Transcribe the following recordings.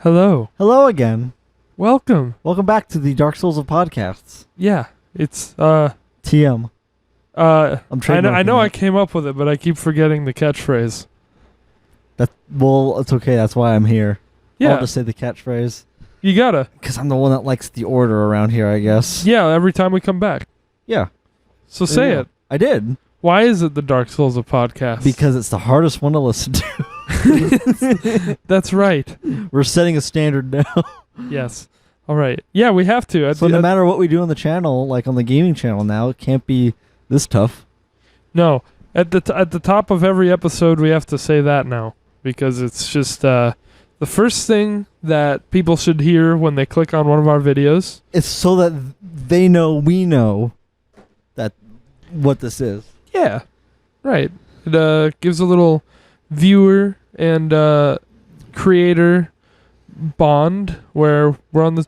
Hello. Hello again. Welcome. Welcome back to the Dark Souls of podcasts. Yeah, it's TM. I'm I know it. I came up with it, but I keep forgetting the catchphrase. Well, it's okay. That's why I'm here. Yeah. I'll just say the catchphrase. You gotta. Because I'm the one that likes the order around here, I guess. Yeah, every time we come back. Yeah. So say Yeah. it. I did. Why is it the Dark Souls of podcasts? Because it's the hardest one to listen to. That's right. We're setting a standard now. Yes. All right. Yeah, we have to. So no matter what we do on the channel, like on the gaming channel now, it can't be this tough. No. At the top of every episode, we have to say that now. Because it's just the first thing that people should hear when they click on one of our videos. It's so that they know we know that what this is. Yeah. Right. It gives a little viewer and creator bond where we're on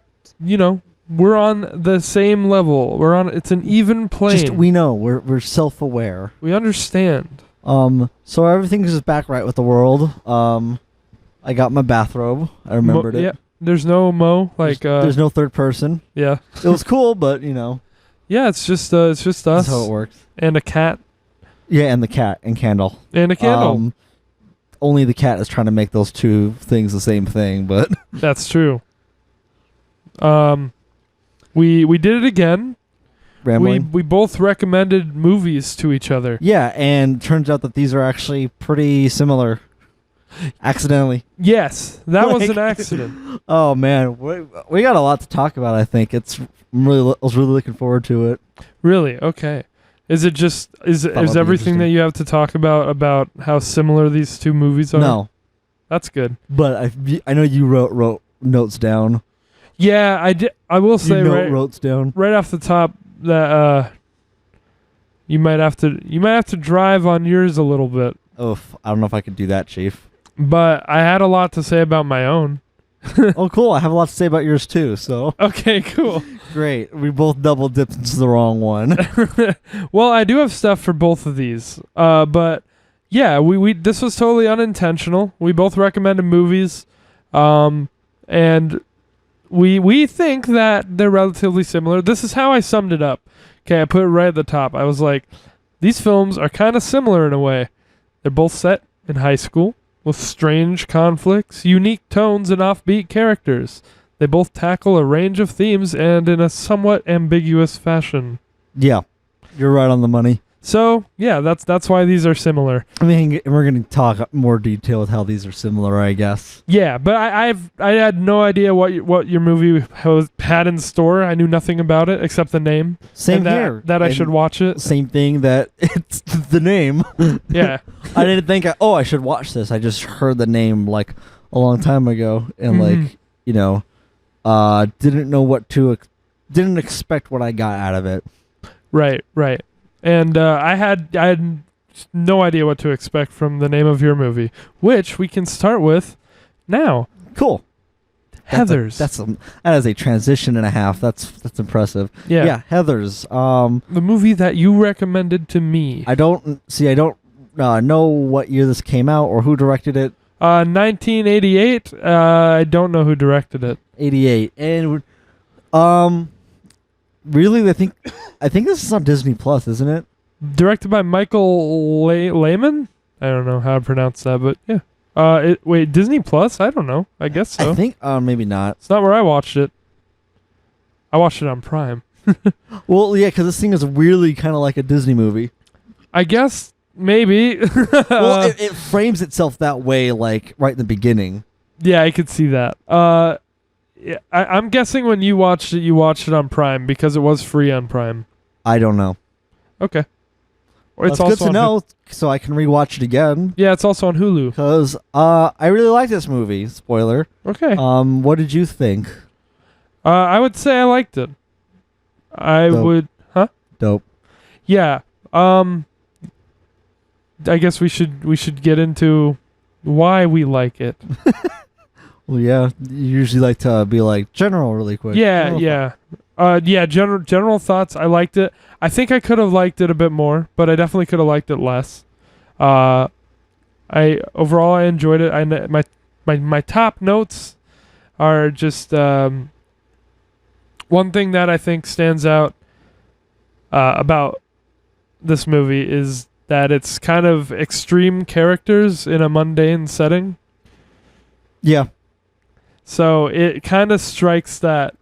we're on the same level. It's an even plane. Just we know we're self-aware. We understand. So everything's just back right with the world. I got my bathrobe. I remembered it. Yeah. There's no Mo there's no third person. Yeah. It was cool, but Yeah, it's just us. That's how it works. And a cat. Yeah, and the cat and candle. And a candle. Only the cat is trying to make those two things the same thing, but That's true. We did it again. Rambling. We both recommended movies to each other. Yeah, and turns out that these are actually pretty similar. Accidentally. Yes, that was an accident. Oh man, we got a lot to talk about. I think I was really looking forward to it. Really? Okay. Is it just is everything that you have to talk about how similar these two movies are? No, that's good. But I know you wrote notes down. Yeah, I did. I will say right off the top that you might have to drive on yours a little bit. Oh, I don't know if I could do that, Chief. But I had a lot to say about my own. Oh, cool. I have a lot to say about yours too. So okay, cool. Great. We both double dipped into the wrong one. Well, I do have stuff for both of these. But yeah, we this was totally unintentional. We both recommended movies, and we think that they're relatively similar. This is how I summed it up. Okay, I put it right at the top. I was like, these films are kind of similar in a way. They're both set in high school with strange conflicts, unique tones, and offbeat characters. They both tackle a range of themes and in a somewhat ambiguous fashion. Yeah, you're right on the money. So, yeah, that's why these are similar. I mean, we're going to talk more detail with how these are similar, I guess. Yeah, but I had no idea what your movie had in store. I knew nothing about it except the name. Same here. That I should watch it. Same thing that it's the name. Yeah. I didn't think, I should watch this. I just heard the name like a long time ago and didn't expect what I got out of it. Right. And I had no idea what to expect from the name of your movie, which we can start with now. Cool. Heathers. That is a transition and a half. That's impressive. Yeah, Heathers. The movie that you recommended to me. I don't know what year this came out or who directed it. 1988. I don't know who directed it. 88. And really, I think this is on Disney Plus, isn't it? Directed by Michael Lehman? I don't know how to pronounce that, but yeah. Wait, Disney Plus? I don't know. I guess so. I think maybe not. It's not where I watched it. I watched it on Prime. Well, yeah, because this thing is really kind of like a Disney movie. I guess maybe. Well, it frames itself that way, like right in the beginning. Yeah, I could see that. Yeah, I'm guessing when you watched it on Prime because it was free on Prime. I don't know. Okay. Or it's good to know, so I can rewatch it again. Yeah, it's also on Hulu. Because I really like this movie. Spoiler. Okay. What did you think? I would say I liked it. Dope. Yeah. I guess we should get into why we like it. Well, yeah, you usually like to be like general really quick. Yeah. General thoughts. I liked it. I think I could have liked it a bit more, but I definitely could have liked it less. Overall I enjoyed it. My top notes are just one thing that I think stands out about this movie is that it's kind of extreme characters in a mundane setting. Yeah. So it kind of strikes that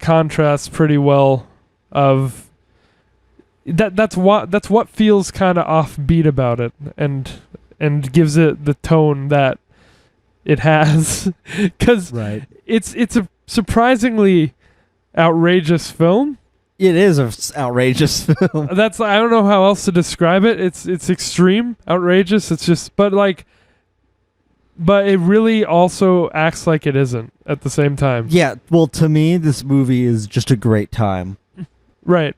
contrast pretty well of that's what feels kind of offbeat about it and gives it the tone that it has, cuz it's a surprisingly outrageous film. It is an outrageous film. I don't know how else to describe it. It's extreme, outrageous. It's just but it really also acts like it isn't at the same time. Yeah, well, to me, this movie is just a great time. Right.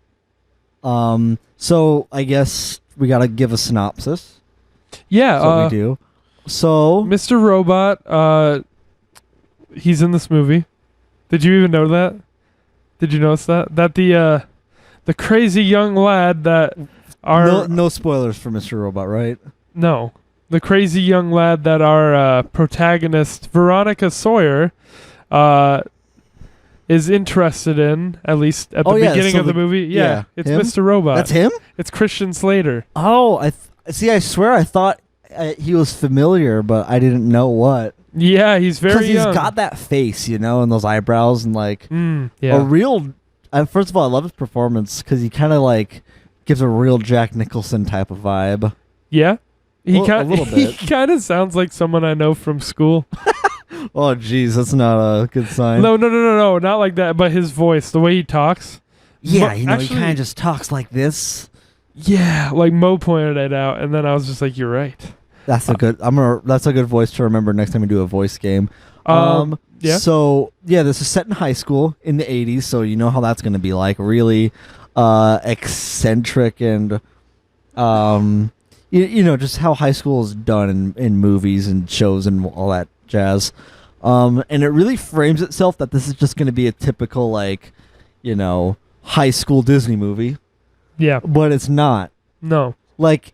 So I guess we gotta give a synopsis. Yeah. That's what we do. So Mr. Robot, he's in this movie. Did you even know that? Did you notice that? That the crazy young lad that are no spoilers for Mr. Robot, right? No. The crazy young lad that our protagonist, Veronica Sawyer, is interested in, at least at the beginning of the movie. Yeah, it's him? Mr. Robot. That's him? It's Christian Slater. Oh, I swear I thought he was familiar, but I didn't know what. Yeah, he's very young. Because he's got that face, and those eyebrows, and a real... first of all, I love his performance, because he kind of gives a real Jack Nicholson type of vibe. Yeah? A little bit. He kind of sounds like someone I know from school. Oh, jeez, that's not a good sign. No, not like that. But his voice, the way he talks. Yeah, he kind of just talks like this. Yeah, like Mo pointed it out, and then I was just like, "You're right." That's a good. That's a good voice to remember next time we do a voice game. Yeah. So this is set in high school in the '80s, so you know how that's going to be like. Really, eccentric and just how high school is done in movies and shows and all that jazz. And it really frames itself that this is just going to be a typical, high school Disney movie. Yeah. But it's not. No. It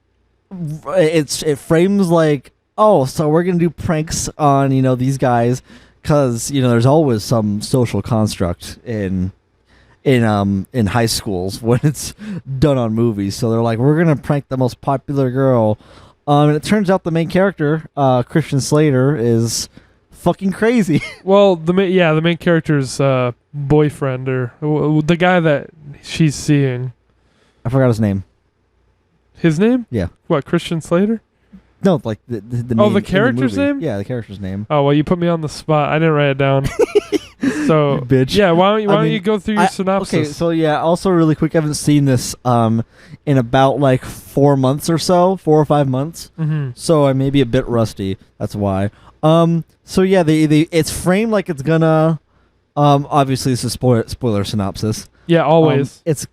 frames so we're going to do pranks on, these guys because, there's always some social construct in high schools when it's done on movies. So they're like, we're gonna prank the most popular girl, and it turns out the main character, Christian Slater, is fucking crazy. Well, the main character's boyfriend or the guy that she's seeing. I forgot his name. His name? Yeah. What, Christian Slater? No, the name. Oh, the character's name? Yeah, the character's name. Oh well, you put me on the spot. I didn't write it down. So, bitch. Yeah, why don't you go through your synopsis? Okay, so also really quick, I haven't seen this in about 4 months or so, 4 or 5 months. Mm-hmm. So I may be a bit rusty. That's why. So yeah, it's framed like it's gonna. Obviously, this is spoiler synopsis. Yeah, always. It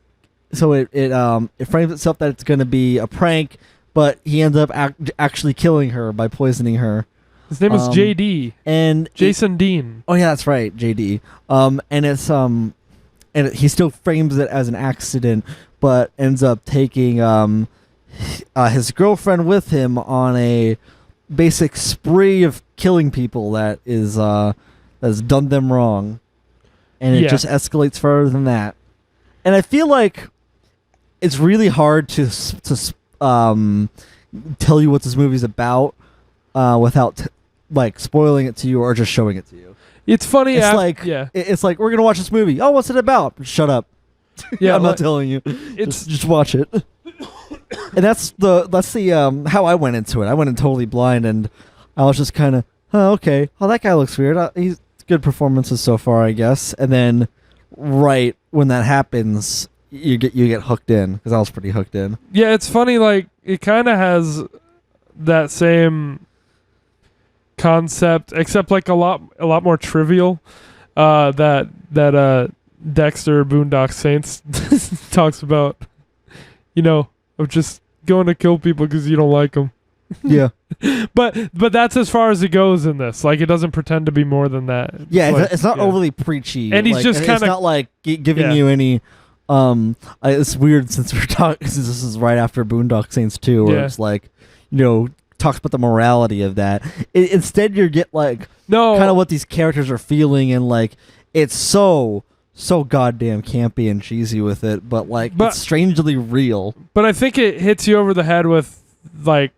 frames itself that it's gonna be a prank, but he ends up actually killing her by poisoning her. His name is JD and Jason Dean. Oh yeah, that's right, JD. And it's and he still frames it as an accident, but ends up taking his girlfriend with him on a basic spree of killing people that's done them wrong, and it just escalates further than that. And I feel like it's really hard to tell you what this movie's about without spoiling it to you or just showing it to you. It's funny. It's like, we're gonna watch this movie. Oh, what's it about? Shut up. Yeah, I'm not telling you. It's just watch it. And that's the how I went into it. I went in totally blind, and I was just kind of, oh, okay. Oh, that guy looks weird. He's good performances so far, I guess. And then, right when that happens, you get hooked in, because I was pretty hooked in. Yeah, it's funny. It kind of has that same concept, except a lot more trivial. That Dexter Boondock Saints talks about, of just going to kill people because you don't like them. Yeah. but that's as far as it goes in this. It doesn't pretend to be more than that. Yeah, it's not overly preachy. And he's just kind of... It's not giving you any... it's weird since this is right after Boondock Saints 2, where it's talks about the morality of that. Instead, you get like No, kind of what these characters are feeling, and like it's so goddamn campy and cheesy with it, but it's strangely real. but I think it hits you over the head with like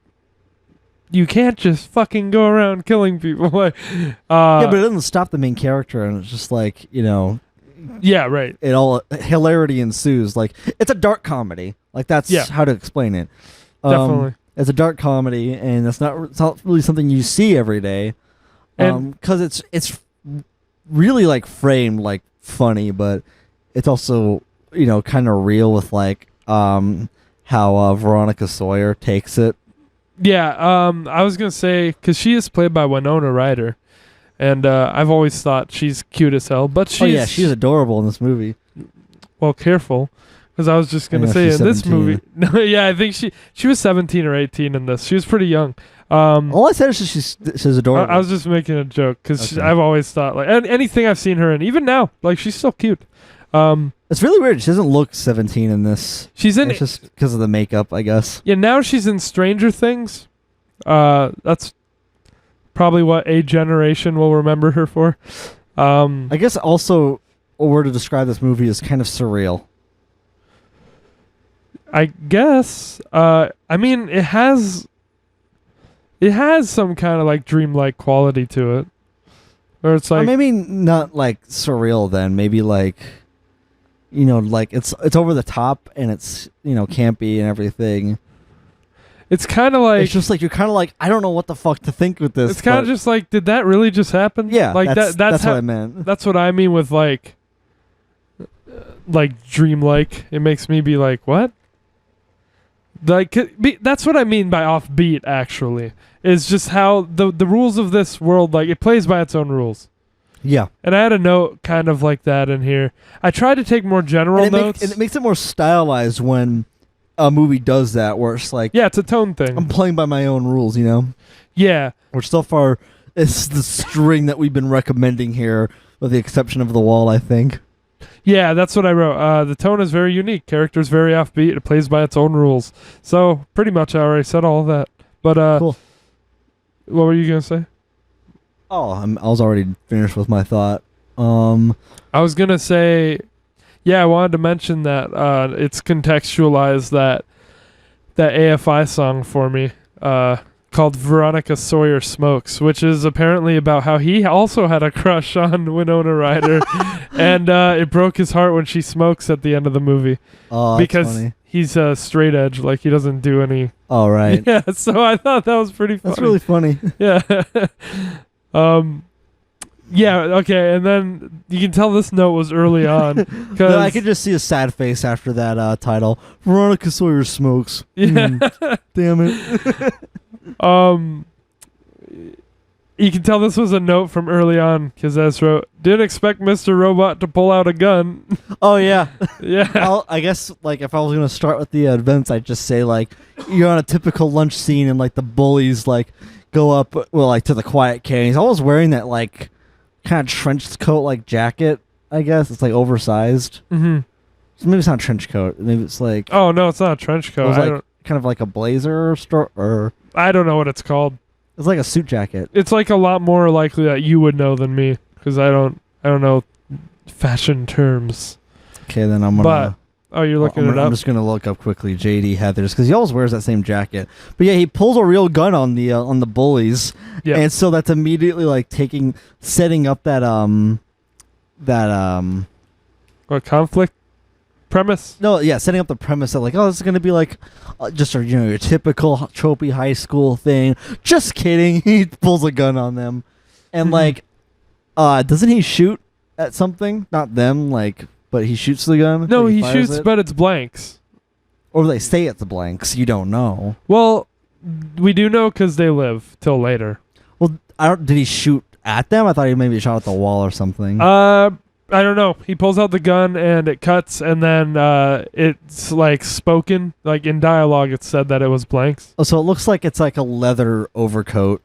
you can't just fucking go around killing people. Like, Yeah, but it doesn't stop the main character, and it's just like, yeah, right. it all hilarity ensues. Like, it's a dark comedy. Like, that's how to explain it. Definitely. It's a dark comedy, and it's not really something you see every day. Because it's really like framed like funny, but it's also kind of real with like how Veronica Sawyer takes it. Yeah, I was gonna say because she is played by Winona Ryder, and I've always thought she's cute as hell. But she's adorable in this movie. Well, careful, because I was just gonna say in this movie. No, yeah, I think she was 17 or 18 in this. She was pretty young. All I said is she's adorable. I was just making a joke because Okay. I've always thought like anything I've seen her in, even now, like she's still cute. It's really weird. She doesn't look 17 in this. She's in It's just because of the makeup, I guess. Yeah, now she's in Stranger Things. That's probably what a generation will remember her for. I guess also a word to describe this movie is kind of surreal. I guess. I mean, it has some kind of like dreamlike quality to it, or it's like Maybe not like surreal then. Maybe like like it's over the top and it's campy and everything. it's kind of like It's just like you're kind of like, I don't know what the fuck to think with this. it's kind of just like, did that really just happen? Yeah, like that's what what I meant. That's what I mean with like dreamlike. It makes me be like, what? Like that's what I mean by offbeat. Actually, is just how the rules of this world, like it plays by its own rules. Yeah. And I had a note kind of like that in here. I tried to take more general notes. And it makes it more stylized when a movie does that, where it's like, yeah, it's a tone thing. I'm playing by my own rules, Yeah. Which so far is the string that we've been recommending here, with the exception of The Wall, I think. Yeah, that's what I wrote. The tone is very unique. Character's very offbeat. It plays by its own rules. So pretty much I already said all of that. But Cool. What were you going to say? Oh, I was already finished with my thought. I was going to say, yeah, I wanted to mention that it's contextualized that AFI song for me called Veronica Sawyer Smokes, which is apparently about how he also had a crush on Winona Ryder, and it broke his heart when she smokes at the end of the movie. Oh, because funny. he's a straight edge, like he doesn't do any. Oh, right. Yeah, so I thought that was pretty funny. That's really funny. Yeah. Yeah, okay, and then you can tell this note was early on. No, I could just see a sad face after that title. Veronica Sawyer Smokes. Yeah. Damn it. You can tell this was a note from early on, because Ez wrote, didn't expect Mr. Robot to pull out a gun. Oh, yeah. Yeah. I guess, like, if I was going to start with the events, I'd just say, like, you're on a typical lunch scene and, like, the bullies, like, go up, well, like, to the quiet can. He's always wearing that, like, kind of trench coat, like, jacket, I guess. It's, like, oversized. Mm-hmm. So maybe it's not a trench coat. Maybe it's, like... Oh, no, it's not a trench coat. It was, like, kind of like a blazer or... I don't know what it's called. It's like a suit jacket. It's, like, a lot more likely that you would know than me, because I don't know fashion terms. Okay, then I'm gonna... Oh, you're looking it up? I'm just gonna look up quickly J.D. Heathers, because he always wears that same jacket. But yeah, he pulls a real gun on the bullies, Yeah. and so that's immediately like setting up that What, conflict premise? no, yeah, setting up the premise that like, oh, this is gonna be like just your typical tropey high school thing. Just kidding. He pulls a gun on them, and like, doesn't he shoot at something? Not them, like. But he shoots the gun? No, Like he fires shoots, it? but it's blanks. Or they stay at the blanks. You don't know. Well, we do know because they live till later. Well, did he shoot at them? I thought he maybe shot at the wall or something. I don't know. He pulls out the gun and it cuts, and then it's like spoken, like in dialogue. It's said that it was blanks. Oh, so it looks like it's like a leather overcoat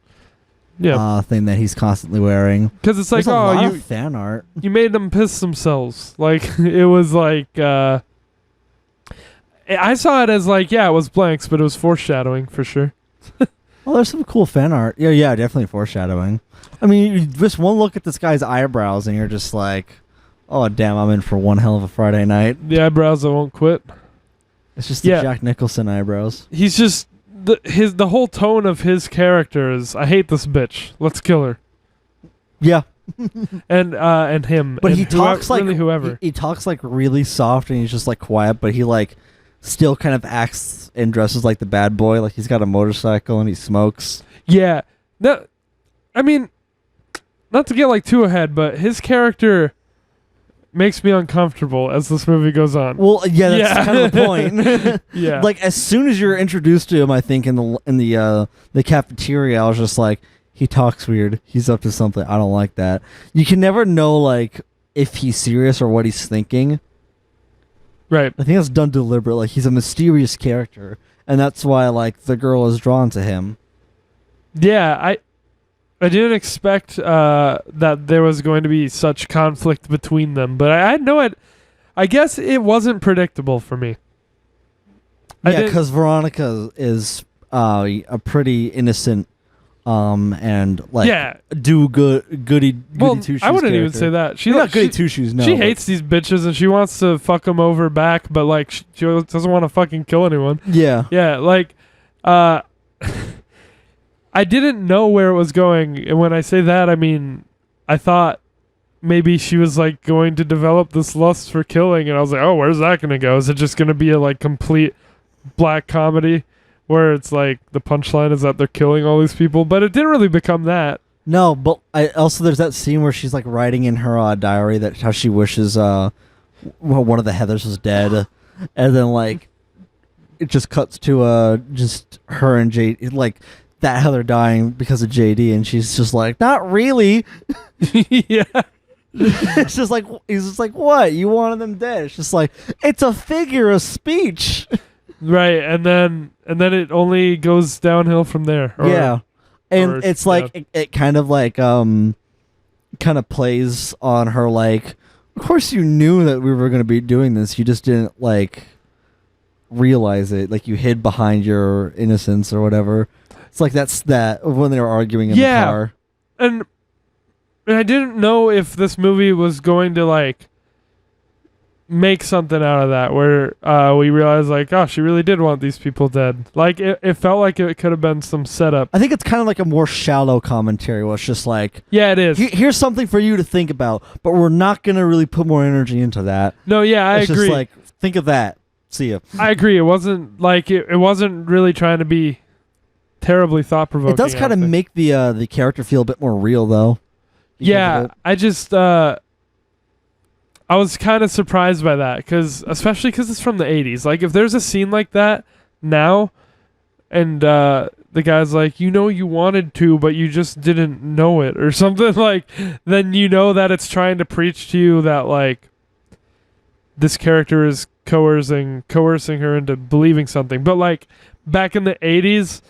Yeah, thing that he's constantly wearing. because it's like, There's a lot oh, of fan art. you made them piss themselves. Like it was like I saw it as like, yeah, it was blanks, but it was foreshadowing for sure. Oh, there's some cool fan art. Yeah, yeah, definitely foreshadowing. I mean, just one look at this guy's eyebrows, and you're just like, oh, damn, I'm in for one hell of a Friday night. The eyebrows that won't quit. It's just the Jack Nicholson eyebrows. He's just the whole tone of his character is, I hate this bitch. Let's kill her. Yeah. and him. But and he talks like really whoever. He talks like really soft, and he's just like quiet, but he like still kind of acts and dresses like the bad boy. Like he's got a motorcycle and he smokes. Yeah. No, I mean, not to get like too ahead, but his character makes me uncomfortable as this movie goes on. Well, yeah, that's kind of the point. Yeah. Like as soon as you're introduced to him, I think in the cafeteria, I was just like, he talks weird. He's up to something. I don't like that. You can never know like if he's serious or what he's thinking. Right. I think that's done deliberately. Like he's a mysterious character, and that's why like the girl is drawn to him. Yeah, I didn't expect that there was going to be such conflict between them, but I know it. I guess it wasn't predictable for me. Yeah, because Veronica is a pretty innocent, and like goody two shoes. I wouldn't even character. say that. She's not goody two shoes. No, she hates these bitches and she wants to fuck them over back, but like she doesn't want to fucking kill anyone. Yeah, yeah, like, I didn't know where it was going, and when I say that, I mean I thought maybe she was like going to develop this lust for killing, and I was like, oh, where's that gonna go? Is it just gonna be a like complete black comedy where it's like the punchline is that they're killing all these people? But it didn't really become that. No, but also there's that scene where she's like writing in her diary that how she wishes one of the Heathers was dead, and then like it just cuts to just her and JD, like that Heather dying because of JD, and she's just like, not really. Yeah. It's just like, he's just like, what? You wanted them dead? It's just like, it's a figure of speech. Right, and then it only goes downhill from there. Yeah. And it's like it kind of like kind of plays on her like, of course you knew that we were going to be doing this. You just didn't like realize it. Like you hid behind your innocence or whatever. It's like that's that when they were arguing in the car. And I didn't know if this movie was going to like make something out of that where we realized like, oh, she really did want these people dead. Like it felt like it could have been some setup. I think it's kind of like a more shallow commentary where it's just like, yeah, it is. Here's something for you to think about, but we're not going to really put more energy into that. No, yeah, I agree. agree. Just like, think of that. See ya. I agree. It wasn't like it wasn't really trying to be terribly thought provoking. It does kind of make the character feel a bit more real though. Yeah, I just I was kind of surprised by that, especially because it's from the 80s. Like, if there's a scene like that now, and the guy's like, you wanted to, but you just didn't know it, or something, like, then you know that it's trying to preach to you that, like, this character is coercing her into believing something. But, like, back in the 80s,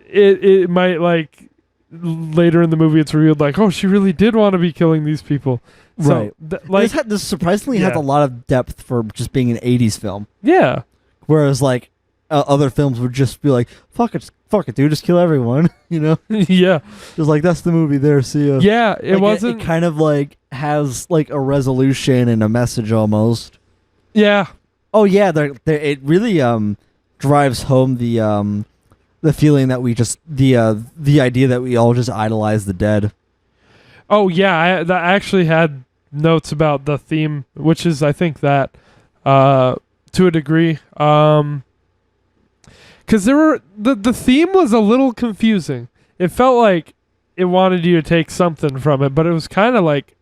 it might, like, later in the movie it's revealed, like, oh, she really did want to be killing these people. Right. So, like, this surprisingly has a lot of depth for just being an 80s film. Yeah. Whereas, like, other films would just be like, fuck it, dude, just kill everyone, you know? Yeah. Just like, that's the movie there, see ya. Yeah, it like, wasn't... It kind of, like, has, like, a resolution and a message almost. Yeah. Oh, yeah, it really drives home the feeling that we just... The idea that we all just idolize the dead. Oh, yeah, I actually had notes about the theme, which is, I think, that to a degree. Because the theme was a little confusing. It felt like it wanted you to take something from it, but it was kind of like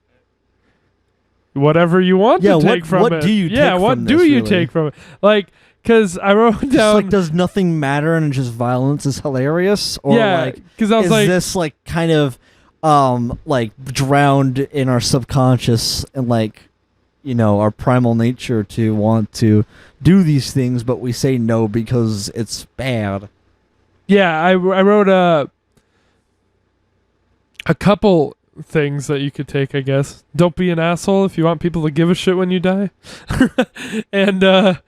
whatever you want to take from it. What do you take from what this, do you really? take from it? Like, because I wrote down... Just like, does nothing matter and just violence is hilarious? Or yeah, like, because I was like... Is this like kind of... like drowned in our subconscious and like, you know, our primal nature to want to do these things, but we say no because it's bad. Yeah, I wrote a couple things that you could take, I guess. Don't be an asshole if you want people to give a shit when you die. And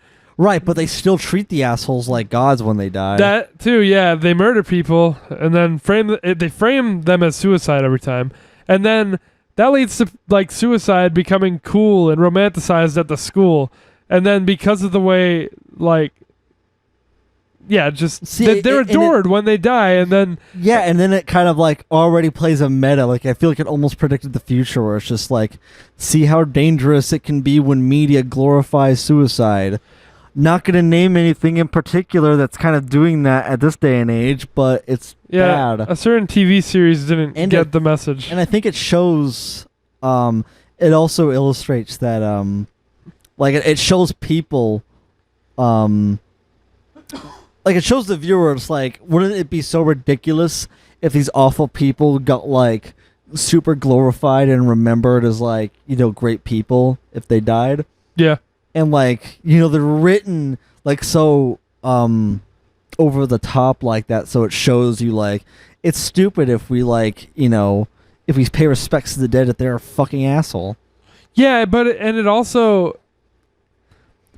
Right, but they still treat the assholes like gods when they die. That too, yeah. They murder people and then they frame them as suicide every time, and then that leads to like suicide becoming cool and romanticized at the school, and then because of the way like. Yeah, just they're adored when they die, and then and then it kind of like already plays a meta. Like I feel like it almost predicted the future, where it's just like, see how dangerous it can be when media glorifies suicide. Not gonna name anything in particular that's kind of doing that at this day and age, but it's bad. A certain TV series didn't get the message, and I think it shows. It also illustrates that, like it shows people, like it shows the viewers, like, wouldn't it be so ridiculous if these awful people got like super glorified and remembered as like, you know, great people if they died? Yeah. And like, you know, they're written like so over the top like that, so it shows you like it's stupid if we like, you know, if we pay respects to the dead if they're a fucking asshole. Yeah, but it also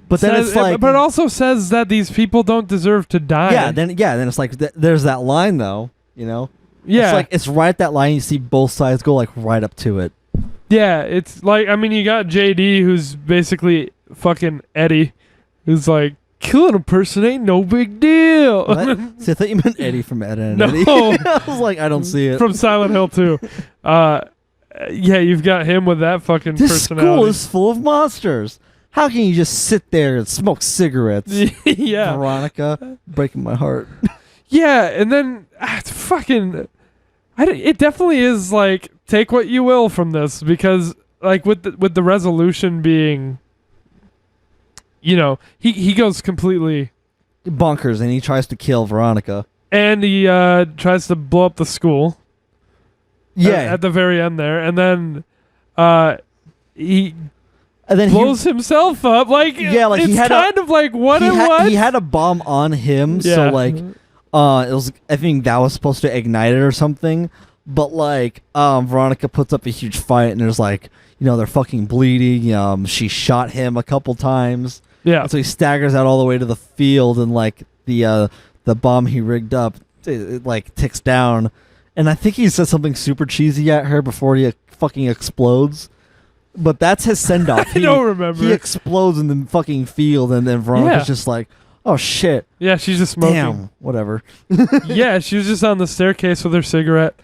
But then it's like, but it also says that these people don't deserve to die. Then it's like there's that line though, you know. Yeah, it's like it's right at that line. You see both sides go like right up to it. Yeah, it's like, I mean, you got JD, who's basically fucking Eddie, who's like, killing a person ain't no big deal. See, I thought you meant Eddie from Ed and No. Eddie. I was like, I don't see it. From Silent Hill too. Yeah, you've got him with that fucking This personality. school is full of monsters. How can you just sit there and smoke cigarettes? Yeah. Veronica, breaking my heart. Yeah, and then it's fucking. It definitely is like, take what you will from this, because like with the resolution being, you know, he goes completely Bonkers, and he tries to kill Veronica. And he tries to blow up the school. Yeah, at the very end there, and then he. And then blows himself up. Like, yeah, like it's he had kind of like what and what. He had a bomb on him, Yeah. so like, it was. I think that was supposed to ignite it or something. But like, Veronica puts up a huge fight, and there's like, you know, they're fucking bleeding. She shot him a couple times. Yeah. And so he staggers out all the way to the field, and like the bomb he rigged up, it like ticks down, and I think he says something super cheesy at her before he fucking explodes. But that's his send off. I don't remember. He explodes in the fucking field, and then Veronica's just like, "Oh shit!" Yeah, she's just smoking. Damn, whatever. Yeah, she was just on the staircase with her cigarette,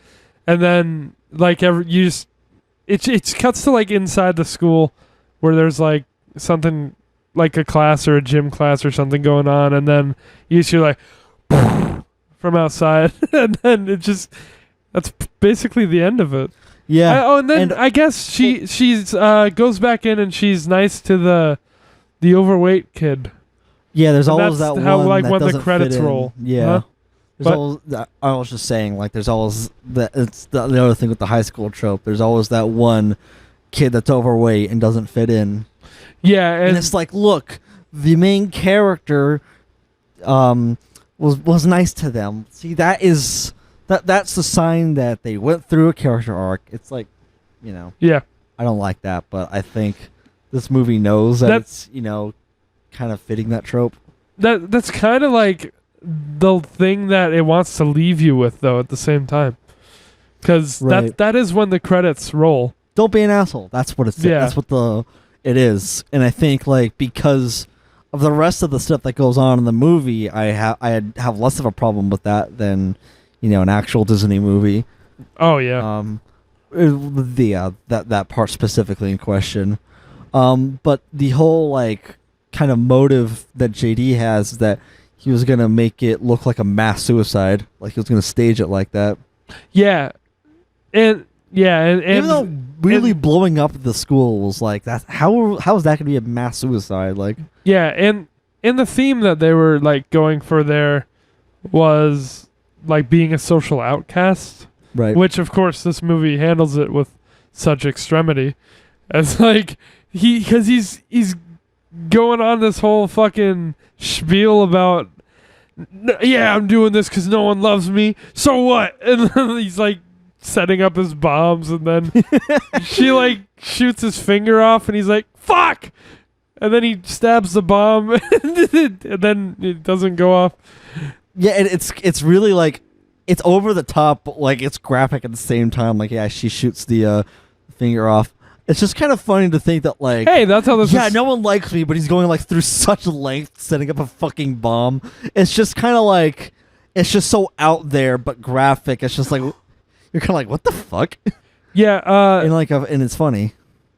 and then like it cuts to like inside the school where there's like something like a class or a gym class or something going on, and then you hear like from outside, and then that's basically the end of it. Yeah. And then I guess she's goes back in and she's nice to the overweight kid. Yeah, there's and always that's that how, one like that when the doesn't credits fit in. roll. Yeah. Huh? There's always that, I was just saying, like, there's always that. It's the other thing with the high school trope. There's always that one kid that's overweight and doesn't fit in. Yeah, and it's like, look, the main character was nice to them. See, that's the sign that they went through a character arc. It's like, you know. Yeah. I don't like that, but I think this movie knows that it's, you know, kind of fitting that trope. That's kind of like the thing that it wants to leave you with, though, at the same time. Because that is when the credits roll. Don't be an asshole. That's what it's. Yeah. That's what it is. And I think, like, because of the rest of the stuff that goes on in the movie, I have less of a problem with that than, you know, an actual Disney movie. Oh yeah. That part specifically in question. But the whole like kind of motive that JD has is that he was gonna make it look like a mass suicide, like he was gonna stage it like that. Yeah, and even though really blowing up the school was like that, how is that gonna be a mass suicide? Like, yeah, and the theme that they were like going for there was like being a social outcast, right? Which of course this movie handles it with such extremity, as like because he's going on this whole fucking spiel about, yeah, I'm doing this because no one loves me. So what? And then he's like setting up his bombs, and then she like shoots his finger off, and he's like, "Fuck!" and then he stabs the bomb, and then it doesn't go off. Yeah, and it's really like it's over the top, but like it's graphic at the same time. Like, yeah, she shoots the finger off. It's just kind of funny to think that, like, hey, that's how this. Yeah, is. no one likes me, but he's going like through such length setting up a fucking bomb. It's just kind of like, it's just so out there, but graphic. It's just like you're kind of like, what the fuck? Yeah, And it's funny.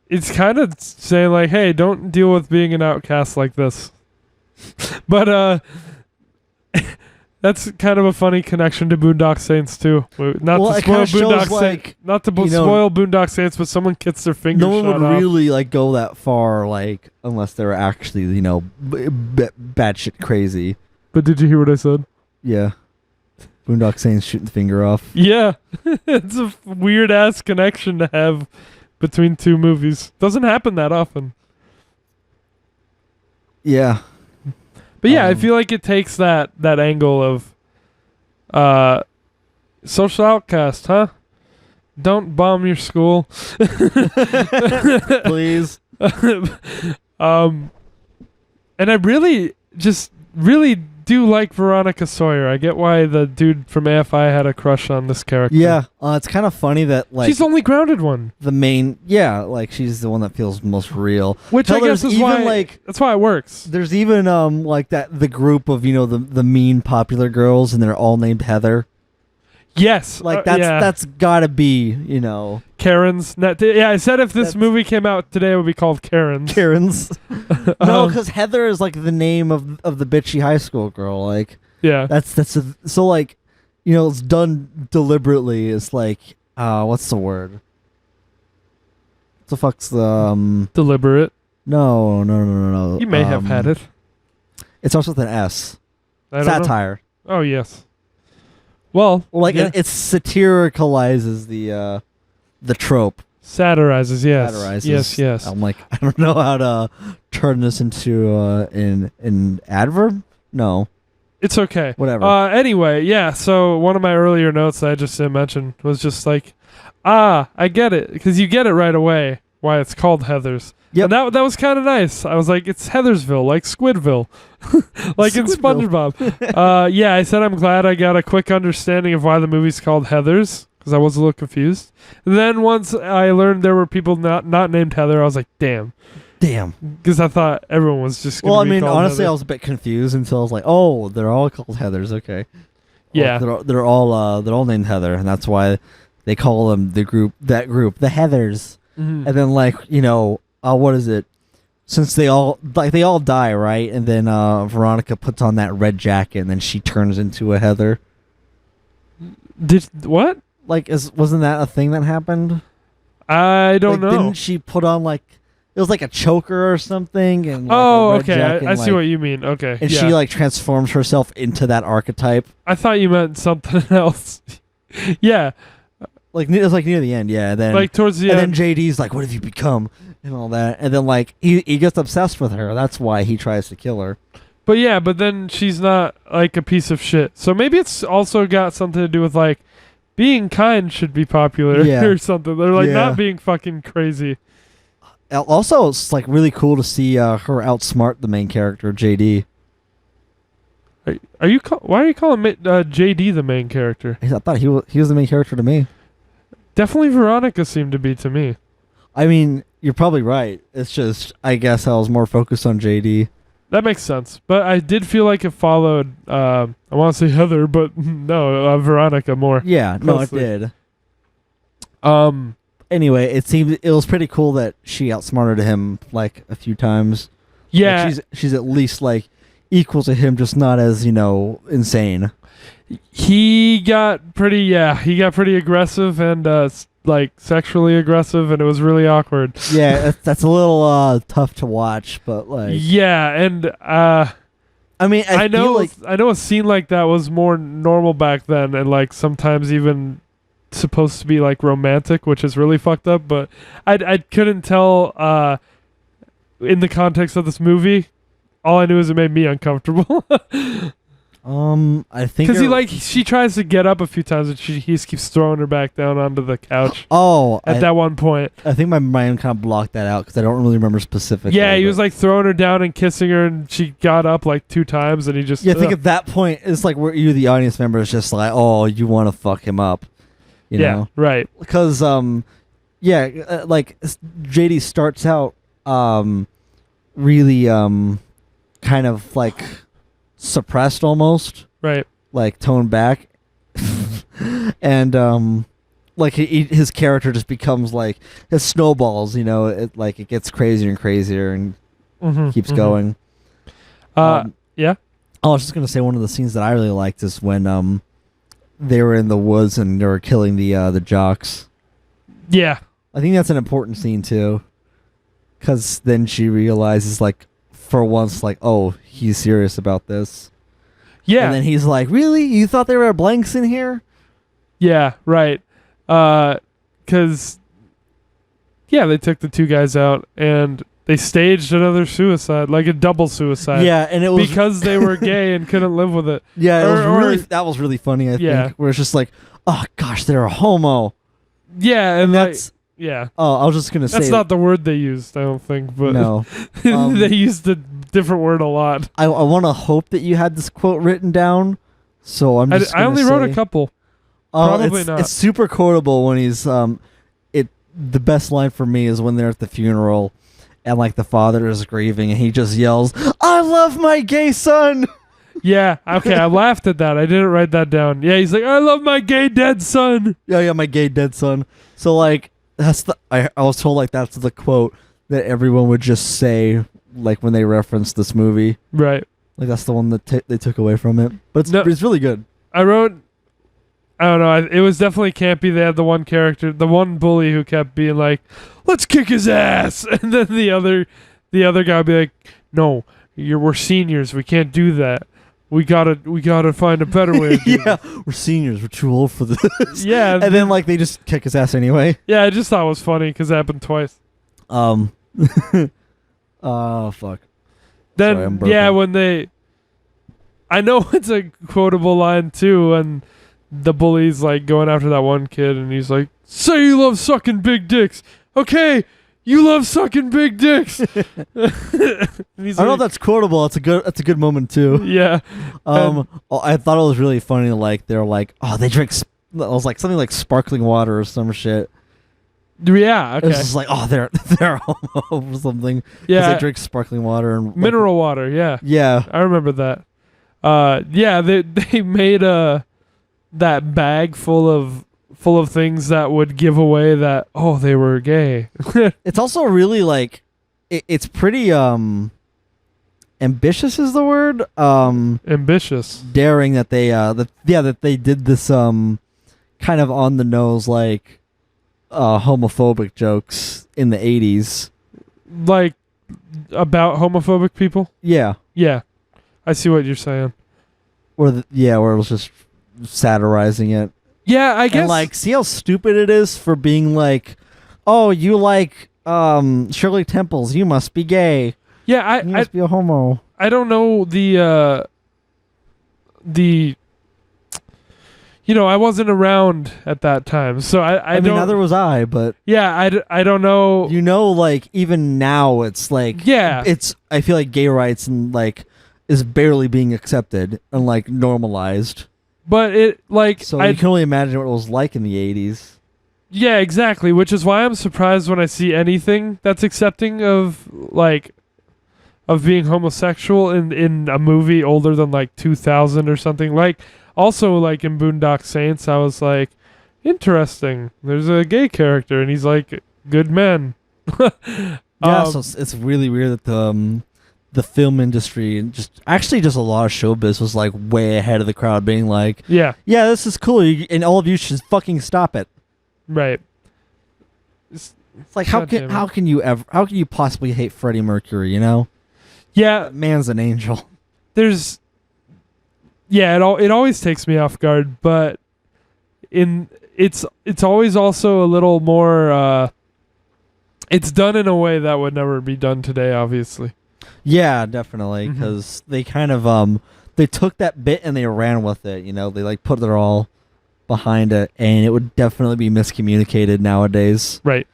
It's kind of saying like, hey, don't deal with being an outcast like this. But that's kind of a funny connection to Boondock Saints too. Not to spoil Boondock Saints, not to spoil Boondock Saints, but someone gets their finger No shot one would off. really like go that far, like unless they were actually, batshit crazy. But did you hear what I said? Yeah, Boondock Saints shooting the finger off. Yeah, it's a weird ass connection to have between two movies. Doesn't happen that often. Yeah. But yeah, I feel like it takes that angle of social outcast, huh? Don't bomb your school. Please. And I really do like Veronica Sawyer. I get why the dude from AFI had a crush on this character. Yeah, it's kind of funny that like she's the only grounded one. The main, like she's the one that feels most real. Which I guess is why that's why it works. There's even like the group of the mean popular girls, and they're all named Heather. Yes, like that's gotta be Karen's. Yeah, I said if this movie came out today, it would be called Karen's. No, because Heather is like the name of the bitchy high school girl. Like, yeah, so like, it's done deliberately. It's like, what's the word? What the fuck's the deliberate? No. You may have had it. It's also with an S. Satire. Oh yes. Well, it satiricalizes the trope. Satirizes, yes. Satirizes. Yes. I'm like, I don't know how to turn this into an adverb. No, it's okay. Whatever. Anyway, yeah. So one of my earlier notes that I just didn't mention was just like, I get it, because you get it right away why it's called Heathers. Yep. And that was kind of nice. I was like, it's Heathersville, like Squidville, like in SpongeBob. Yeah, I said I'm glad I got a quick understanding of why the movie's called Heathers, because I was a little confused. And then once I learned there were people not named Heather, I was like, damn. Because I thought everyone was just going to be called honestly, Heather. I was a bit confused until I was like, oh, they're all called Heathers. Okay. Yeah. They're all named Heather, and that's why they call them the Heathers. Mm-hmm. And then what is it? Since they all die, right? And then Veronica puts on that red jacket, and then she turns into a Heather. What? Wasn't that a thing that happened? I don't know. Didn't she put on it was like a choker or something? And okay. I see what you mean. Okay. And she transforms herself into that archetype. I thought you meant something else. Yeah. It was near the end, yeah. Then towards the end. And then JD's like, "What have you become?" and all that. And then he gets obsessed with her. That's why he tries to kill her. But then she's not a piece of shit. So maybe it's also got something to do with being kind should be popular or something. They're not being fucking crazy. Also, it's really cool to see her outsmart the main character, JD. Why are you calling JD the main character? I thought he was the main character to me. Definitely Veronica seemed to be to me. I mean, you're probably right. It's just, I guess I was more focused on JD. That makes sense. But I did feel like it followed, I want to say Heather, but no, Veronica more. Yeah, closely. No, it did. Anyway, it was pretty cool that she outsmarted him a few times. Yeah. She's at least equal to him, just not as, insane. He got pretty aggressive and sexually aggressive, and it was really awkward. Yeah, that's a little tough to watch, but yeah, and I mean, I know a scene like that was more normal back then, and sometimes even supposed to be romantic, which is really fucked up. But I couldn't tell in the context of this movie. All I knew is it made me uncomfortable. I think Because she tries to get up a few times and he just keeps throwing her back down onto the couch. At that one point. I think my mind kind of blocked that out because I don't really remember specifically. Yeah, he was like throwing her down and kissing her, and she got up like 2 times, and he just. Yeah, I think at that point it's like where you, the audience member, is just like, oh, you want to fuck him up, you know? Right. Because like JD starts out really kind of like suppressed almost, right, like toned back, and like his character just becomes like it snowballs, you know, it gets crazier and crazier and keeps going. Yeah. I was just gonna say one of the scenes that I really liked is when they were in the woods and they were killing the jocks. Yeah, I think that's an important scene too, because then she realizes, like, for once, like, oh, he's serious about this. Yeah. And then he's like, really? You thought there were blanks in here? Yeah, right. Because, they took the 2 guys out and they staged another suicide, like a double suicide. Yeah, and it was because they were gay and couldn't live with it. Yeah, that was really funny, I think. Where it's just like, oh gosh, they're a homo. Yeah, and that's... Yeah. Oh, I was just going to say... That's not the word they used, I don't think. But no. They used a different word a lot. I want to hope that you had this quote written down, so I'm just I only wrote a couple. Probably not. It's super quotable when he's... The best line for me is when they're at the funeral and, like, the father is grieving and he just yells, I love my gay son! Yeah, okay, I laughed at that. I didn't write that down. Yeah, he's like, I love my gay dead son! Yeah, my gay dead son. So, like... I was told, like, that's the quote that everyone would just say, like, when they reference this movie. Right. Like, that's the one that they took away from it. But it's really good. I don't know, it was definitely campy. They had the one character, the one bully who kept being like, let's kick his ass! And then the other guy would be like, no, we're seniors, we can't do that. We gotta find a better way of doing this. We're seniors. We're too old for this. Yeah. And then, like, they just kick his ass anyway. Yeah, I just thought it was funny because it happened twice. Oh, fuck. Then, when they... I know it's a quotable line, too, and the bully's, like, going after that one kid, and he's like, say you love sucking big dicks. Okay, you love sucking big dicks. I don't know if that's quotable. That's a good moment too. Yeah. I thought it was really funny. Like, they're like, oh, they drink. I was like something like sparkling water or some shit. Yeah. Okay. It was just like, oh, they're homo or something. Yeah. They drink sparkling water and mineral water. Yeah. Yeah. I remember that. They made that bag full of things that would give away that, oh, they were gay. It's also really, like, it's pretty ambitious is the word. Ambitious. Daring that they that they did this kind of on the nose, like, homophobic jokes in the 80s. Like, about homophobic people? Yeah. Yeah. I see what you're saying. Where it was just satirizing it. Yeah, I guess. And, like, see how stupid it is for being like, oh, you like Shirley Temples, you must be gay. Yeah, you must be a homo. I don't know the I wasn't around at that time, so I mean, don't, neither was I, but yeah, I don't know. You know, like, even now it's like, yeah, I feel like gay rights and, like, is barely being accepted and, like, normalized. But it, like... So you can only imagine what it was like in the 80s. Yeah, exactly, which is why I'm surprised when I see anything that's accepting of, like, of being homosexual in a movie older than, like, 2000 or something. Like, also, like, in Boondock Saints, I was like, interesting. There's a gay character, and he's like, good men. Yeah, so it's really weird that the film industry and just a lot of showbiz was, like, way ahead of the crowd, being like, yeah, this is cool, and all of you should fucking stop it. Right. It's like, how can you possibly hate Freddie Mercury? You know? Yeah, that man's an angel. It always takes me off guard, but it's always also a little more. It's done in a way that would never be done today, obviously. Yeah, definitely, because they kind of they took that bit and they ran with it. You know, they like put it all behind it, and it would definitely be miscommunicated nowadays. Right.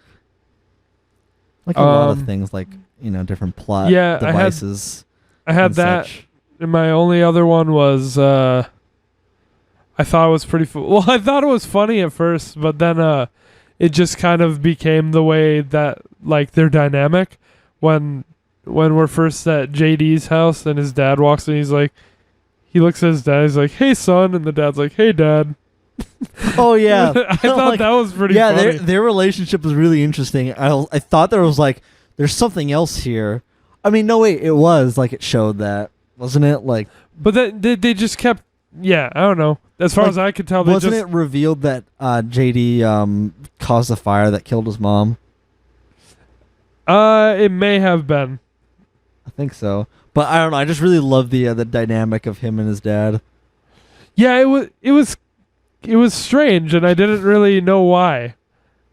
Like a lot of things, like, you know, different plot devices. I had that. Such. And my only other one was I thought it was pretty well, I thought it was funny at first, but then it just kind of became the way that like their dynamic when we're first at JD's house and his dad walks in, he looks at his dad, he's like, "Hey son," and the dad's like, "Hey dad." Oh yeah. I thought like, that was pretty funny. Yeah, their relationship was really interesting. I thought there was like there's something else here. I mean, no wait, it was like it showed that, wasn't it? Like, but they just kept, I don't know. As far like, as I could tell, wasn't it revealed that JD caused the fire that killed his mom? It may have been. I think so, but I don't know. I just really love the dynamic of him and his dad. Yeah, it was strange, and I didn't really know why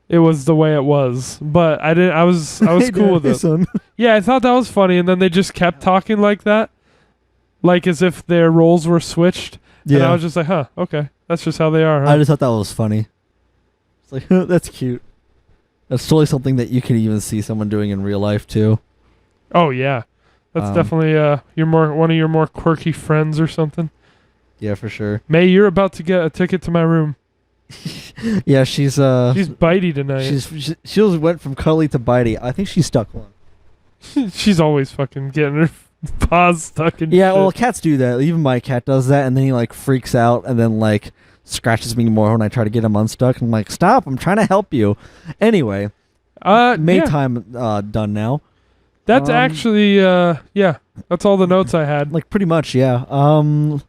it was the way it was. But I didn't. I was Hey, cool Dad, with it. son. Yeah, I thought that was funny, and then they just kept talking like that, like as if their roles were switched. Yeah, And I was just like, huh, okay, that's just how they are. Huh? I just thought that was funny. It's like that's cute. That's totally something that you can even see someone doing in real life too. Oh yeah, that's definitely one of your more quirky friends or something. Yeah, for sure. May, you're about to get a ticket to my room. Yeah, she's bitey tonight. She went from cuddly to bitey. I think she's stuck one. She's always fucking getting her paws stuck in Yeah, shit. well, cats do that. Even my cat does that, and then he like freaks out and then like scratches me more when I try to get him unstuck. I'm like, stop! I'm trying to help you. Anyway, Maytime done now. That's actually that's all the notes I had. Like pretty much, yeah.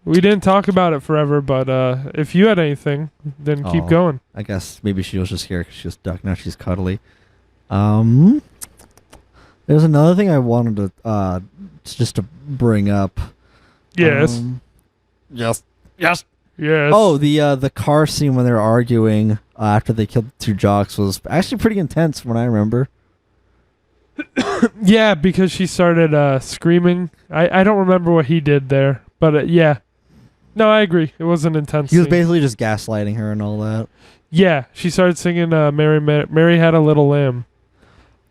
We didn't talk about it forever, but if you had anything, then keep going. I guess maybe she was just here because she was stuck. Now she's cuddly. There's another thing I wanted to just to bring up. Yes. Yes. Yes. Oh, the car scene when they're arguing after they killed the two jocks was actually pretty intense from what I remember. Yeah, because she started screaming. I don't remember what he did there, but yeah. No, I agree. It was an intense He was scene. basically just gaslighting her and all that. Yeah, she started singing Mary Had a Little Lamb.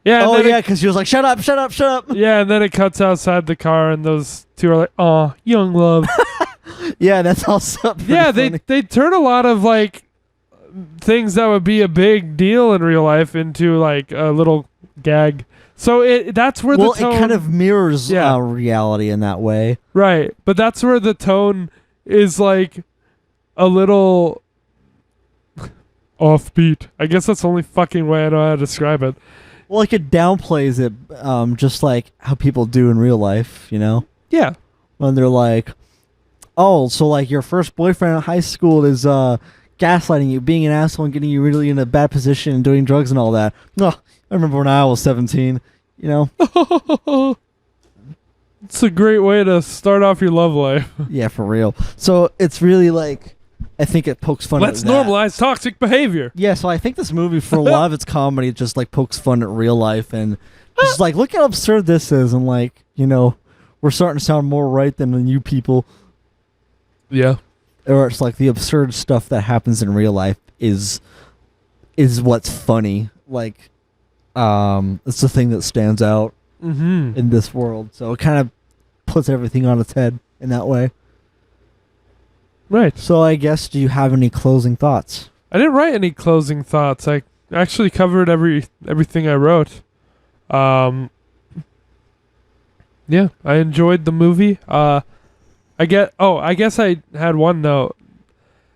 Yeah. Oh, yeah, because she was like, shut up, shut up, shut up. Yeah, and then it cuts outside the car, and those two are like, "Aw, young love." Yeah, that's also yeah, funny. they turn a lot of like things that would be a big deal in real life into like a little gag. So that's where the tone... it kind of mirrors reality in that way. Right, but that's where the tone is like a little offbeat. I guess that's the only fucking way I know how to describe it. Well, like it downplays it just like how people do in real life, you know? Yeah. When they're like, oh, so like your first boyfriend in high school is gaslighting you, being an asshole and getting you really in a bad position and doing drugs and all that. Oh, I remember when I was 17, you know? It's a great way to start off your love life. Yeah, for real. So it's really like, I think it pokes fun Let's at that. normalize toxic behavior. Yeah, so I think this movie, for a lot of its comedy, just like pokes fun at real life and just like, look how absurd this is. And like, you know, we're starting to sound more right than you people. Yeah. Or it's like the absurd stuff that happens in real life is what's funny. Like, it's the thing that stands out in this world. So it kind of puts everything on its head in that way. Right. So I guess, do you have any closing thoughts? I didn't write any closing thoughts. I actually covered everything I wrote. Yeah, I enjoyed the movie. I guess I had one note.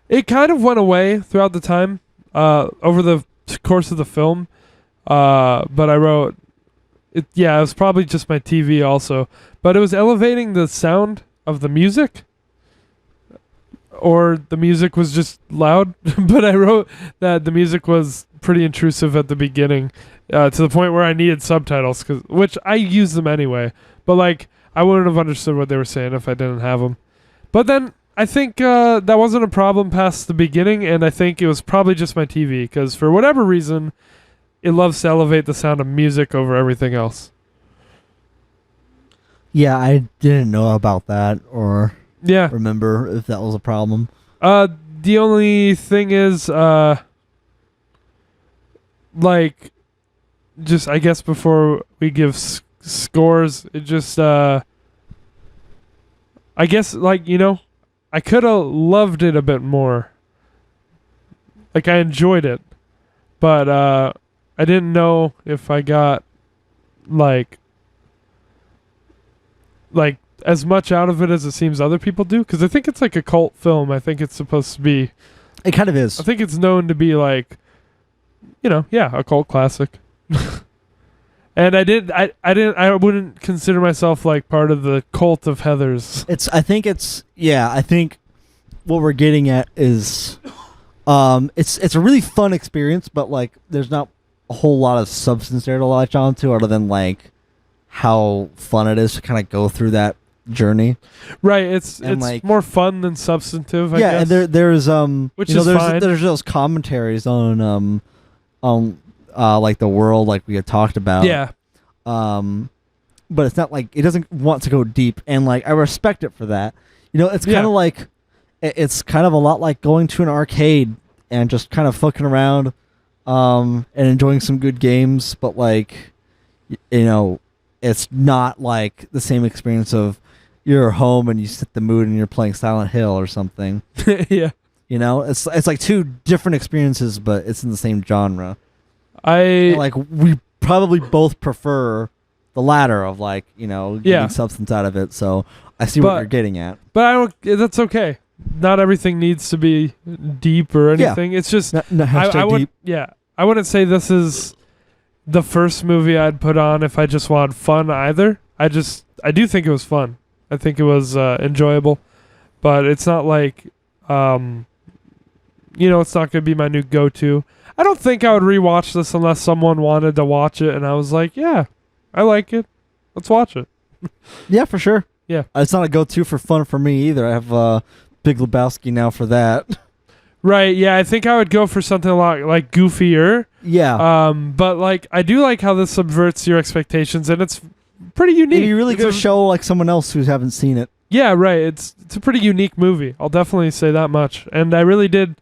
It kind of went away throughout the time, over the course of the film. But I wrote it. Yeah, it was probably just my TV also, but it was elevating the sound of the music, or the music was just loud. But I wrote that the music was pretty intrusive at the beginning, to the point where I needed subtitles, which I use them anyway. But like, I wouldn't have understood what they were saying if I didn't have them. But then I think that wasn't a problem past the beginning, and I think it was probably just my TV, because for whatever reason, it loves to elevate the sound of music over everything else. Yeah, I didn't know about that, or Yeah. remember if that was a problem. The only thing is, like, just I guess before we give scores, it just I guess like I could have loved it a bit more. Like I enjoyed it, but I didn't know if I got like as much out of it as it seems other people do, because I think it's like a cult film. I think it's supposed to be. It kind of is. I think it's known to be like, a cult classic. And I wouldn't consider myself like part of the cult of Heathers. I think what we're getting at is, it's a really fun experience, but like there's not a whole lot of substance there to latch on to, other than like how fun it is to kind of go through that journey. Right, it's like, more fun than substantive, I guess. And there's which is fine. There's those commentaries on like the world, like we had talked about. Yeah. But it's not like it doesn't want to go deep, and like I respect it for that. It's kind of like it's kind of a lot like going to an arcade and just kind of fucking around, and enjoying some good games, but like it's not like the same experience of you're home and you set the mood and you're playing Silent Hill or something. Yeah. It's like two different experiences, but it's in the same genre. Like we probably both prefer the latter of like, getting substance out of it. So I see what you're getting at. But that's okay. Not everything needs to be deep or anything. It's just I would deep. Yeah. I wouldn't say this is the first movie I'd put on if I just wanted fun either. I do think it was fun. I think it was enjoyable, but it's not like it's not going to be my new go-to. I don't think I would rewatch this unless someone wanted to watch it and I was like, yeah, I like it. Let's watch it. Yeah, for sure. Yeah. It's not a go-to for fun for me either. I have Big Lebowski now for that. Right, yeah, I think I would go for something a lot like goofier. Yeah. But like I do like how this subverts your expectations, and it's pretty unique. And you really go show like someone else who haven't seen it. Yeah, right. It's a pretty unique movie. I'll definitely say that much. And I really did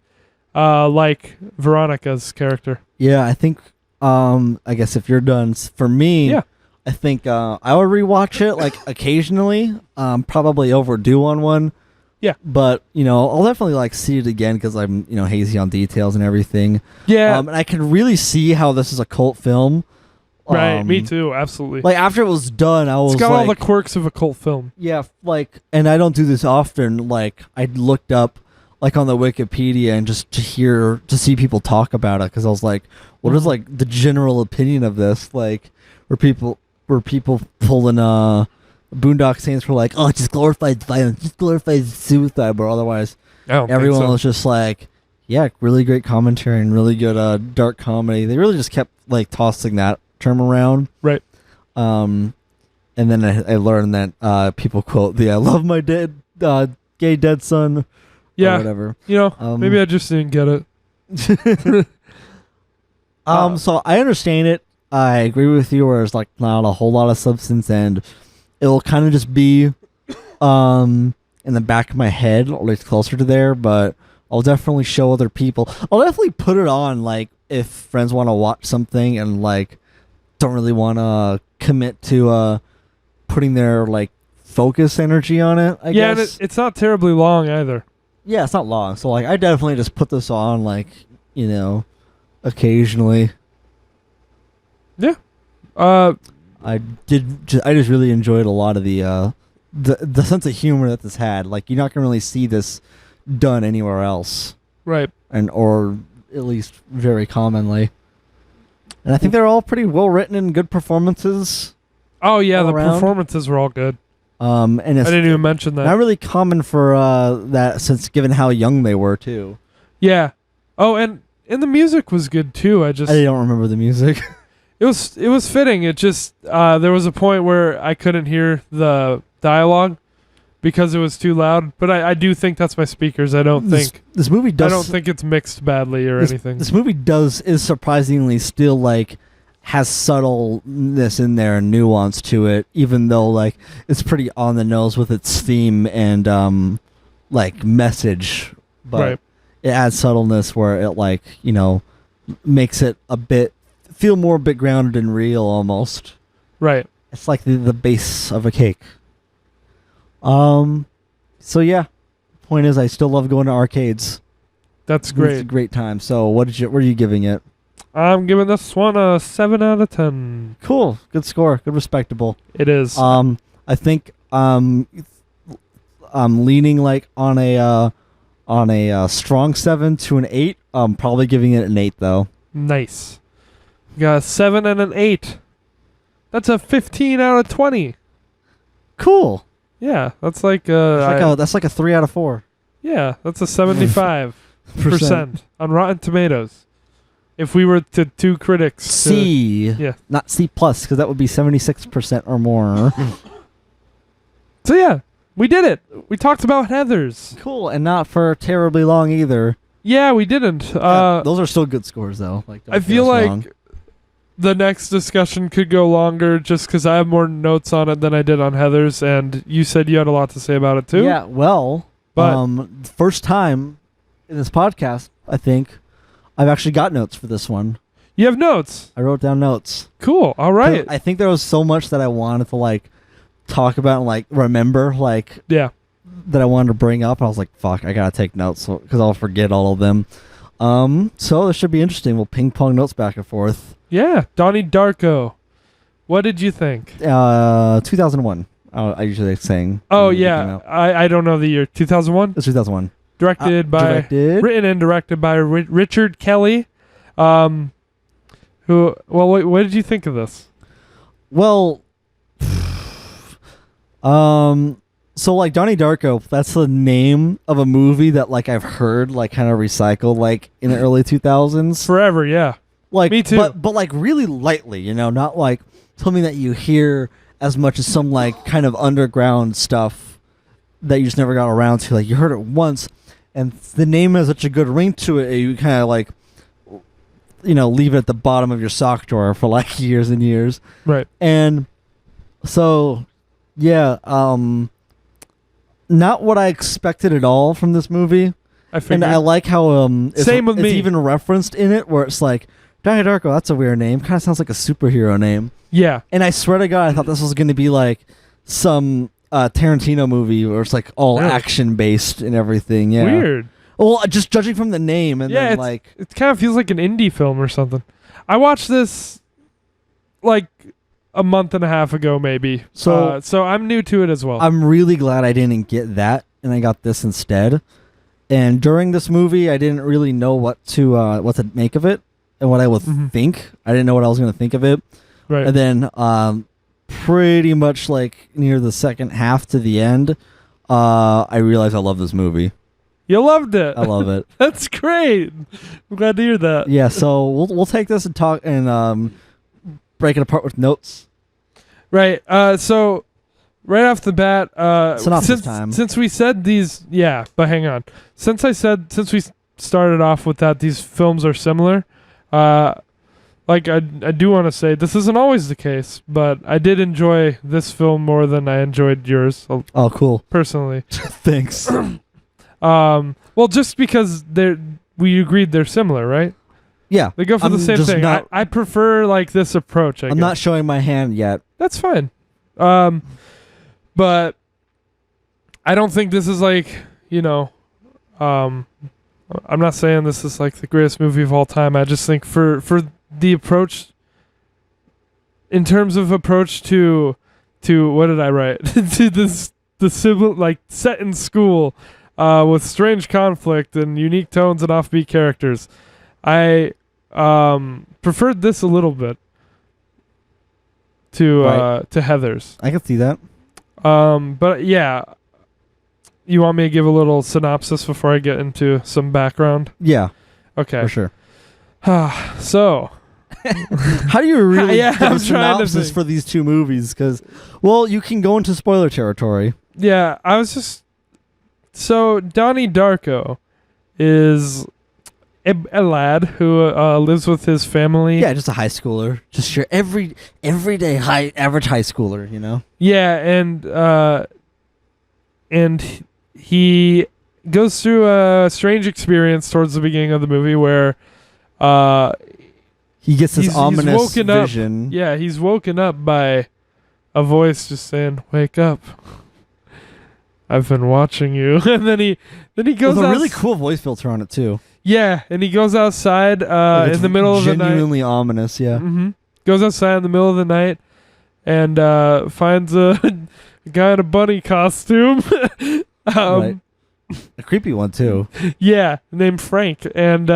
like Veronica's character. Yeah, I think I guess if you're done, for me, I think I would rewatch it like occasionally. Probably overdue on one. Yeah. But, I'll definitely like see it again because I'm, hazy on details and everything. Yeah. And I can really see how this is a cult film. Right, me too, absolutely. Like after it was done, I was it's got like, all the quirks of a cult film. Yeah, like, and I don't do this often. Like I looked up like on the Wikipedia and just to see people talk about it, because I was like, what is like the general opinion of this? Like, were people pulling Boondock Saints were like, oh, it just glorifies violence, just glorifies suicide, but otherwise everyone was just like, yeah, really great commentary and really good dark comedy. They really just kept like tossing that term around. Right. And then I learned that people quote the "I love my dead gay dead son." Yeah. Or whatever. Maybe I just didn't get it. So I understand it. I agree with you. Where there's like not a whole lot of substance, and it'll kind of just be in the back of my head, or at least closer to there. But I'll definitely show other people. I'll definitely put it on, like if friends want to watch something and like don't really want to commit to putting their like focus energy on it. I guess. And it's not terribly long either. Yeah, it's not long. So like I definitely just put this on like, occasionally. Yeah. I just really enjoyed a lot of the sense of humor that this had. Like you're not gonna really see this done anywhere else. Right. Or at least very commonly. And I think they're all pretty well written and good performances. Oh yeah, the around. performances were all good. And I didn't even mention that. Not really common for that, since given how young they were too. Yeah. Oh, and the music was good too. I don't remember the music. It was fitting. It just there was a point where I couldn't hear the dialogue because it was too loud. But I do think that's my speakers. I don't think this movie does. I don't think it's mixed badly or anything. This movie is surprisingly still like has subtleness in there and nuance to it, even though like it's pretty on the nose with its theme and like message, but Right. it adds subtleness where it like makes it a bit feel more a bit grounded and real almost. Right. It's like the base of a cake. So yeah, point is I still love going to arcades. That's It's a great. great time. So what are you giving it? I'm giving this one a 7 out of 10. Cool, good score, good respectable. It is. I think I'm leaning like on a strong 7 to an 8. Probably giving it an 8 though. Nice. You got a 7 and an 8. That's a 15 out of 20. Cool. Yeah, that's like That's like a 3 out of 4. yeah, that's a 75% on Rotten Tomatoes. If we were to two critics, C. yeah. Not C plus, because that would be 76% or more. So yeah, we did it. We talked about Heathers. Cool, and not for terribly long either. Yeah, we didn't. Those are still good scores though. Like don't I get feel us like wrong. the next discussion could go longer just because I have more notes on it than I did on Heathers, and you said you had a lot to say about it too. Yeah, well, But- first time in this podcast, I think I've actually got notes for this one. You have notes. I wrote down notes. Cool. All right. I think there was so much that I wanted to like talk about and like remember, like Yeah. that I wanted to bring up. I was like, fuck, I gotta take notes because I'll forget all of them. So this should be interesting. We'll ping pong notes back and forth. Yeah. Donnie Darko. What did you think? 2001. I usually sing. Oh yeah. I don't know the year. 2001. It's 2001. Written and directed by Richard Kelly. What did you think of this? Well, so like Donnie Darko, that's the name of a movie that like I've heard like kind of recycled like in the early 2000s. Forever, yeah. Like Me too. But like really lightly, not like something that you hear as much as some like kind of underground stuff that you just never got around to. Like you heard it once, and the name has such a good ring to it, you kind of like leave it at the bottom of your sock drawer for like years and years. Right. And so, yeah, not what I expected at all from this movie. I figured. And I like how Same with it's me. even referenced in it, where it's like Donnie Darko. That's a weird name. Kind of sounds like a superhero name. Yeah. And I swear to God, I thought this was going to be like some Tarantino movie where it's like all Really? action based and everything. Yeah. Weird. Well, just judging from the name and Yeah, then like it kind of feels like an indie film or something. I watched this like a month and a half ago, maybe. So- so I'm new to it as well. I'm really glad I didn't get that and I got this instead. And during this movie, I didn't really know what to make of it and what I would Mhm. think. I didn't know what I was going to think of it. right. And then pretty much like near the second half to the end, I realized I love this movie. You loved it. I love it. That's great. I'm glad to hear that. Yeah, so we'll take this and talk and break it apart with notes. Right. So right off the bat, Synopsis time. Since we said these, yeah, but hang on. Since we started off with that, these films are similar. Like I do want to say this isn't always the case, but I did enjoy this film more than I enjoyed yours Oh, cool. personally. Thanks. Well, just because we agreed they're similar, right? Yeah. They go for the I'm same just thing. not- I prefer like this approach. I I'm guess. not showing my hand yet. That's fine. But I don't think this is like, I'm not saying this is like the greatest movie of all time. I just think for the approach, in terms of approach to what did I write? To the civil, like set in school, with strange conflict and unique tones and offbeat characters. I preferred this a little bit to Heathers. I can see that. But yeah, you want me to give a little synopsis before I get into some background? Yeah, Okay. for sure. So, How do you really Yeah, give I'm a trying to synopsis think. for these two movies? Because, well, you can go into spoiler territory. yeah, so Donnie Darko is a lad who lives with his family. Yeah, just a high schooler. Just your everyday average high schooler, you know? Yeah, and he goes through a strange experience towards the beginning of the movie where he gets this ominous vision. Up. Yeah, he's woken up by a voice just saying, "Wake up. I've been watching you." And then he goes with a really cool voice filter on it too. Yeah, and he goes outside in the middle of the night. Genuinely ominous, yeah. Mm-hmm. Goes outside in the middle of the night and finds a guy in a bunny costume. Right. A creepy one too. Yeah, named Frank, and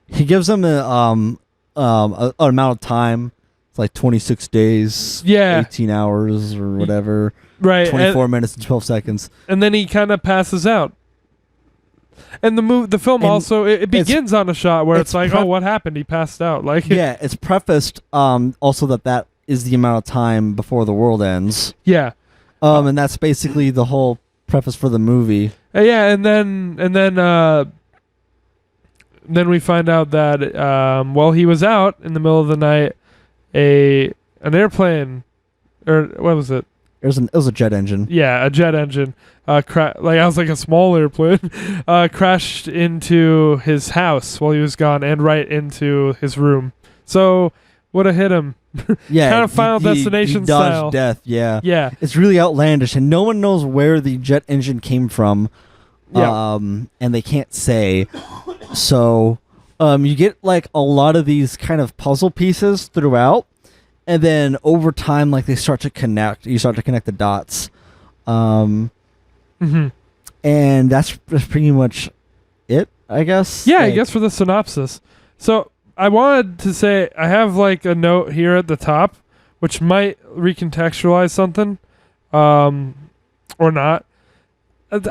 he gives him an amount of time. It's like 26 days, 18 hours or whatever. Right. 24 minutes and 12 seconds. And then he kind of passes out. And the film also it begins on a shot where it's like, oh, what happened? He passed out. Like yeah, it's prefaced also that is the amount of time before the world ends. Yeah. And that's basically the whole preface for the movie. Yeah, and then we find out that while he was out in the middle of the night, an airplane, or what was it? It was a jet engine. Yeah, a jet engine. Like I was like a small airplane, crashed into his house while he was gone and right into his room. So would have hit him. Yeah, kind of Final Destination he dodged style. Death. Yeah, yeah. It's really outlandish, and no one knows where the jet engine came from. Yeah. And they can't say. So, you get like a lot of these kind of puzzle pieces throughout, and then over time, like they start to connect. You start to connect the dots. Mm-hmm. And that's pretty much it, I guess. Yeah, I guess for the synopsis. So I wanted to say I have like a note here at the top, which might recontextualize something, or not.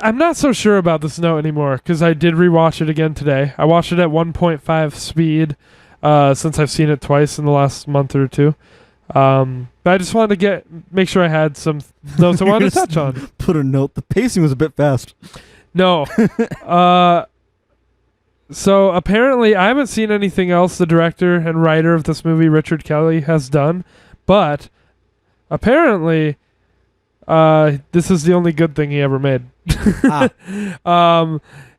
I'm not so sure about this note anymore because I did rewatch it again today. I watched it at 1.5 speed since I've seen it twice in the last month or two. But I just wanted to make sure I had some notes I wanted to touch on. Put a note. The pacing was a bit fast. No. So apparently I haven't seen anything else the director and writer of this movie, Richard Kelly, has done. But apparently this is the only good thing he ever made.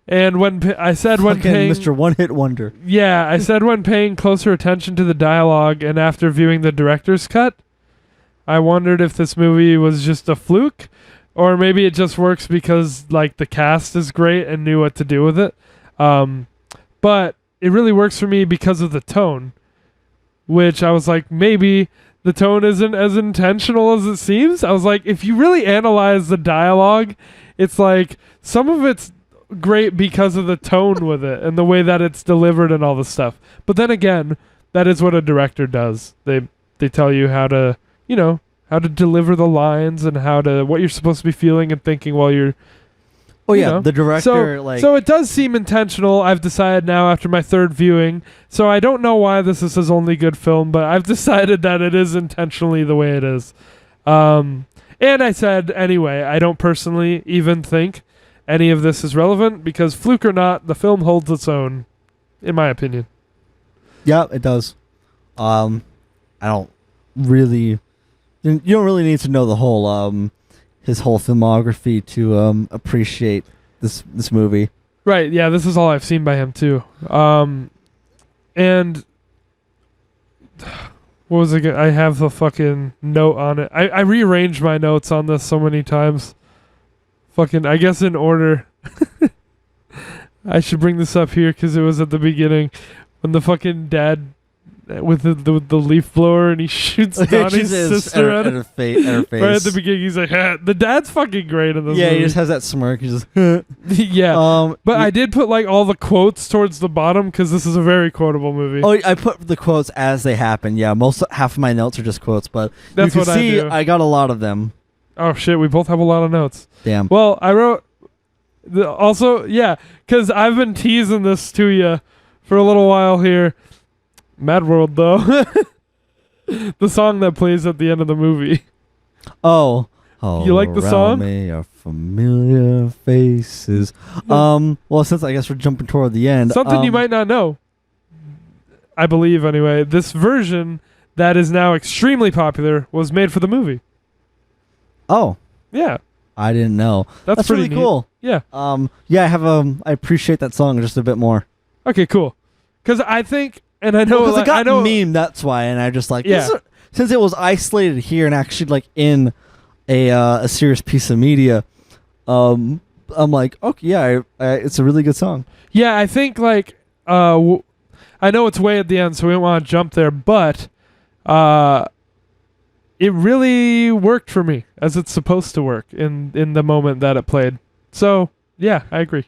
And when I said when paying Mr. One Hit Wonder. Yeah, I said when paying closer attention to the dialogue and after viewing the director's cut, I wondered if this movie was just a fluke or maybe it just works because like the cast is great and knew what to do with it. But it really works for me because of the tone, which I was like, maybe the tone isn't as intentional as it seems. I was like, if you really analyze the dialogue, it's like some of it's great because of the tone with it and the way that it's delivered and all this stuff. But then again, that is what a director does. They tell you how to deliver the lines and what you're supposed to be feeling and thinking while you're. Oh yeah, the director So it does seem intentional. I've decided now after my third viewing. So I don't know why this is his only good film, but I've decided that it is intentionally the way it is. And I said anyway, I don't personally even think any of this is relevant because fluke or not, the film holds its own, in my opinion. Yeah, it does. I don't really. You don't really need to know the whole his whole filmography to appreciate this movie. Right. Yeah. This is all I've seen by him too. And what was it? I have a fucking note on it. I rearranged my notes on this so many times. Fucking, I guess in order. I should bring this up here because it was at the beginning when the fucking dad with the leaf blower and he shoots Donnie's sister at her face. Right at the beginning, he's like, the dad's fucking great in this movie. He just has that smirk. He's just yeah. But I did put like all the quotes towards the bottom because this is a very quotable movie. Oh, I put the quotes as they happen. Yeah, half of my notes are just quotes, but that's you can what see I do. I got a lot of them. Oh shit, we both have a lot of notes. Damn. Well, I wrote also, yeah, because I've been teasing this to you for a little while here. Mad World, though. The song that plays at the end of the movie. Oh, you like the song? Me are familiar faces. Well, since I guess we're jumping toward the end, Something you might not know, I believe anyway, this version that is now extremely popular was made for the movie. Oh, Yeah. I didn't know. That's pretty really neat. cool. Yeah. Yeah, I appreciate that song just a bit more. Okay, cool. Because I think, and I know, Because it got I know, meme, that's why, and I just like, Yeah. since it was isolated here and actually like in a serious piece of media, I'm like, okay, yeah, it's a really good song. Yeah, I think like, I know it's way at the end, so we don't want to jump there, but it really worked for me as it's supposed to work in the moment that it played. So yeah, I agree.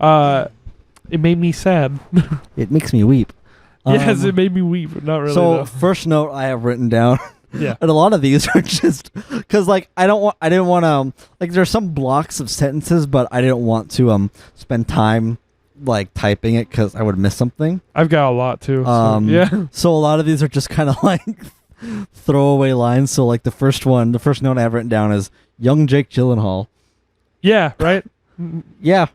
It made me sad. It makes me weep. Yes, it made me weep, but not really. So though. first note I have written down. Yeah. And a lot of these are just because like I didn't want to like there's some blocks of sentences, but I didn't want to spend time like typing it because I would miss something. I've got a lot too. So, yeah. So a lot of these are just kind of like throwaway lines. So like the first note I have written down is young Jake Gyllenhaal. Yeah. Right. Yeah,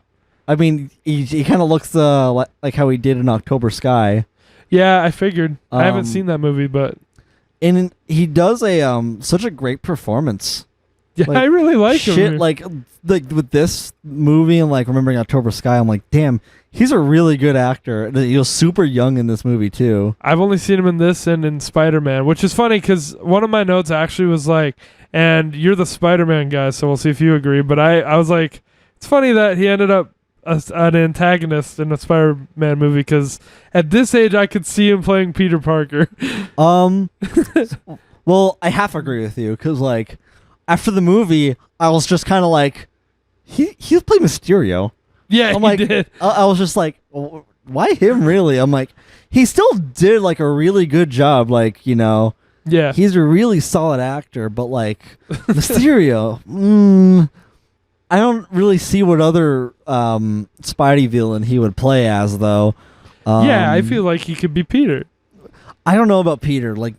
I mean he kind of looks like how he did in October Sky. Yeah, I figured. I haven't seen that movie, but And he does such a great performance. yeah, Like, I really like shit, him. like with this movie and like remembering October Sky, I'm like, damn, he's a really good actor. He was super young in this movie too. I've only seen him in this and in Spider-Man, which is funny because one of my notes actually was like, and you're the Spider-Man guy, so we'll see if you agree. But I was like, it's funny that he ended up an antagonist in a Spider-Man movie because at this age I could see him playing Peter Parker. Well, I half agree with you because like after the movie, I was just kind of like, he's playing Mysterio. Yeah, I'm he like, did. I was just like, well, why him really? I'm like, he still did like a really good job. Like, you know, Yeah. he's a really solid actor, but like Mysterio, I don't really see what other Spidey villain he would play as though. Yeah, I feel like he could be Peter. I don't know about Peter. Like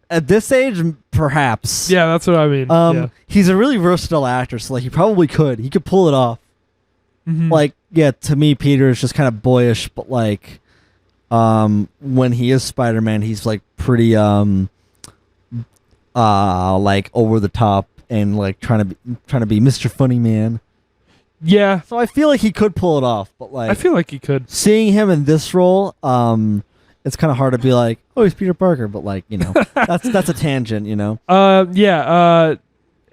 at this age, perhaps. Yeah, that's what I mean. Yeah. He's a really versatile actor, so like he probably could. He could pull it off. Mhm. Like, yeah, to me, Peter is just kind of boyish, but like, when he is Spider-Man, he's like pretty like over the top and like trying to be Mr. Funny Man. Yeah, So I feel like he could pull it off, but like I feel like he could. seeing him in this role, it's kind of hard to be like, oh, he's Peter Parker, but like, you know, that's a tangent, you know. Yeah.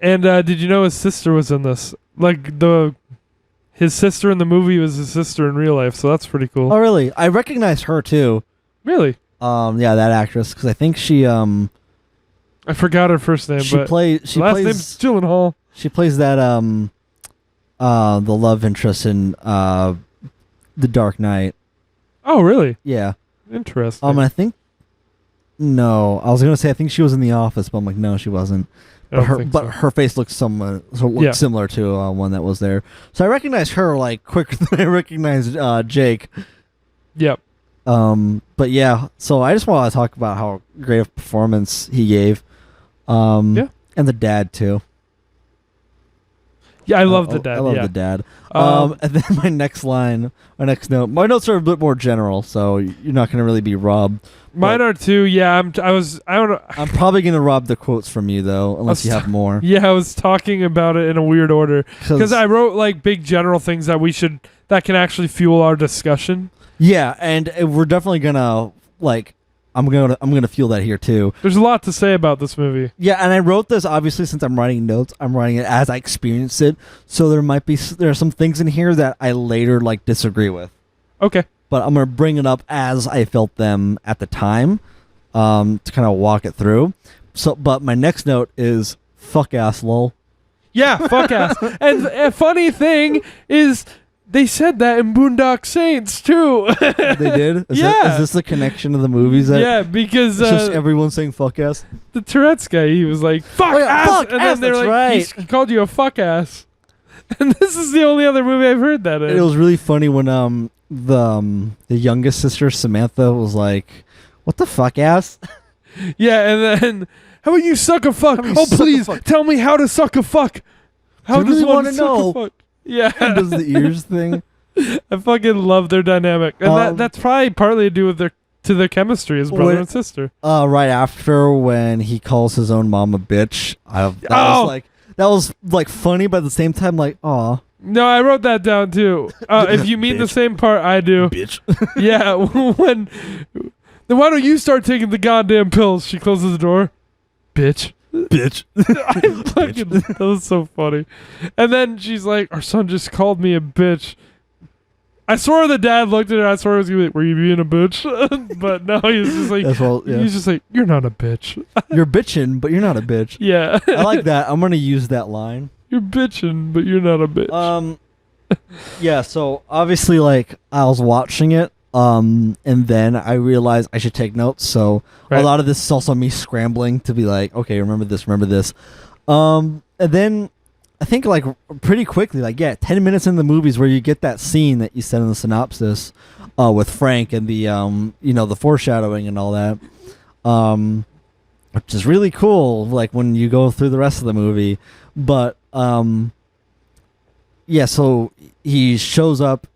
And did you know his sister was in this? Like his sister in the movie was his sister in real life, so that's pretty cool. Oh, really? I recognize her too. Really? Yeah, that actress, because I think she I forgot her first name, but plays name's Gyllenhaal. she plays that the love interest in The Dark Knight. Oh, really? Yeah. Interesting. I think no, I was gonna say I think she was in The Office, but I'm like, no, she wasn't. I don't But think so. her face looks Yeah. similar to one that was there. So I recognize her like quicker than I recognized Jake. Yep. But yeah, so I just want to talk about how great a performance he gave. Yeah. And the dad too. Yeah, I love the dad. I love yeah. the dad. Um, And then my next note. My notes are a bit more general, so you're not going to really be robbed. Mine are too. Yeah, I don't know. I'm probably going to rob the quotes from you though, unless you have more. Yeah, I was talking about it in a weird order because I wrote like big general things that can actually fuel our discussion. Yeah, and we're definitely gonna like. I'm gonna feel that here too. There's a lot to say about this movie. Yeah, and I wrote this obviously since I'm writing notes. I'm writing it as I experienced it, so there are some things in here that I later like disagree with. Okay. But I'm gonna bring it up as I felt them at the time, to kind of walk it through. So, but my next note is fuck ass lol. Yeah, fuck ass. And a funny thing is, they said that in Boondock Saints too. They did. Yeah. Is this the connection of the movies? Yeah, because it's just everyone saying fuck ass. the Tourette's guy, he was like fuck Oh, yeah, ass, fuck and ass, then they're that's like, right. he called you a fuck ass. And this is the only other movie I've heard that in. It was really funny when the youngest sister Samantha was like, "What the fuck ass?" Yeah, and then how about you suck a fuck? How about you Oh suck a please, fuck? tell me how to suck a fuck. How I does really one wanna suck a know. fuck? Yeah. Does the ears thing. I fucking love their dynamic. And that's probably partly to do with their chemistry as brother and sister. Right after when he calls his own mom a bitch, that was like funny, but at the same time, like, aw. No, I wrote that down too. If you mean the same part, I do. Bitch. Yeah, then why don't you start taking the goddamn pills? She closes the door. Bitch. Bitch. That was so funny. And then she's like, our son just called me a bitch. I swore the dad looked at her. I swore he was gonna be like, were you being a bitch? But no, he was just like, he's just like, you're not a bitch. You're bitching, but you're not a bitch. Yeah. I like that. I'm gonna use that line. You're bitching, but you're not a bitch. Yeah. So obviously, like, I was watching it, and then I realized I should take notes. So a lot of this is also me scrambling to be like, okay, remember this. And then I think, like, pretty quickly, like, 10 minutes in the movies where you get that scene that you said in the synopsis, with Frank and the the foreshadowing and all that, which is really cool. Like when you go through the rest of the movie, but so he shows up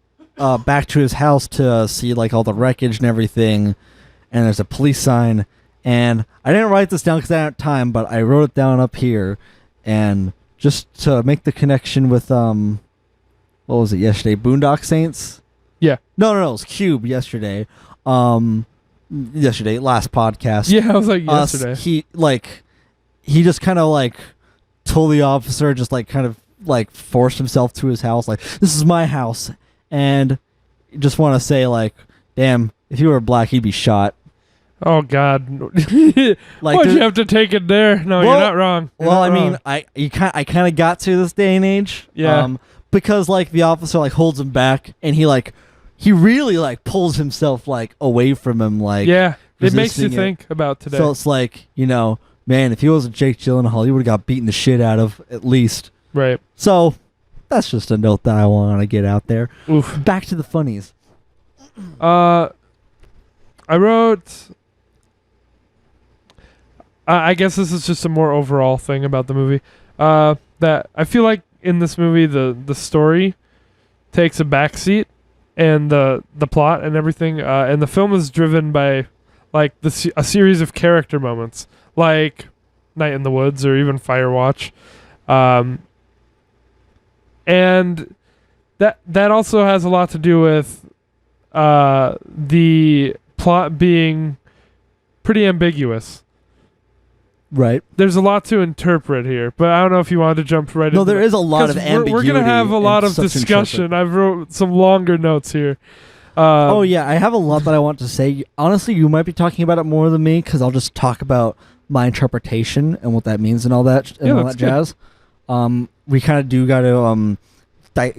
back to his house to see like all the wreckage and everything, and there's a police sign, and I didn't write this down because I didn't have time, but I wrote it down up here, and just to make the connection with what was it yesterday? Boondock Saints? Yeah. No, it was Cube yesterday. Yesterday, last podcast. Yeah, I was like yesterday. He just kind of like told the officer, just like kind of like forced himself to his house, like, this is my house, and just want to say, like, damn, if he were black, he'd be shot. Oh God! Like, why'd you have to take it there? No, you're not wrong. I mean, I kind of got to this day and age. Yeah. Because like the officer like holds him back, and he really like pulls himself like away from him, like, yeah. It makes you resisting it. think about today. So it's like, man, if he wasn't Jake Gyllenhaal, he would have got beaten the shit out of at least. Right. So that's just a note that I want to get out there. Oof. Back to the funnies. I wrote. I guess this is just a more overall thing about the movie. That I feel like in this movie the story takes a backseat, and the plot and everything, and the film is driven by like a series of character moments, like Night in the Woods or even Firewatch, and that also has a lot to do with the plot being pretty ambiguous. Right. There's a lot to interpret here, but I don't know if you wanted to jump right in. No, there is a lot of ambiguity. We're going to have a lot of discussion. I've wrote some longer notes here. Yeah, I have a lot that I want to say. Honestly, you might be talking about it more than me, because I'll just talk about my interpretation and what that means and all that jazz. We kind of do got to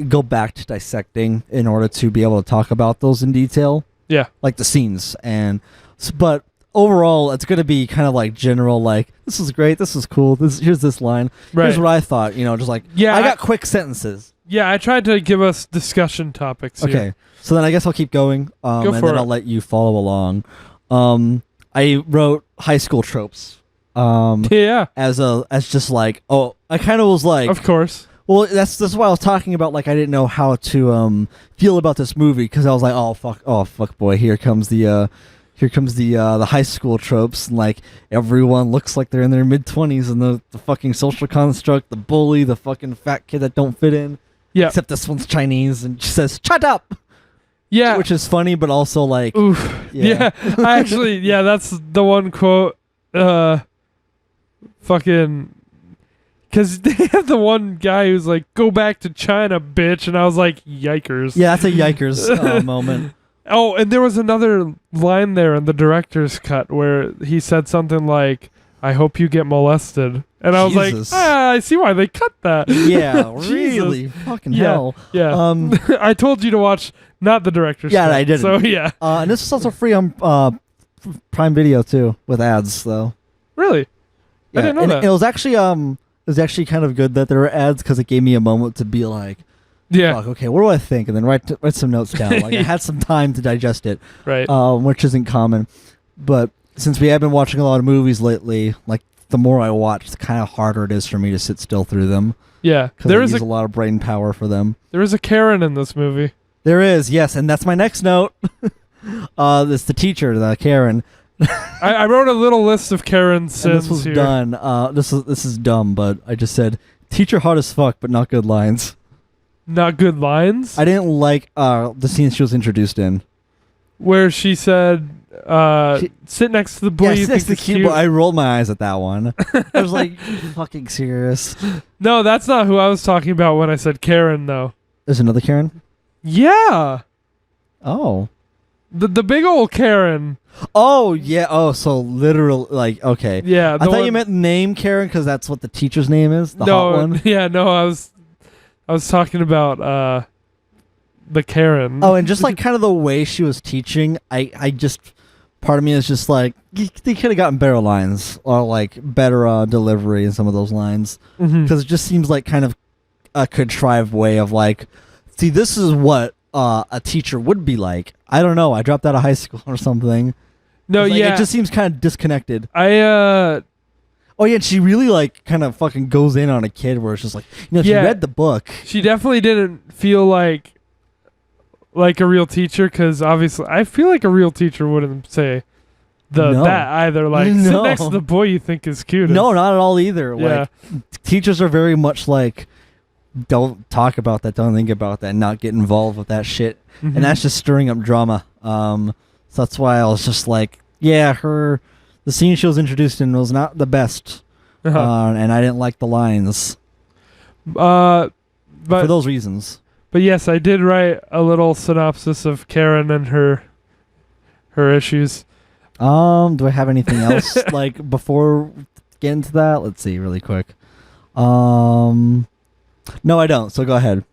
go back to dissecting in order to be able to talk about those in detail. Yeah. Like the scenes. But overall, it's going to be kind of like general, like, this is great, this is cool, here's this line, here's what I thought, just like, I got quick sentences. Yeah, I tried to give us discussion topics here. Okay, so then I guess I'll keep going, and then I'll let you follow along. I wrote high school tropes. Yeah. As just like, I kind of was like, of course. Well, that's why I was talking about, like, I didn't know how to feel about this movie, because I was like, oh fuck boy, here comes the high school tropes, and like everyone looks like they're in their mid-20s, and the fucking social construct, the bully, the fucking fat kid that don't fit in. Yeah. Except this one's Chinese and she says, "Shut up." Yeah. Which is funny, but also like, oof. Yeah. I actually, that's the one quote. Fucking. Because they have the one guy who's like, "Go back to China, bitch," and I was like, "Yikers!" Yeah, that's a yikers moment. Oh, and there was another line there in the director's cut where he said something like, "I hope you get molested," and I was like, I see why they cut that. Yeah, really, fucking hell. Yeah. I told you to watch not the director's cut. Yeah, I didn't. So yeah. And this is also free on Prime Video too, with ads though. Really? Yeah. I didn't know that. It was actually kind of good that there were ads, because it gave me a moment to be like, yeah, fuck, okay, what do I think? And then write some notes down. Like, I had some time to digest it, right? Which isn't common. But since we have been watching a lot of movies lately, like the more I watch, the kind of harder it is for me to sit still through them. Yeah, Because I use a lot of brain power for them. There is a Karen in this movie. There is, yes, and that's my next note. It's the teacher, the Karen. I wrote a little list of Karen sins this was here. done. This is dumb, but I just said teacher hot as fuck, but not good lines. Not good lines? I didn't like the scene she was introduced in. Where she said, sit next to the boy you think is cute. I rolled my eyes at that one. I was like, fucking serious. No, that's not who I was talking about when I said Karen, though. There's another Karen? Yeah. Oh. The big old Karen. Oh, yeah. Oh, so literal, like, okay. Yeah. I thought you meant name Karen because that's what the teacher's name is, the hot one. Yeah, no, I was talking about the Karen. Oh, and just like kind of the way she was teaching, I just, part of me is just like, they could have gotten better lines or like better delivery in some of those lines. Because it just seems like kind of a contrived way of like, see, this is what a teacher would be like. I don't know. I dropped out of high school or something. No, like, yeah. It just seems kind of disconnected. Oh, yeah, and she really like kind of fucking goes in on a kid where it's just like, if you read the book. She definitely didn't feel like a real teacher, because obviously I feel like a real teacher wouldn't say that either. Like, sit next to the boy you think is cute. No, not at all either. Yeah. Like, teachers are very much like, don't talk about that, don't think about that, not get involved with that shit. And that's just stirring up drama. So that's why I was just like, yeah, the scene she was introduced in was not the best. And I didn't like the lines. But for those reasons. But yes, I did write a little synopsis of Karen and her issues. Do I have anything else like before getting to that? Let's see really quick. No, I don't. So go ahead.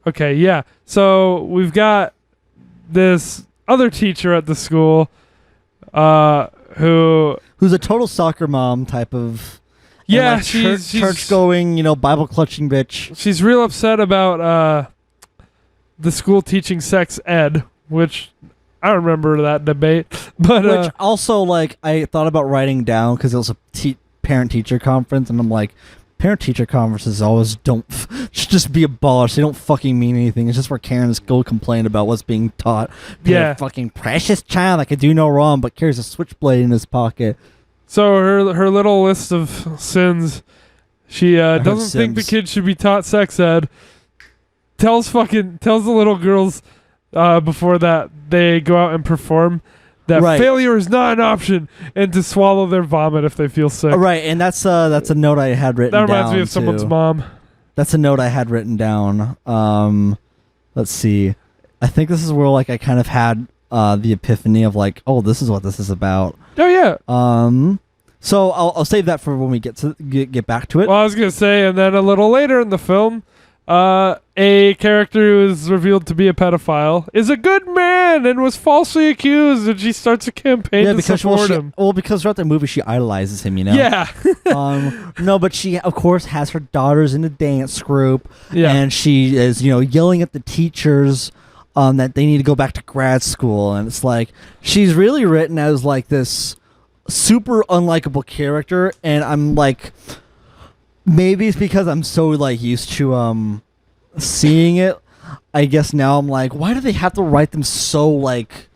Okay, yeah. So we've got this other teacher at the school who's a total soccer mom type of like she's church going, Bible clutching bitch. She's real upset about the school teaching sex ed, which I don't remember that debate, but which also like I thought about writing down because it was a parent teacher conference, and I'm like, parent teacher conferences always should just be abolished. They don't fucking mean anything. It's just where Karens go complain about what's being taught. Yeah, fucking precious child that could do no wrong, but carries a switchblade in his pocket. So her little list of sins, she doesn't think the kid should be taught sex ed. Tells the little girls before that they go out and perform that failure is not an option, and to swallow their vomit if they feel sick. Right, and that's a note I had written down. That reminds me of someone's mom. That's a note I had written down. Let's see. I think this is where like I kind of had the epiphany of like, oh, this is what this is about. Oh yeah. So I'll save that for when we get back to it. Well, I was gonna say, and then a little later in the film, a character who is revealed to be a pedophile is a good man and was falsely accused, and she starts a campaign to support him. Well, because throughout the movie she idolizes him, Yeah. No, but she of course has her daughters in a dance group, yeah, and she is yelling at the teachers that they need to go back to grad school, and it's like she's really written as like this super unlikable character, and I'm like, maybe it's because I'm so like used to seeing it. I guess now I'm like, why do they have to write them so like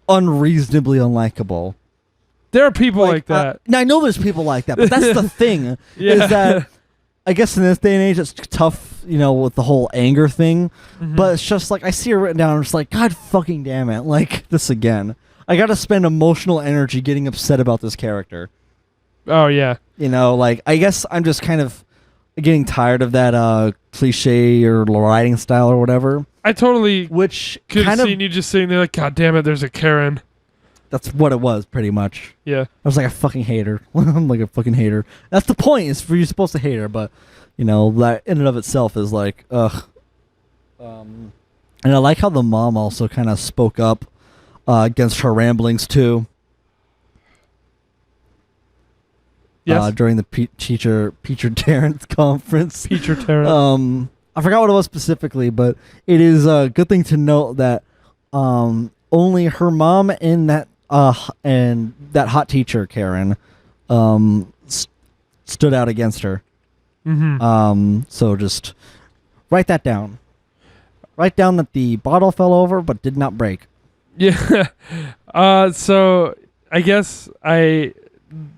unreasonably unlikable? There are people like that. Now I know there's people like that, but that's the thing. Is that I guess in this day and age it's tough, with the whole anger thing. But it's just like I see it written down and it's like, God fucking damn it, like this again. I got to spend emotional energy getting upset about this character. Oh yeah. Like I guess I'm just kind of getting tired of that cliche or writing style or whatever. I totally could have seen you just sitting there like, God damn it, there's a Karen. That's what it was, pretty much. Yeah. I was like, I fucking hate her. I'm like a fucking hater. That's the point, is for you supposed to hate her, but that in and of itself is like, ugh. And I like how the mom also kind of spoke up against her ramblings too. Yes. During the teacher Terrence conference. Teacher Terrence. I forgot what it was specifically, but it is a good thing to note that only her mom and that hot teacher Karen stood out against her. So just write that down. Write down that the bottle fell over but did not break. Yeah. So I guess my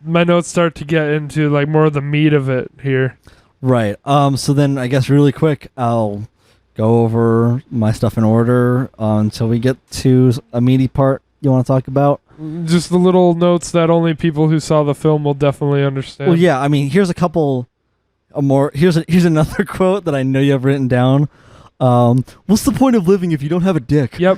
notes start to get into like more of the meat of it here. Right. So then I guess really quick, I'll go over my stuff in order until we get to a meaty part you want to talk about. Just the little notes that only people who saw the film will definitely understand. Well, yeah. I mean, here's a couple more. Here's another quote that I know you have written down. What's the point of living if you don't have a dick? Yep.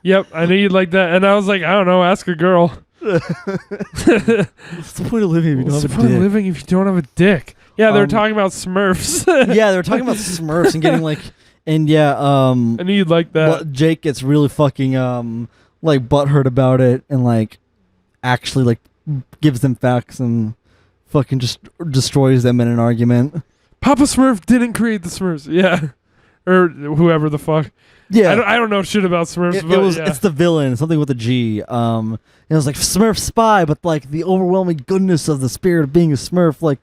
Yep. I knew you'd like that, and I was like, I don't know. Ask a girl. What's the point of living if you don't have a dick? What's the point of living if you don't have a dick? Yeah, they were talking about Smurfs. Yeah, they were talking about Smurfs and getting like, and yeah, I knew you'd like that. Well, Jake gets really fucking like butthurt about it and like actually like gives them facts and fucking just destroys them in an argument. Papa Smurf didn't create the Smurfs. Yeah, or whoever the fuck. Yeah, I don't know shit about Smurfs. It's the villain, something with a G. It was like Smurf spy, but like the overwhelming goodness of the spirit of being a Smurf, like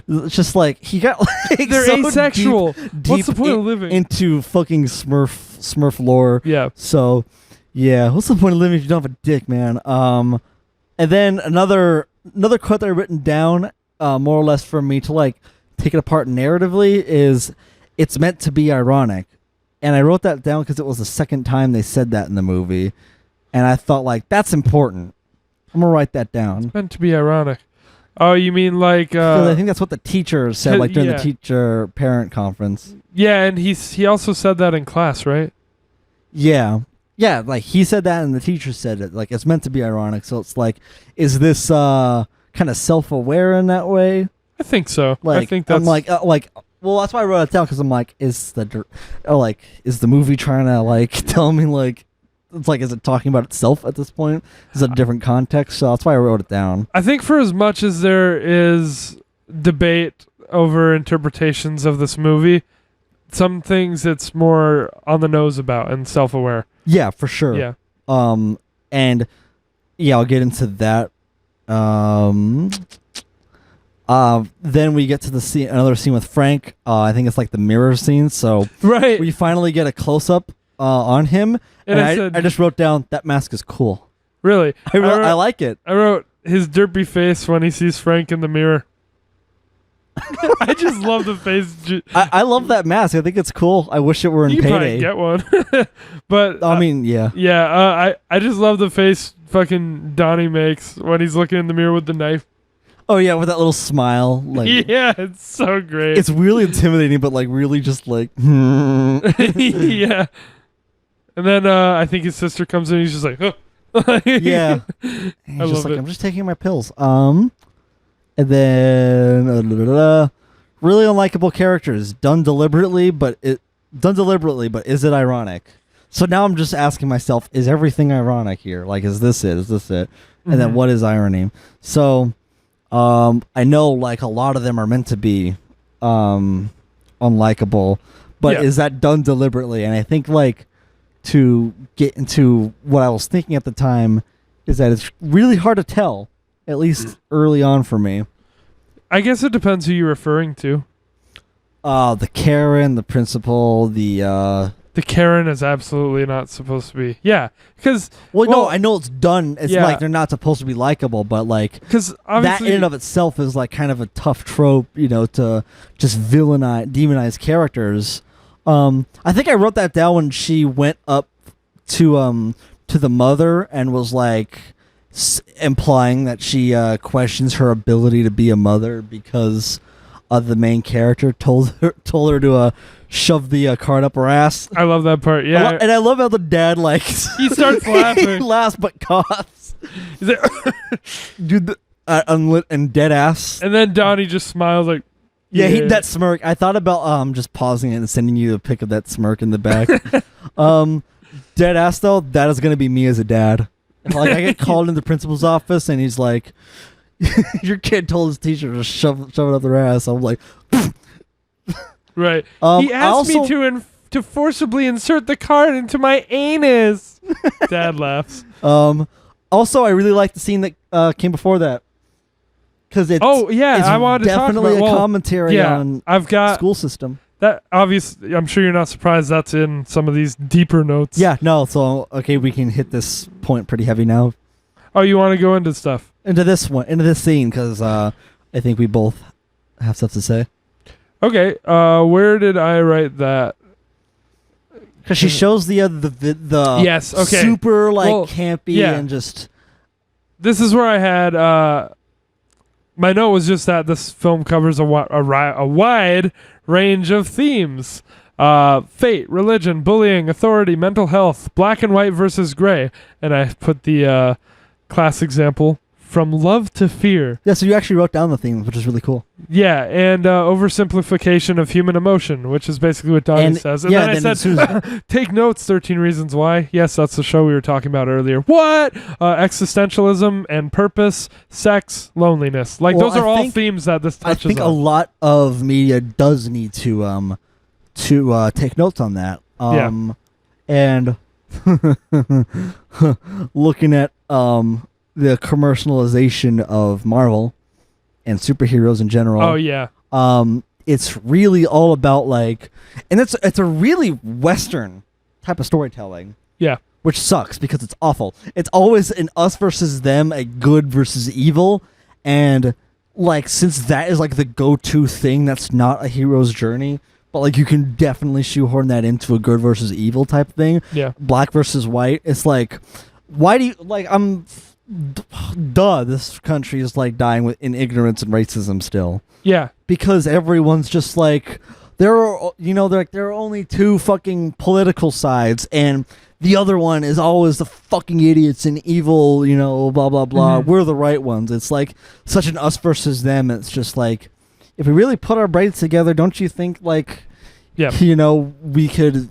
it's just like he got like they're so asexual. Deep What's the point of living into fucking Smurf lore? Yeah. So yeah, what's the point of living if you don't have a dick, man? And then another quote that I've written down, more or less for me to like take it apart narratively is, it's meant to be ironic. And I wrote that down because it was the second time they said that in the movie. And I thought, like, that's important. I'm going to write that down. It's meant to be ironic. Oh, you mean like... I think that's what the teacher said, like, during the teacher-parent conference. Yeah, and he also said that in class, right? Yeah. Yeah, like, he said that and the teacher said it. Like, it's meant to be ironic. So it's like, is this kind of self-aware in that way? I think so. Like, I think that's... I'm like... Well, that's why I wrote it down, because I'm like, is the movie trying to like tell me like, it's like, is it talking about itself at this point? Is it a different context? So that's why I wrote it down. I think for as much as there is debate over interpretations of this movie, some things it's more on the nose about and self-aware. Yeah, for sure. Yeah. And yeah, I'll get into that. Then we get to the scene, another scene with Frank. I think it's like the mirror scene. So right, we finally get a close up on him, and I just wrote down that mask is cool. Really, I like it. I wrote his derpy face when he sees Frank in the mirror. I just love the face. I love that mask. I think it's cool. I wish it were in you Payday. You probably get one, but I mean, yeah, yeah. I just love the face fucking Donnie makes when he's looking in the mirror with the knife. Oh yeah, with that little smile, like yeah, it's so great. It's really intimidating, but like really just like yeah. And then I think his sister comes in. And he's just like, huh. Yeah. I love it. I'm just taking my pills. And then really unlikable characters done deliberately, but is it ironic? So now I'm just asking myself, is everything ironic here? Like, is this it? And then what is irony? So. I know like a lot of them are meant to be unlikable, but is that done deliberately? And I think like to get into what I was thinking at the time is that it's really hard to tell, at least early on for me. I guess it depends who you're referring to. The Karen, the principal, the Karen is absolutely not supposed to be. Yeah, because... no, I know it's done. It's like they're not supposed to be likable, but like... Because that in and of itself is like kind of a tough trope, to just demonize characters. I think I wrote that down when she went up to the mother and was like implying that she questions her ability to be a mother because... the main character told her to shove the card up her ass. I love that part. Yeah, and I love how the dad like he starts laughing. He laughs but coughs. He's like, dude, unlit and dead ass. And then Donnie just smiles like, yeah, that smirk. I thought about just pausing it and sending you a pic of that smirk in the back. Dead ass though, that is gonna be me as a dad. Like I get called in the principal's office and he's like, your kid told his teacher to shove it up their ass. I'm like, right. He asked me to forcibly insert the card into my anus. Dad laughs. Also, I really like the scene that came before that. because it's I wanted to talk definitely about a commentary on I've got school system. that. Obviously, I'm sure you're not surprised that's in some of these deeper notes. Yeah, no. So okay, we can hit this point pretty heavy now. Oh, you want to go into stuff? Into this scene, because I think we both have stuff to say. Okay, where did I write that? Because she shows the yes, okay, super campy and just. This is where I had my note was just that this film covers a wide range of themes: fate, religion, bullying, authority, mental health, black and white versus gray, and I put the class example. From love to fear. Yeah, so you actually wrote down the themes, which is really cool. Yeah, and oversimplification of human emotion, which is basically what Donnie says. And then I said, take notes, 13 Reasons Why. Yes, that's the show we were talking about earlier. What? Existentialism and purpose, sex, loneliness. Those are all themes that this touches on. I think a lot of media does need to take notes on that. And looking at the commercialization of Marvel and superheroes in general. Oh yeah. It's really all about and it's a really Western type of storytelling. Yeah. Which sucks because it's awful. It's always an us versus them, a good versus evil, and since that is the go-to thing, that's not a hero's journey. But you can definitely shoehorn that into a good versus evil type thing. Yeah. Black versus white. It's why do you this country is dying in ignorance and racism still. Yeah. Because everyone's just there are only two fucking political sides, and the other one is always the fucking idiots and evil, blah blah blah. Mm-hmm. We're the right ones. It's such an us versus them. It's just if we really put our brains together, don't you think we could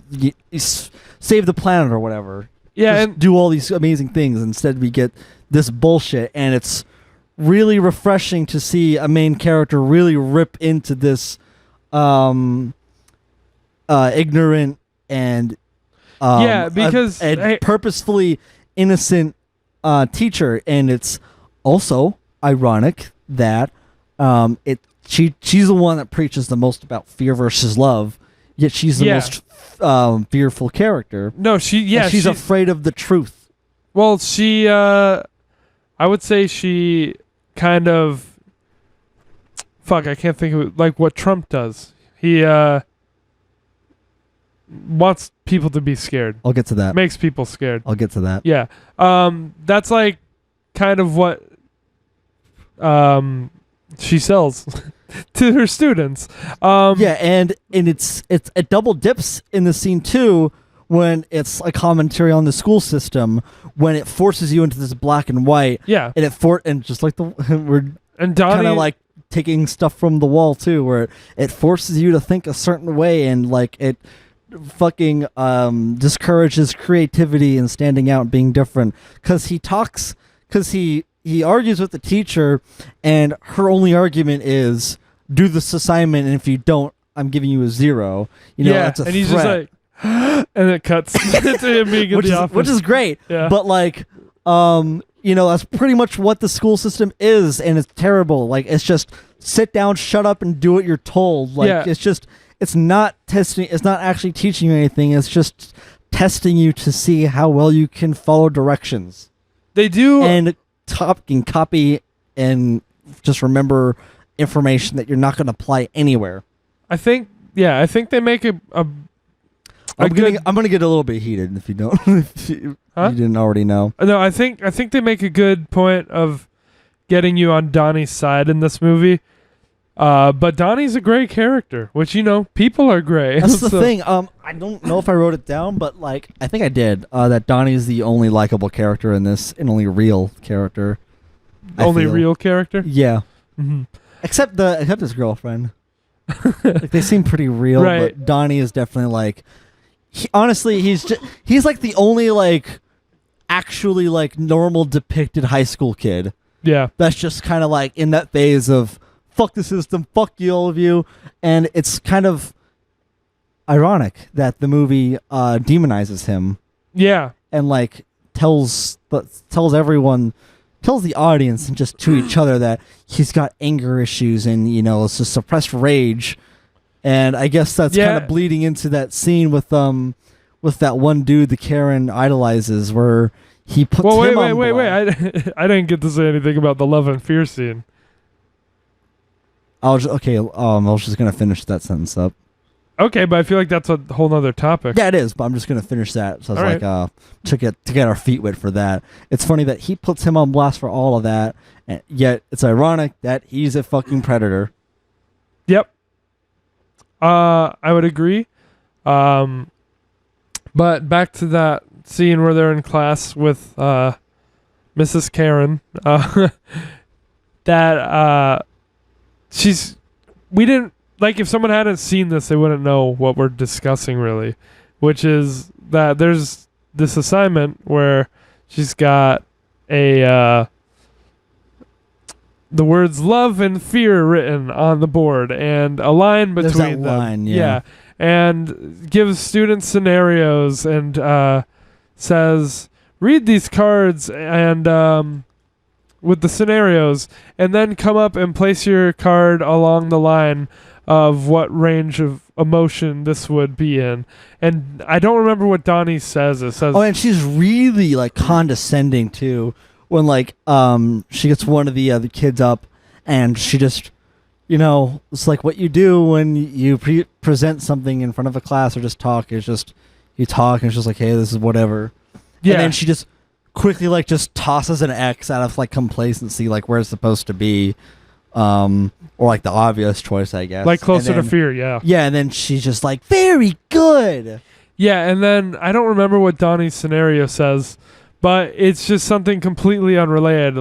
save the planet or whatever? Yeah, and do all these amazing things. Instead, we get this bullshit, and it's really refreshing to see a main character really rip into this ignorant and because purposefully innocent teacher. And it's also ironic that she's the one that preaches the most about fear versus love, yet she's the most fearful character. No, she's afraid of the truth. Well, she I would say she kind of I can't think of it, what Trump does. He wants people to be scared. I'll get to that. Makes people scared. I'll get to that. Yeah. That's kind of what she sells to her students. And it double dips in the scene too, when it's a commentary on the school system, when it forces you into this black and white. Yeah. And just we're and Donnie kind of taking stuff from the wall too, where it forces you to think a certain way, and it fucking discourages creativity and standing out and being different. Because he argues with the teacher, and her only argument is, do this assignment, and if you don't, I'm giving you a 0. That's a and he's threat. just and it cuts to him being in the office. Which is great. Yeah. But that's pretty much what the school system is, and it's terrible. It's just sit down, shut up, and do what you're told. It's not testing. It's not actually teaching you anything. It's just testing you to see how well you can follow directions. They do. And copy and just remember information that you're not going to apply anywhere. I think they make I'm gonna get a little bit heated if you don't. If you didn't already know. No, I think they make a good point of getting you on Donnie's side in this movie. But Donnie's a gray character, which people are gray. That's the thing. I don't know if I wrote it down, but I think I did. That Donnie is the only likable character in this, and only real character. Only real character? Yeah. Mm-hmm. Except his girlfriend. They seem pretty real, right. But Donnie is definitely honestly, he's the only actually normal depicted high school kid. Yeah. That's just kind of in that phase of fuck the system, fuck you, all of you. And it's kind of ironic that the movie demonizes him. Yeah. And tells everyone tells the audience and just to each other that he's got anger issues and it's a suppressed rage, and I guess that's kind of bleeding into that scene with that one dude the Karen idolizes, where he puts him on. Wait! I didn't get to say anything about the love and fear scene. I was just gonna finish that sentence up. Okay, but I feel like that's a whole nother topic. Yeah, it is, but I'm just gonna finish that. So I was to get our feet wet for that. It's funny that he puts him on blast for all of that, and yet it's ironic that he's a fucking predator. Yep. I would agree. But back to that scene where they're in class with Mrs. Karen. We didn't. Like, if someone hadn't seen this, they wouldn't know what we're discussing, really. Which is that there's this assignment where she's got the words love and fear written on the board, and a line between there's that them. Line, yeah. And gives students scenarios and says, read these cards and with the scenarios, and then come up and place your card along the line of what range of emotion this would be in. And I don't remember what Donnie says. It says, and she's really like condescending too when she gets one of the kids up, and she just it's like what you do when you present something in front of a class or just talk. It's just you talk and it's just like, hey, this is whatever. Yeah. And then she just quickly just tosses an X out of complacency, where it's supposed to be. Or the obvious choice, I guess. Closer to fear, yeah. Yeah, and then she's just very good. Yeah, and then I don't remember what Donnie's scenario says, but it's just something completely unrelated.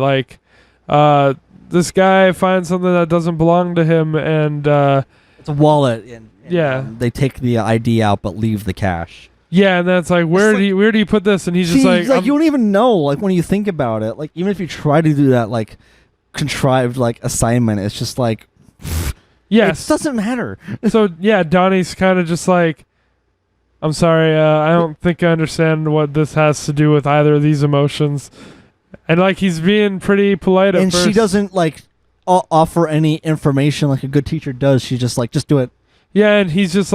This guy finds something that doesn't belong to him, and it's a wallet, and they take the ID out but leave the cash. Yeah, and that's where do you put this? And he's just you don't even know, when you think about it. Even if you try to do that, contrived assignment, it's just yes, it doesn't matter. So yeah, Donnie's kind of just I'm sorry, I don't think I understand what this has to do with either of these emotions, and he's being pretty polite at first. She doesn't offer any information like a good teacher does. She's just just do it. Yeah, and he's just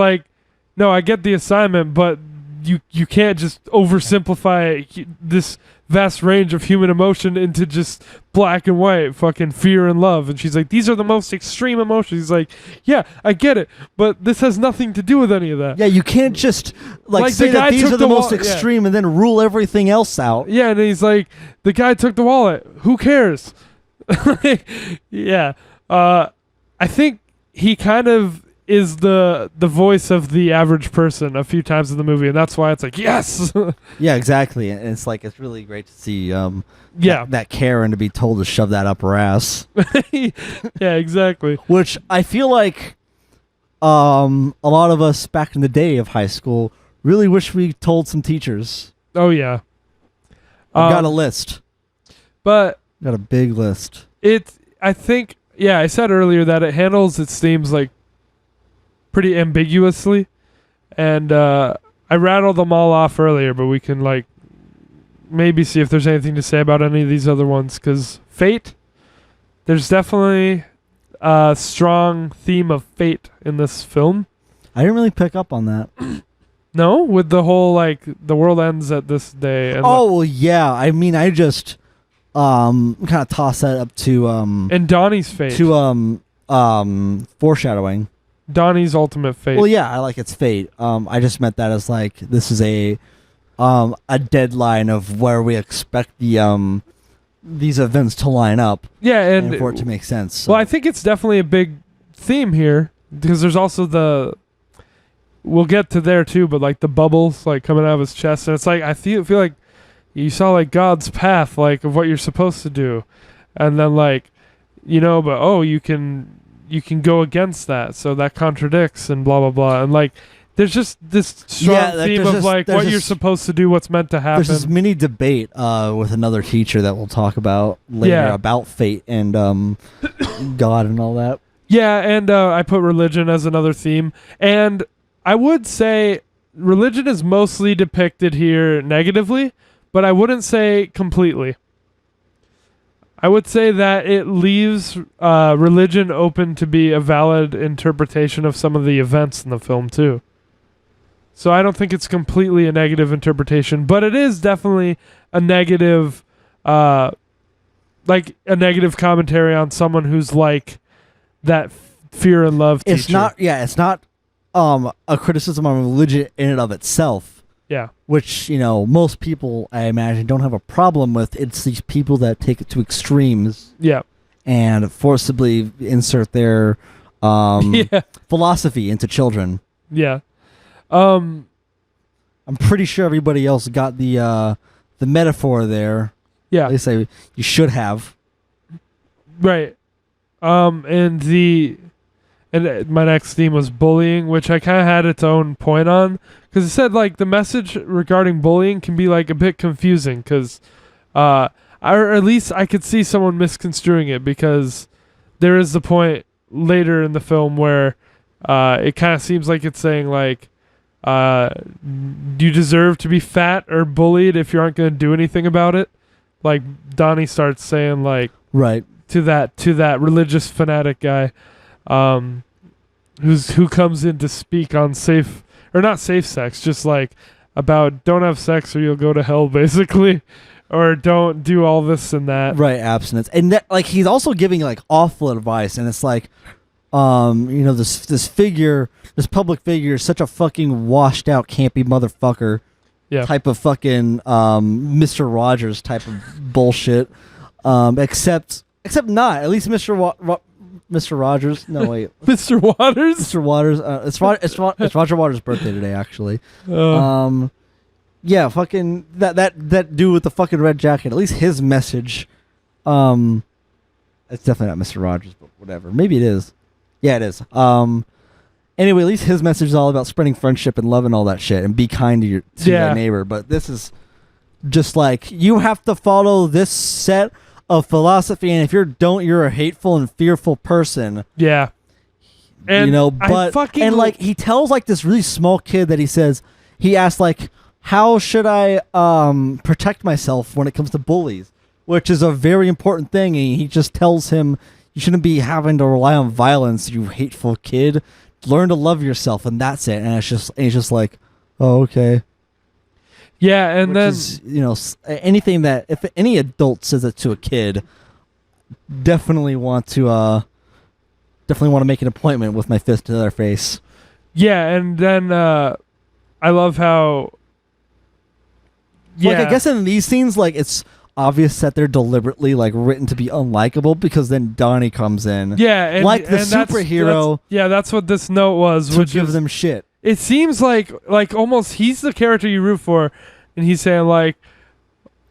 no, I get the assignment, but you can't just oversimplify this vast range of human emotion into just black and white, fucking fear and love. And she's like, these are the most extreme emotions. He's like, yeah, I get it, but this has nothing to do with any of that. Yeah, you can't just say that these are the most extreme and then rule everything else out. Yeah, and he's like, the guy took the wallet. Who cares? Yeah. I think he kind of is the voice of the average person a few times in the movie, and that's why it's yes. Yeah, exactly. And it's it's really great to see that Karen to be told to shove that up her ass. Yeah, exactly. Which I feel a lot of us back in the day of high school really wish we told some teachers. Oh yeah. I've got a list. But got a big list. I think I said earlier that it handles its themes pretty ambiguously, and I rattled them all off earlier, but we can maybe see if there's anything to say about any of these other ones, because fate, there's definitely a strong theme of fate in this film. I didn't really pick up on that. No, with the whole the world ends at this day. And well, yeah. I mean, I just kind of toss that up to and Donnie's fate to foreshadowing. Donnie's ultimate fate. Well, yeah, I like its fate. I just meant that as this is a deadline of where we expect the these events to line up. Yeah, and for it to make sense. So. Well, I think it's definitely a big theme here, because there's also we'll get to there too, but the bubbles coming out of his chest, and it's I feel like you saw God's path of what you're supposed to do, and then but you can go against that, so that contradicts and blah blah blah, and there's just this strong theme of what you're supposed to do, what's meant to happen. There's this mini debate with another teacher that we'll talk about later about fate and God and all that. Yeah, and I put religion as another theme, and I would say religion is mostly depicted here negatively, but I wouldn't say completely. I would say that it leaves religion open to be a valid interpretation of some of the events in the film too. So I don't think it's completely a negative interpretation, but it is definitely a negative, like a negative commentary on someone who's like that fear and love teacher. It's not. Yeah, it's not a criticism on religion in and of itself. Yeah. Which, most people, I imagine, don't have a problem with. It's these people that take it to extremes. Yeah. And forcibly insert their philosophy into children. Yeah. I'm pretty sure everybody else got the metaphor there. Yeah. They say you should have. Right. And my next theme was bullying, which I kind of had its own point on, because it said like the message regarding bullying can be like a bit confusing, because, or at least I could see someone misconstruing it, because there is the point later in the film where it kind of seems like it's saying like, you deserve to be fat or bullied if you aren't going to do anything about it. Like Donnie starts saying like right to that religious fanatic guy. Who comes in to speak on safe or not safe sex, just like about don't have sex or you'll go to hell, basically, or don't do all this and that. Right, abstinence, and that, like he's also giving like awful advice, and it's like, this public figure is such a fucking washed out, campy motherfucker, type of fucking Mr. Rogers type of bullshit, except not at least Mr. Rogers. No, wait. Mr. Waters? Mr. Waters. It's Roger Waters' birthday today, actually. Yeah, fucking that dude with the fucking red jacket. At least his message. It's definitely not Mr. Rogers, but whatever. Maybe it is. Yeah, it is. Anyway, at least his message is all about spreading friendship and love and all that shit, and be kind to your neighbor. But this is just like, you have to follow this set of philosophy, and if you don't, you're a hateful and fearful person. Yeah. And and like he tells like this really small kid that he asks like, how should I protect myself when it comes to bullies, which is a very important thing, and he just tells him you shouldn't be having to rely on violence, you hateful kid. Learn to love yourself, and that's it. And he's just like, oh, okay. Yeah, and then anything that if any adult says it to a kid, definitely want to make an appointment with my fist to their face. Yeah, and then I love how. Yeah, like I guess in these scenes, like it's obvious that they're deliberately like written to be unlikable, because then Donnie comes in. Yeah, and like the superhero. That's what this note was. To give them shit. It seems like almost he's the character you root for, and he's saying like,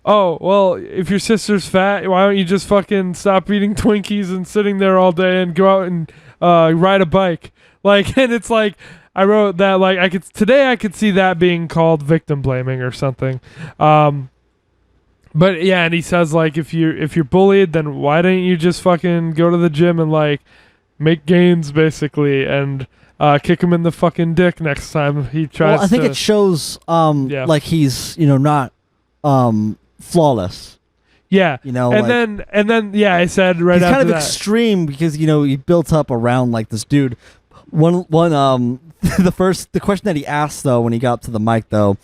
oh, well, if your sister's fat, why don't you just fucking stop eating Twinkies and sitting there all day and go out and ride a bike? Like, and it's like, I wrote that like I could see that being called victim blaming or something. But yeah, and he says like, if you're bullied, then why don't you just fucking go to the gym and like make gains, basically, and kick him in the fucking dick next time he tries. Well, I think it shows like he's not flawless. Yeah, and then I said right he's after kind of that, extreme, because he built up around like this dude. One the question that he asked though when he got up to the mic though,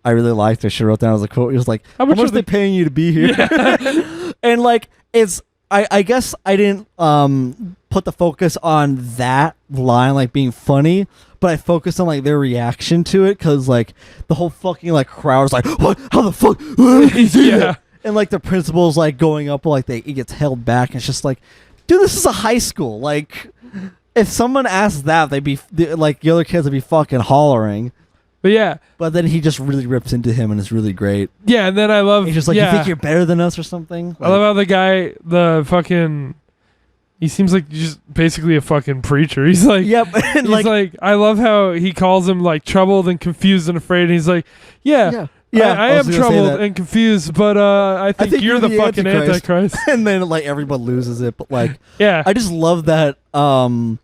I really liked. I should have wrote down as a quote. He was like, "How much are they paying you to be here?" Yeah. And like it's. I guess I didn't put the focus on that line like being funny, but I focused on like their reaction to it, because like the whole fucking like crowd was like, "What? How the fuck?" Yeah. And like the principal's like going up, like he gets held back. And it's just like, dude, this is a high school. Like, if someone asked that, they'd be like, the other kids would be fucking hollering. But yeah. But then he just really rips into him, and it's really great. Yeah, and then I love... He's just like, you think you're better than us or something? I love how the guy, he seems like just basically a fucking preacher. He's like... Yep. And he's like, I love how he calls him like troubled and confused and afraid. And he's like, yeah. I am troubled and confused, but I think you're the fucking Antichrist. And then like everyone loses it. But like... Yeah. I just love that... kind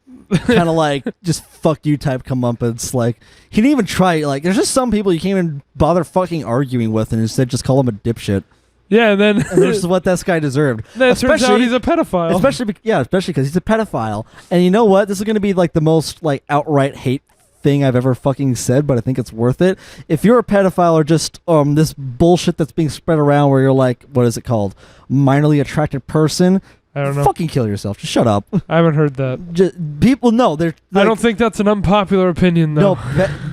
of like just fuck you type comeuppance. Like he didn't even try. Like there's just some people you can't even bother fucking arguing with, and instead just call him a dipshit. Yeah, and then And this is what this guy deserved. then it turns out he's a pedophile. Especially because he's a pedophile. And you know what? This is going to be like the most like outright hate thing I've ever fucking said, but I think it's worth it. If you're a pedophile or just this bullshit that's being spread around where you're like, what is it called? Minorly attracted person. I don't know. Fucking kill yourself. Just shut up. I haven't heard that. People know they're. I don't think that's an unpopular opinion, though.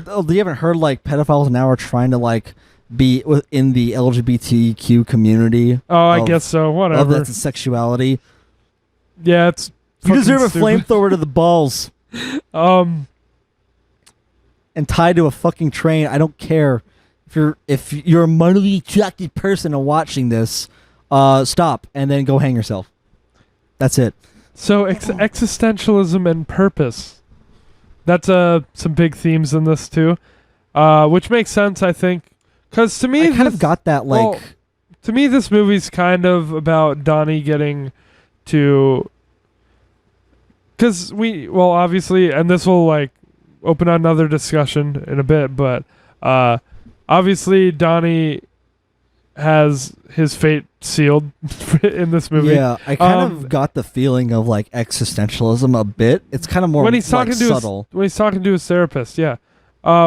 No, you haven't heard like pedophiles now are trying to like be within the LGBTQ community. Oh, I guess so. Whatever. Of that's sexuality. Yeah, it's. You deserve a stupid. flamethrower to the balls and tied to a fucking train. I don't care if you're a minorly attracted person and watching this. Stop and then go hang yourself. That's it. So existentialism and purpose. That's some big themes in this too, which makes sense, I think, because to me, I kind of got that like. Well, to me, this movie's kind of about Donnie getting to. Because obviously, and this will like open another discussion in a bit, but obviously Donnie has his fate sealed in this movie. Yeah, I kind of got the feeling of like existentialism a bit. It's kind of more when he's talking like, to subtle. when he's talking to his therapist, yeah.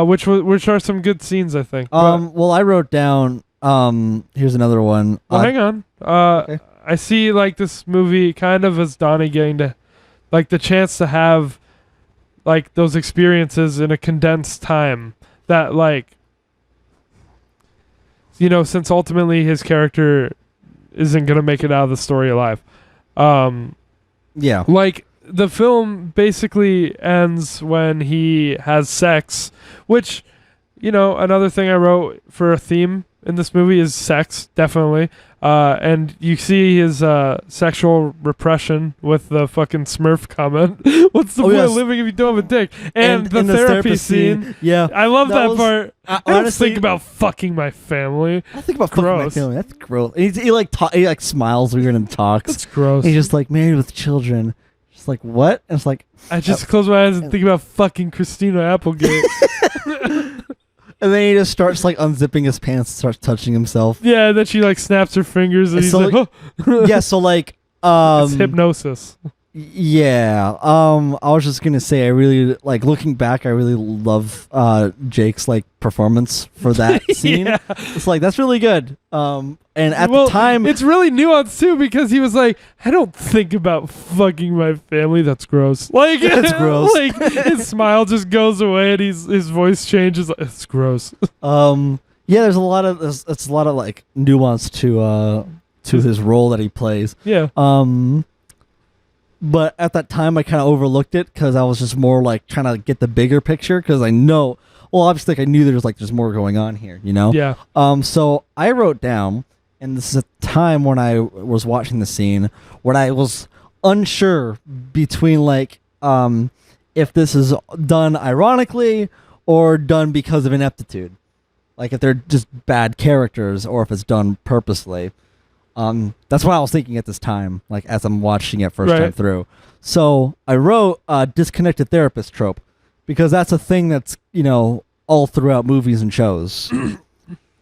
Which are some good scenes, I think. Well, I wrote down. Here's another one. Well, hang on. Okay. I see like this movie kind of as Donnie getting to, like, the chance to have, like, those experiences in a condensed time that, like, you know, since ultimately his character isn't gonna make it out of the story alive. Yeah. Like, the film basically ends when he has sex, which, you know, another thing I wrote for a theme in this movie is sex, definitely. And you see his sexual repression with the fucking Smurf comment. What's the point of living if you don't have a dick? And the therapy scene. Yeah. I love that part. I don't honestly think about fucking my family. I think about fucking my family. That's gross. And he like smiles weird and talks. That's gross. He's just like married with children. Just like what? And it's like I just close my eyes and think about fucking Christina Applegate. And then he just starts like unzipping his pants and starts touching himself. Yeah, and then she like snaps her fingers and he's so, like, oh. Yeah, so like it's hypnosis. Yeah. I was just gonna say I really like looking back, I really love Jake's like performance for that scene. Yeah. It's like that's really good. And at the time it's really nuanced too because he was like, I don't think about fucking my family. That's gross. Like that's gross. Like his smile just goes away and his voice changes. It's gross. Yeah, there's a lot of like nuance to his role that he plays. Yeah. But at that time I kind of overlooked it because I was just more like trying to get the bigger picture because I know, well, obviously like, I knew there's more going on here, you know? Yeah. So I wrote down, and this is a time when I was watching the scene when I was unsure between like if this is done ironically or done because of ineptitude, like if they're just bad characters or if it's done purposely. That's what I was thinking at this time, like as I'm watching it first time through. So I wrote disconnected therapist trope because that's a thing that's, you know, all throughout movies and shows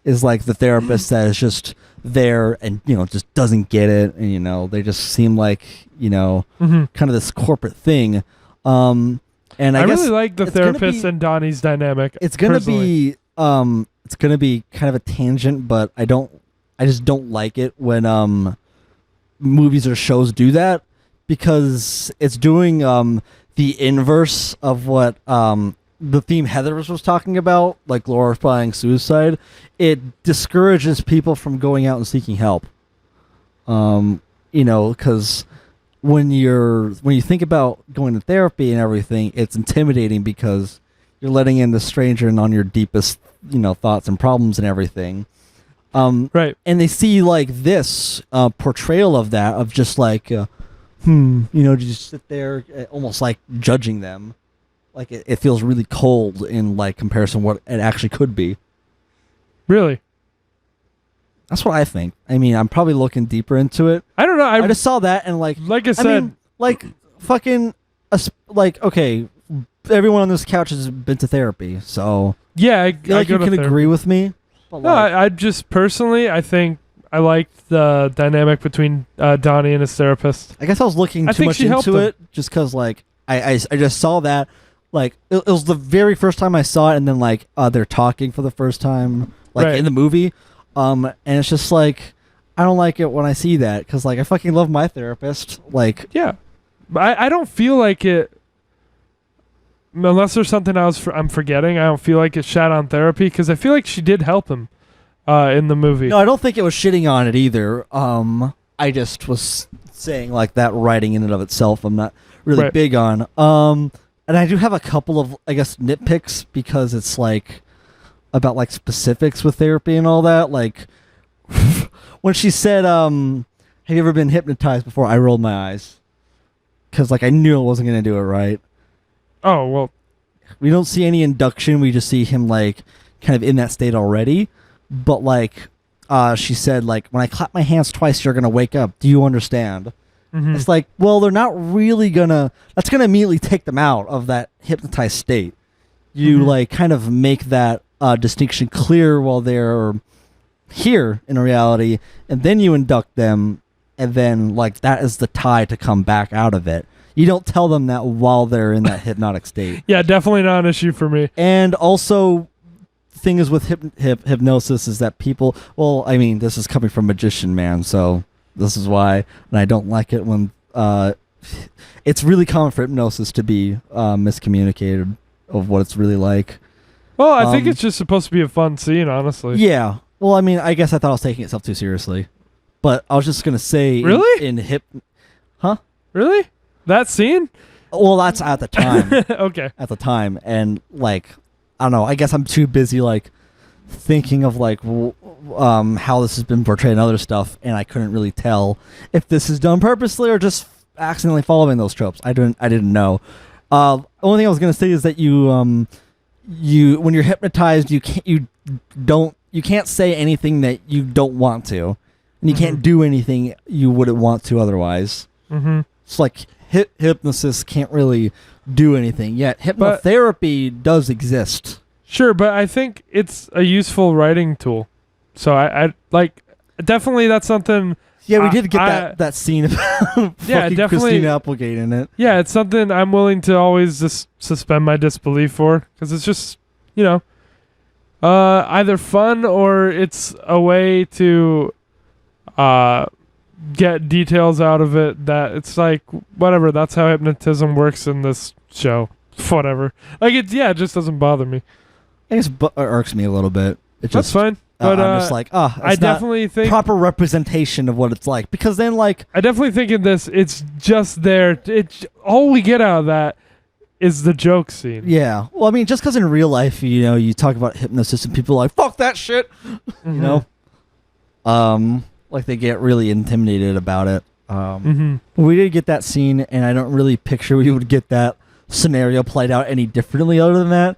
is like the therapist that is just there and, you know, just doesn't get it. And, you know, they just seem like, you know, kind of this corporate thing. And I guess really like the therapist and Donnie's dynamic. It's going to be kind of a tangent, but I just don't like it when movies or shows do that because it's doing the inverse of what the theme Heather was talking about, like glorifying suicide. It discourages people from going out and seeking help. You know, because when you think about going to therapy and everything, it's intimidating because you're letting in the stranger and on your deepest, you know, thoughts and problems and everything. Right. And they see like this portrayal of that, of just like, you know, just sit there almost like judging them. Like it feels really cold in like comparison to what it actually could be. Really? That's what I think. I mean, I'm probably looking deeper into it. I don't know. I just saw that and like I said, mean, like fucking, like, okay, everyone on this couch has been to therapy, so yeah, I feel like you can agree with me. No, I just personally, I think I liked the dynamic between Donnie and his therapist. I guess I was looking I too think much she helped into him. it just because, like, I just saw that. Like, it was the very first time I saw it, and then, like, they're talking for the first time, like, Right. in the movie. And it's just, like, I don't like it when I see that because, like, I fucking love my therapist. Like, Yeah, but I don't feel like it. Unless there's something I'm forgetting, I don't feel like it shat on therapy because I feel like she did help him in the movie. no, I don't think it was shitting on it either. I just was saying, like, that writing in and of itself, I'm not really Right. big on. And I do have a couple of, I guess, nitpicks because it's, like, about, like, specifics with therapy and all that. Like, when she said, have you ever been hypnotized before? I rolled my eyes. Because, like, I knew I wasn't going to do it right. Oh well, We don't see any induction. We just see him, like, kind of in that state already. But, like, she said, like, when I clap my hands twice, you're going to wake up. Do you understand? mhm. It's like, well, they're not really going to... That's going to immediately take them out of that hypnotized state. You, Mhm. like, kind of make that distinction clear while they're here in reality. And then you induct them. And then, like, that is the tie to come back out of it. You don't tell them that while they're in that hypnotic state. Yeah, definitely not an issue for me. And also, the thing is with hypnosis is that people... Well, I mean, this is coming from Magician Man, so this is why. And I don't like it when... it's really common for hypnosis to be miscommunicated of what it's really like. Well, I think Um, it's just supposed to be a fun scene, honestly. Yeah. Well, I mean, I guess I thought I was taking itself too seriously. But I was just going to say... Really? Huh? Really? That scene? Well, that's at the time. Okay. At the time. And, like, I don't know. I guess I'm too busy, like, thinking of, like, how this has been portrayed in other stuff, and I couldn't really tell if this is done purposely or just accidentally following those tropes. I didn't know. Only thing I was going to say is that you when you're hypnotized, you can't say anything that you don't want to. And you can't do anything you wouldn't want to otherwise. Mm-hmm. It's like hypnosis can't really do anything. Yet hypnotherapy does exist. Sure, but I think it's a useful writing tool. So I like definitely that's something. Yeah, we did get that scene about Yeah, fucking definitely. Christina Applegate in it. Yeah, it's something I'm willing to always just suspend my disbelief for because it's just either fun or it's a way to get details out of it that it's like whatever. That's how hypnotism works in this show. Whatever. Like it just doesn't bother me. I guess it irks me a little bit. It That's just, fine. But I'm just like, I definitely think proper representation of what it's like. Because then, like, I definitely think in this, it's just there. It's all we get out of that is the joke scene. yeah. Well, I mean, just because in real life, you talk about hypnosis and people are like, fuck that shit. Mm-hmm. You know? Like they get really intimidated about it. Mm-hmm. We did get that scene, and I don't really picture we would get that scenario played out any differently other than that.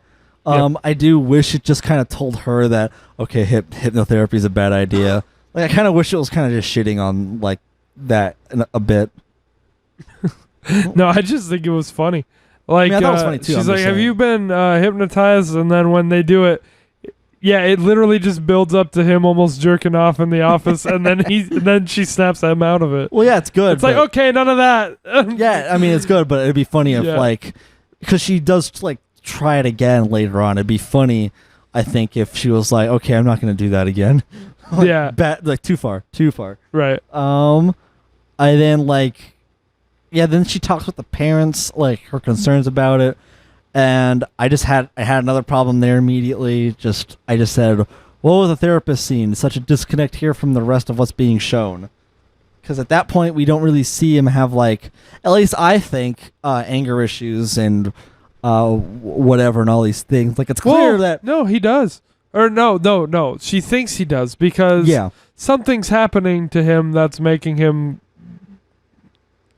I do wish it just kind of told her that, okay, hypnotherapy is a bad idea. Like, I kind of wish it was kind of just shitting on, like, that a bit. No, I just think it was funny. Like, I thought it was funny, too, she's I'm like, just have saying. you been hypnotized? And then when they do it, yeah, it literally just builds up to him almost jerking off in the office, and then she snaps him out of it. Well, yeah, it's good. It's like, okay, none of that. Yeah, I mean, it's good, but it'd be funny if, Yeah. like, because she does, like, try it again later on. It'd be funny, I think, if she was like, okay, I'm not going to do that again. Like, Yeah. like, too far. Right. I then, like, yeah, then she talks with the parents, like, her concerns about it. And I had another problem there immediately. I just said, what was the therapist scene? Such a disconnect here from the rest of what's being shown. Because at that point, we don't really see him have, like, at least I think, anger issues and whatever and all these things. Like, it's clear that... No, he does. Or no. She thinks he does because something's happening to him that's making him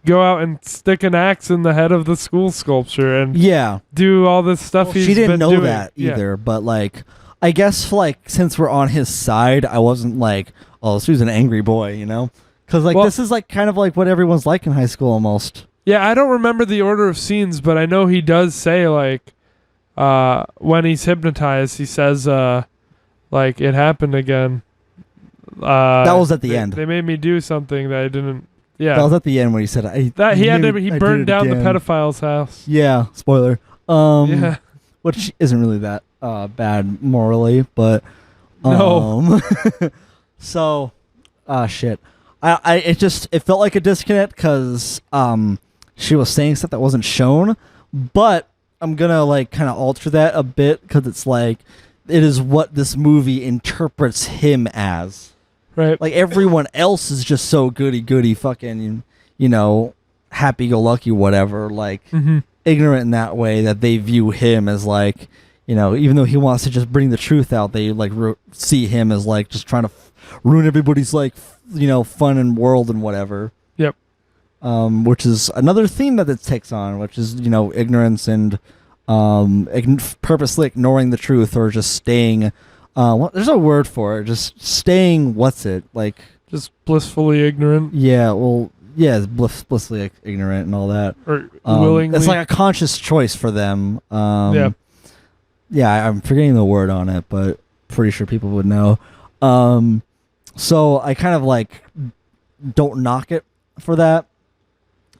go out and stick an axe in the head of the school sculpture and do all this stuff he's been doing. She didn't know that either, but, like, I guess, like, since we're on his side, I wasn't like, oh, this was an angry boy, you know? Because, like, this is, like, kind of like what everyone's like in high school almost. Yeah, I don't remember the order of scenes, but I know he does say, like, when he's hypnotized, he says, like, it happened again. That was at the end. They made me do something that I didn't. Yeah, That was at the end when he said he I burned did it down the again. pedophile's house. Yeah, spoiler. Yeah. Which isn't really that bad morally, but No. So, shit. It felt like a disconnect because she was saying stuff that wasn't shown, but I'm gonna like kind of alter that a bit because it's like it is what this movie interprets him as. Right. Like everyone else is just so goody fucking, happy-go-lucky, whatever, like ignorant in that way that they view him as like, even though he wants to just bring the truth out, they like see him as like just trying to ruin everybody's like, fun and world and whatever. Yep. Which is another theme that it takes on, which is, ignorance and purposely ignoring the truth or just staying, there's a word for it, just staying, Just blissfully ignorant. Yeah, well, yeah, blissfully ignorant and all that. Or willingly. It's like a conscious choice for them. Yeah. Yeah, I'm forgetting the word on it, but pretty sure people would know. So I kind of like don't knock it for that.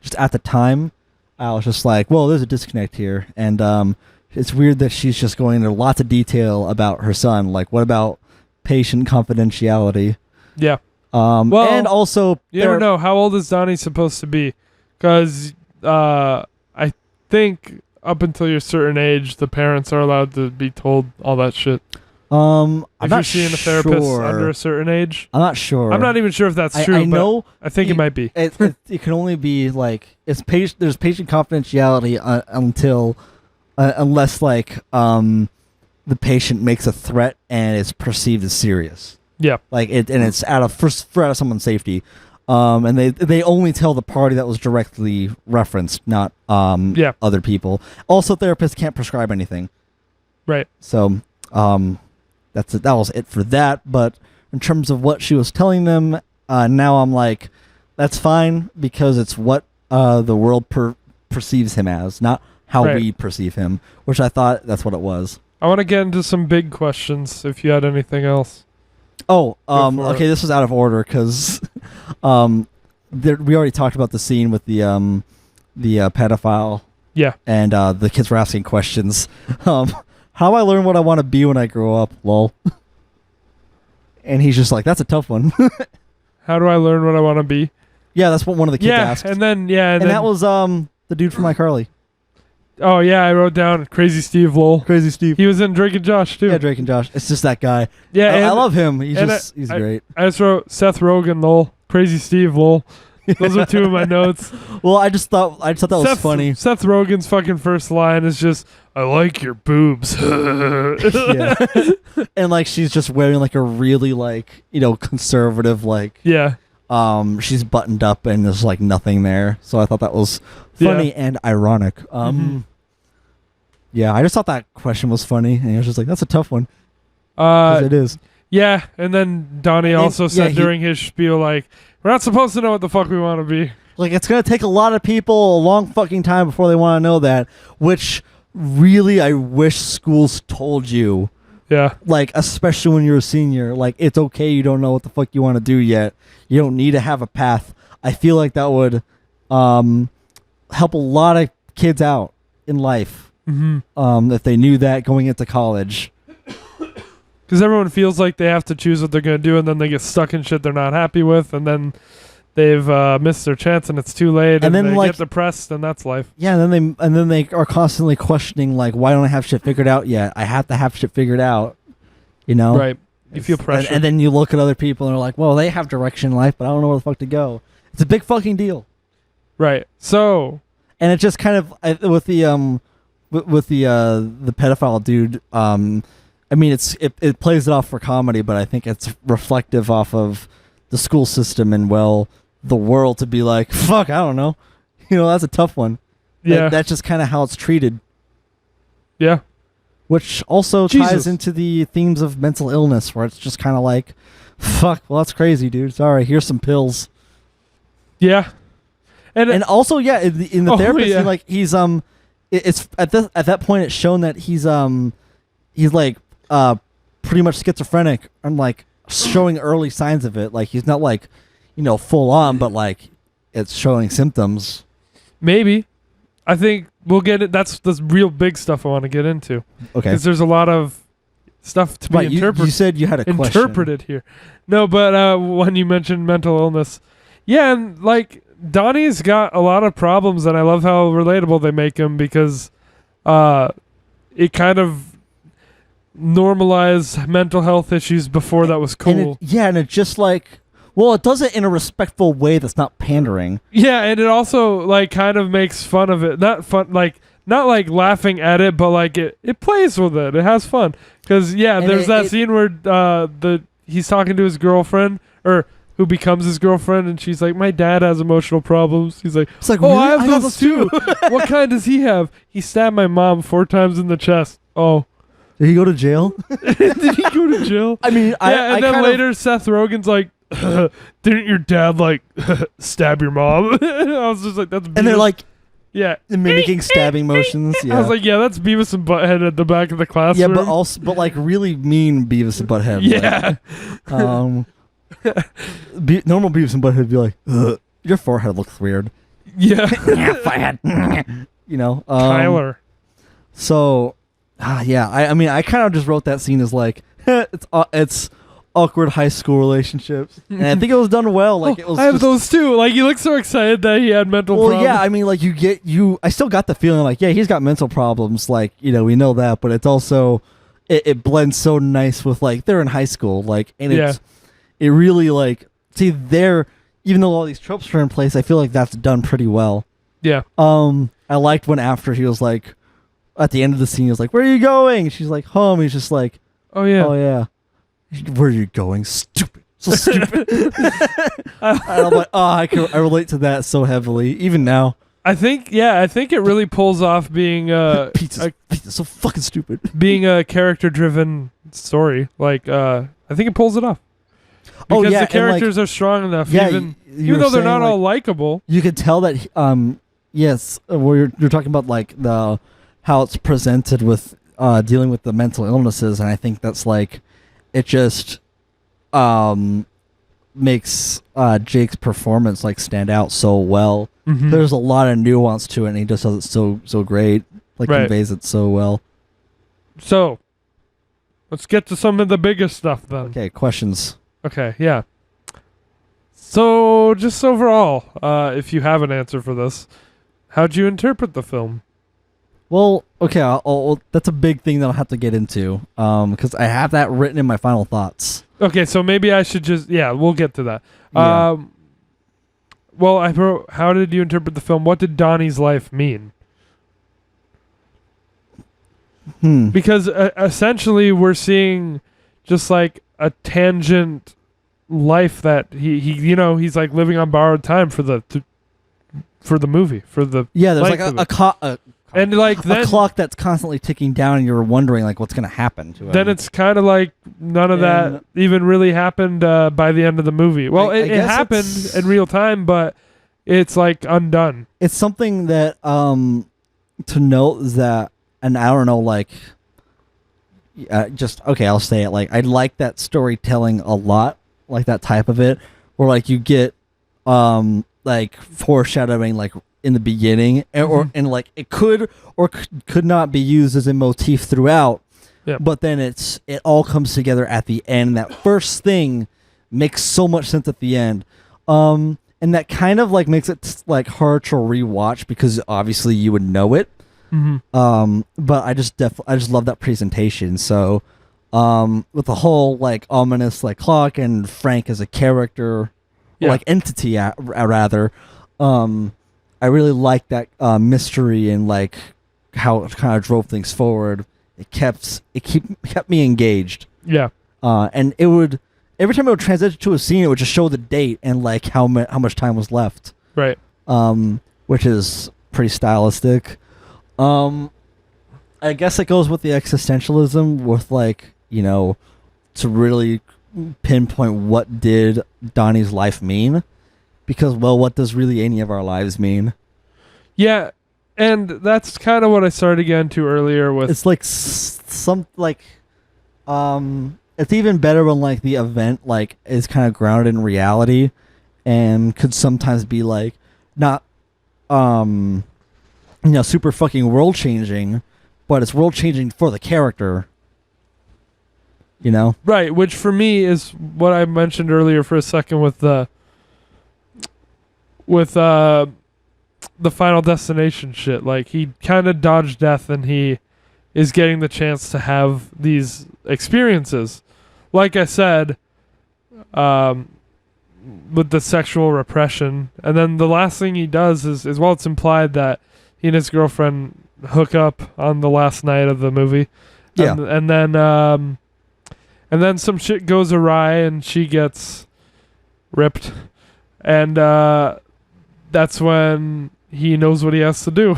Just at the time, I was just like, well, there's a disconnect here. And it's weird that she's just going into lots of detail about her son. Like, what about patient confidentiality? Yeah. And also... You never know. How old is Donnie supposed to be? Because I think up until your certain age, the parents are allowed to be told all that shit. I'm if not you're seeing a therapist sure. under a certain age. I'm not sure. I'm not even sure if that's true. I know. I think it might be. It can only be like there's patient confidentiality until unless like the patient makes a threat and it's perceived as serious. Yeah. Like it, and it's out of someone's safety. And they only tell the party that was directly referenced, not other people. Also, therapists can't prescribe anything. Right. So that's it. That was it for that. But in terms of what she was telling them, now I'm like, that's fine because it's what the world perceives him as, not how we perceive him. Which I thought that's what it was. I want to get into some big questions. If you had anything else. Oh, okay. This was out of order because we already talked about the scene with the pedophile. Yeah. And the kids were asking questions. How do I learn what I want to be when I grow up? Lol. And he's just like, that's a tough one. How do I learn what I want to be? Yeah, that's what one of the kids asked. And then that was the dude from iCarly. Oh yeah, I wrote down Crazy Steve lol. Crazy Steve. He was in Drake and Josh too. Yeah, Drake and Josh. It's just that guy. Yeah, I love him. He's great. I just wrote Seth Rogen lol. Crazy Steve lol. Those are two of my notes. Well, I just thought that was funny. Seth Rogen's fucking first line is just, "I like your boobs." Yeah. And like she's just wearing like a really like, conservative like she's buttoned up and there's like nothing there. So I thought that was funny and ironic. Yeah, I just thought that question was funny and I was just like, that's a tough one. 'Cause it is. Yeah, and then Donnie also said during his spiel like, we're not supposed to know what the fuck we want to be. Like, it's going to take a lot of people a long fucking time before they want to know that, which really I wish schools told you. Yeah. Like, especially when you're a senior. Like, it's okay you don't know what the fuck you want to do yet. You don't need to have a path. I feel like that would help a lot of kids out in life if they knew that going into college. Because everyone feels like they have to choose what they're going to do, and then they get stuck in shit they're not happy with, and then they've missed their chance, and it's too late, and then they get depressed, and that's life. Yeah, and then they are constantly questioning, like, why don't I have shit figured out yet? I have to have shit figured out, Right. You feel pressure. And then you look at other people, and they're like, well, they have direction in life, but I don't know where the fuck to go. It's a big fucking deal. Right. So... And it just kind of, with the pedophile dude... I mean, it plays it off for comedy, but I think it's reflective off of the school system and, the world to be like, fuck, I don't know. That's a tough one. Yeah. That's just kind of how it's treated. Yeah. Which also ties into the themes of mental illness, where it's just kind of like, fuck, well, that's crazy, dude. Sorry, here's some pills. Yeah. And also, yeah, in the therapist, like, he's, it's at that point, it's shown that he's like, pretty much schizophrenic. I'm like, showing early signs of it. Like he's not like, full on, but like it's showing symptoms. Maybe. I think we'll get it. That's the real big stuff I want to get into. Okay. Because there's a lot of stuff to be interpreted. You said you had a question. Interpreted here. No, but when you mentioned mental illness, yeah, and like Donnie's got a lot of problems, and I love how relatable they make him because it kind of normalized mental health issues before that was cool. And it's just like, well, it does it in a respectful way that's not pandering. Yeah, and it also like kind of makes fun of it. Not like laughing at it, but like it plays with it. It has fun. Because there's that scene where he's talking to his girlfriend, or who becomes his girlfriend, and she's like, "My dad has emotional problems." He's like, it's like, "Oh, really? I have those too." What kind does he have? He stabbed my mom 4 times in the chest. Oh. Did he go to jail? Did he go to jail? I mean, and then later Seth Rogen's like, didn't your dad like stab your mom? I was just like, that's Beavis. And they're like, yeah, mimicking stabbing motions. Yeah. I was like, yeah, that's Beavis and Butthead at the back of the classroom. Yeah, but like really mean Beavis and Butthead. Yeah. Normal Beavis and Butthead would be like, ugh, your forehead looks weird. Yeah. Forehead. Tyler. So, I mean, I kind of just wrote that scene as like, it's awkward high school relationships, and I think it was done well. Like it was. I have those too. Like he looked so excited that he had mental problems. Yeah, I mean, like I still got the feeling like, yeah, he's got mental problems. Like we know that, but it's also it blends so nice with like they're in high school, like, and it really like even though all these tropes are in place, I feel like that's done pretty well. Yeah. I liked when after he was like, at the end of the scene, he was like, "Where are you going?" She's like, "Home." He's just like, "Oh yeah, oh yeah." Where are you going? Stupid. So stupid. I'm like, I relate to that so heavily, even now. I think it really pulls off being pizza's so fucking stupid. Being a character-driven story. Like, I think it pulls it off. Because the characters are strong enough, even though they're not all likable. You could tell that, yes, where you're talking about like how it's presented with dealing with the mental illnesses, and I think that's like, it just makes Jake's performance like stand out so well. Mm-hmm. There's a lot of nuance to it, and he just does it so great. Like conveys it so well. So, let's get to some of the biggest stuff then. Okay, questions. Okay, yeah. So, just overall, if you have an answer for this, how'd you interpret the film? Well, okay, that's a big thing that I'll have to get into, because I have that written in my final thoughts. Okay, so maybe I should we'll get to that. Yeah. Well, I wrote, how did you interpret the film? What did Donnie's life mean? Because essentially we're seeing just like a tangent life that he's like living on borrowed time for the movie, for the there's like a clock that's constantly ticking down, and you're wondering like what's going to happen to it. Then it's kind of like none of that even really happened by the end of the movie. Well, it happened in real time, but it's like undone. It's something that to note is that, and I don't know, like I'll say it, like I like that storytelling a lot, like that type of it, where like you get like foreshadowing like in the beginning, and like it could or could not be used as a motif throughout, but then it all comes together at the end. That first thing makes so much sense at the end, and that kind of like makes it like hard to rewatch because obviously you would know it. Mm-hmm. But I just love that presentation. So with the whole like ominous like clock and Frank as a character, like entity rather, I really like that mystery and like how it kind of drove things forward. It kept me engaged. Yeah. And it would, every time it would transition to a scene, it would just show the date and like how much time was left. Right. Which is pretty stylistic. I guess it goes with the existentialism with like, to really pinpoint what did Donnie's life mean. Because, well, what does really any of our lives mean? Yeah, and that's kind of what I started getting to earlier with... It's like it's even better when like the event like is kind of grounded in reality, and could sometimes be like not super fucking world changing, but it's world changing for the character. Right, which for me is what I mentioned earlier for a second with the Final Destination shit. Like, he kind of dodged death, and he is getting the chance to have these experiences. Like I said, with the sexual repression, and then the last thing he does is well, it's implied that he and his girlfriend hook up on the last night of the movie. Yeah. And then some shit goes awry, and she gets ripped, and that's when he knows what he has to do.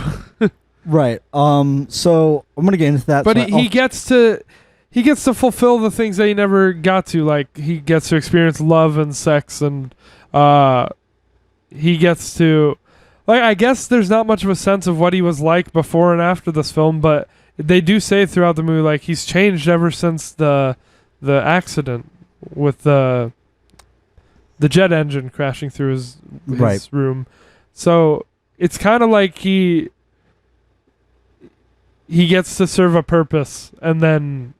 Right. So I'm gonna get into that. But so he gets to fulfill the things that he never got to. Like, he gets to experience love and sex, and he gets to, like, I guess there's not much of a sense of what he was like before and after this film, but they do say throughout the movie, like, he's changed ever since the accident with the jet engine crashing through his Right. room. So it's kind of like he gets to serve a purpose, and then,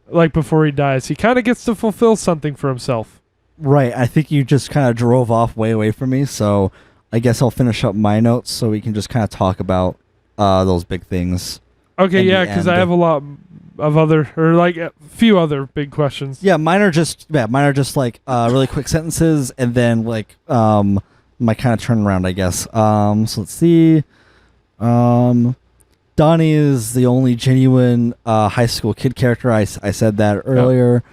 like, before he dies, he kind of gets to fulfill something for himself. Right. I think you just kind of drove off way away from me, so I guess I'll finish up my notes so we can just kind of talk about those big things. Okay, in yeah, the because end. I have a lot of other, or like a few other big questions. Yeah, mine are just like really quick sentences, and then like my kind of turnaround, I guess. So let's see. Donnie is the only genuine high school kid character. I said that earlier.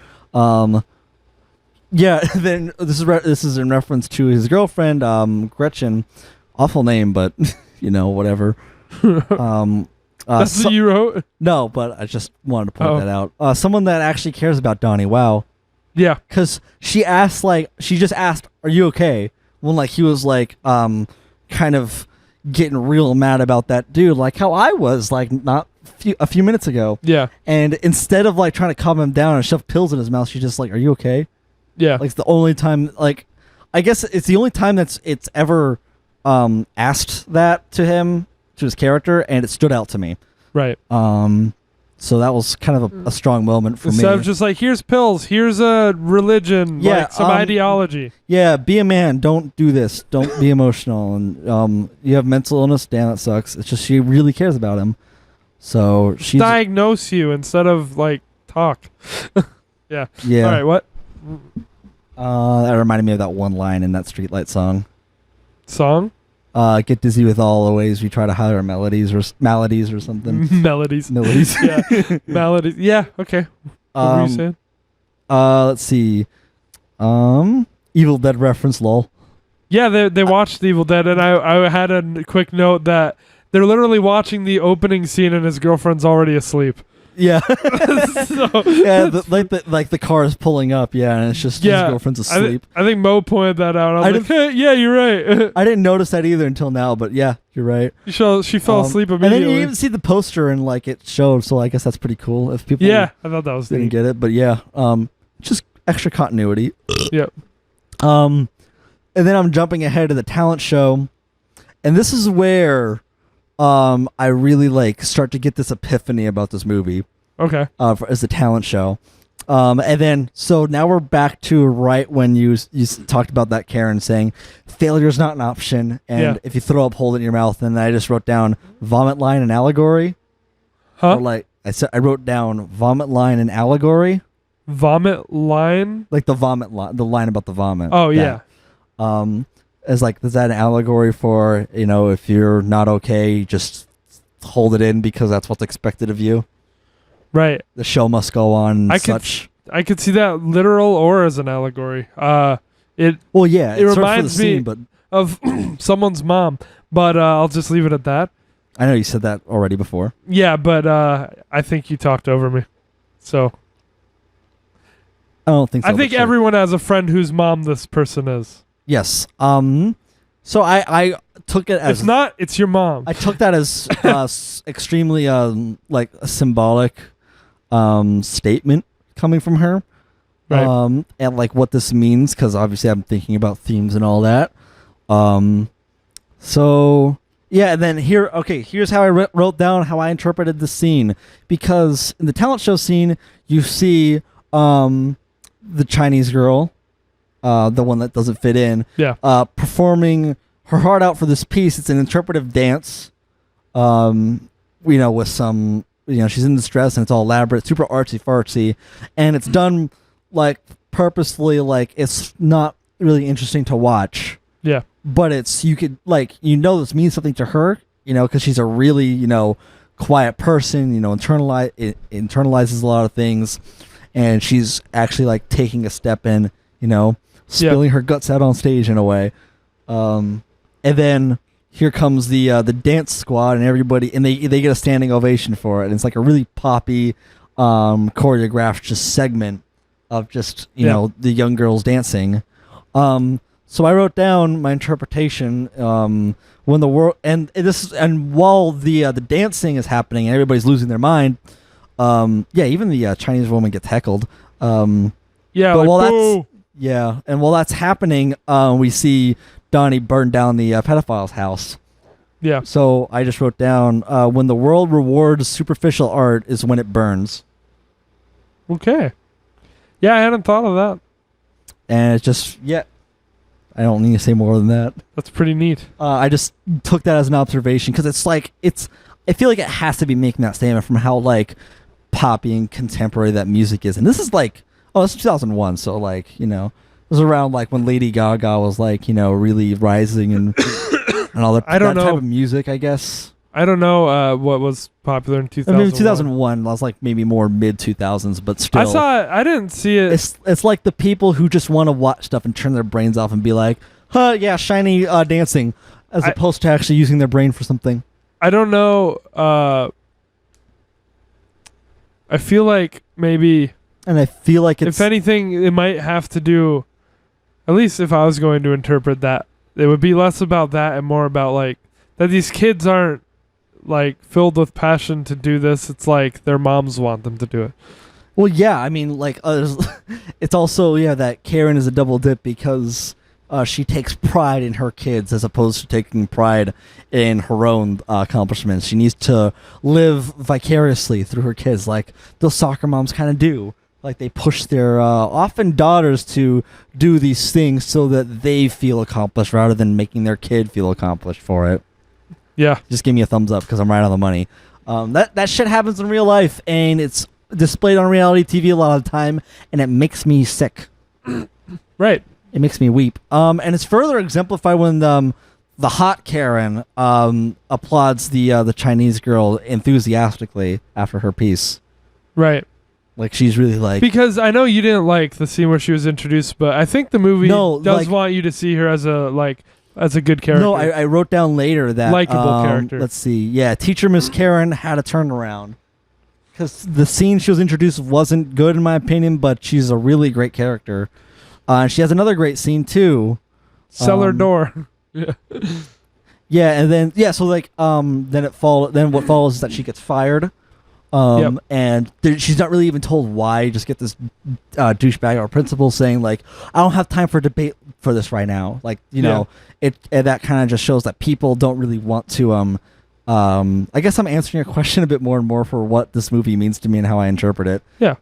Yeah. Then this is in reference to his girlfriend, Gretchen. Awful name, but whatever. That's what you wrote? No, but I just wanted to point that out. Someone that actually cares about Donnie. Wow. Yeah. Because she just asked, "Are you okay?" When like he was like kind of getting real mad about that dude, like how I was like not a few minutes ago. Yeah. And instead of like trying to calm him down and shove pills in his mouth, she's just like, "Are you okay?" Yeah. Like it's the only time, like I guess it's the only time it's ever asked that to him, to his character, and it stood out to me. Right. So that was kind of a strong moment for me. Instead of just like, here's pills, here's a religion, like some ideology. Yeah, be a man. Don't do this. Don't be emotional. And you have mental illness. Damn, that sucks. It's just she really cares about him. So she's diagnose you instead of like talk. Yeah. Yeah. All right. What? That reminded me of that one line in that Streetlight song. Song? Get dizzy with all the ways we try to hide our maladies or something. Melodies. Yeah. Melodies. Yeah. Okay. What were you saying? Let's see. Evil Dead reference, lol. Yeah, they watched Evil Dead, and I had a quick note that they're literally watching the opening scene, and his girlfriend's already asleep. Yeah. So, yeah, the car is pulling up, yeah, and it's just his girlfriend's asleep. I think Mo pointed that out. I was like, hey, yeah, you're right. I didn't notice that either until now, but yeah, you're right. She fell asleep immediately. And then you even see the poster and like it showed, so I guess that's pretty cool. If people I thought that was didn't neat. get it, but yeah, just extra continuity. Yep. And then I'm jumping ahead to the talent show, and this is where I really like start to get this epiphany about this movie. Okay. As the talent show. And then, so now we're back to right when you talked about that, Karen, saying failure is not an option, and if you throw up, hold it in your mouth. And I just wrote down vomit line and allegory. Huh? Or like I wrote down vomit line and allegory. Vomit line? Like the vomit line, the line about the vomit. Oh yeah. As like, is that an allegory for, if you're not okay, just hold it in because that's what's expected of you? Right. The show must go on. I could see that literal or as an allegory. It reminds me of someone's mom, but I'll just leave it at that. I know you said that already before. Yeah, but I think you talked over me. So I don't think so. I think everyone has a friend whose mom this person is. Yes. So I took it as... If not, it's your mom. I took that as extremely like a symbolic statement coming from her. Right. and like what this means, because obviously I'm thinking about themes and all that. So yeah, and then here's how I wrote down how I interpreted the scene, because in the talent show scene you see the Chinese girl, the one that doesn't fit in, performing her heart out for this piece. It's an interpretive dance, with some, she's in distress and it's all elaborate, super artsy fartsy, and it's done like purposefully, like it's not really interesting to watch. Yeah. But it's, you could like, this means something to her, because she's a really, quiet person, internalizes a lot of things, and she's actually like taking a step in, spilling her guts out on stage in a way. And then here comes the dance squad and everybody, and they get a standing ovation for it. And it's like a really poppy, choreographed just segment of just, the young girls dancing. So I wrote down my interpretation, when the world, and while the dancing is happening and everybody's losing their mind, even the Chinese woman gets heckled. And while that's happening, we see Donnie burn down the pedophile's house. Yeah. So I just wrote down, when the world rewards superficial art is when it burns. Okay. Yeah, I hadn't thought of that. And it's just, I don't need to say more than that. That's pretty neat. I just took that as an observation, because it's like, I feel like it has to be making that statement from how like poppy and contemporary that music is. And this is like, this is 2001, so like, it was around like when Lady Gaga was like, really rising and all that, type of music, I guess. I don't know what was popular in 2001. Maybe 2001. I was like maybe more mid 2000s, but still. I saw it. I didn't see it. It's like the people who just want to watch stuff and turn their brains off and be like, shiny dancing, as opposed to actually using their brain for something. I don't know. I feel like maybe. And I feel like if anything, it might have to do, at least if I was going to interpret that, it would be less about that and more about like that these kids aren't like filled with passion to do this. It's like their moms want them to do it. Well, yeah, I mean, like, it's also, that Karen is a double dip, because she takes pride in her kids as opposed to taking pride in her own accomplishments. She needs to live vicariously through her kids, like those soccer moms kind of do. Like, they push their often daughters to do these things so that they feel accomplished rather than making their kid feel accomplished for it. Yeah. Just give me a thumbs up, because I'm right on the money. That shit happens in real life, and it's displayed on reality TV a lot of the time, and it makes me sick. Right. It makes me weep. And it's further exemplified when the hot Karen applauds the Chinese girl enthusiastically after her piece. Right. Like, she's really like... Because I know you didn't like the scene where she was introduced, but I think the movie does want you to see her as a good character. No, I wrote down later that... Likeable character. Let's see. Yeah, teacher Miss Karen had a turnaround. Because the scene she was introduced wasn't good, in my opinion, but she's a really great character. And she has another great scene, too. Cellar door. Yeah. Yeah, and then... Yeah, so, like, then what follows is that she gets fired. And she's not really even told why. You just get this douchebag or principal saying, like, I don't have time for debate for this right now. Like, that kind of just shows that people don't really want to... I guess I'm answering your question a bit more and more for what this movie means to me and how I interpret it. Yeah.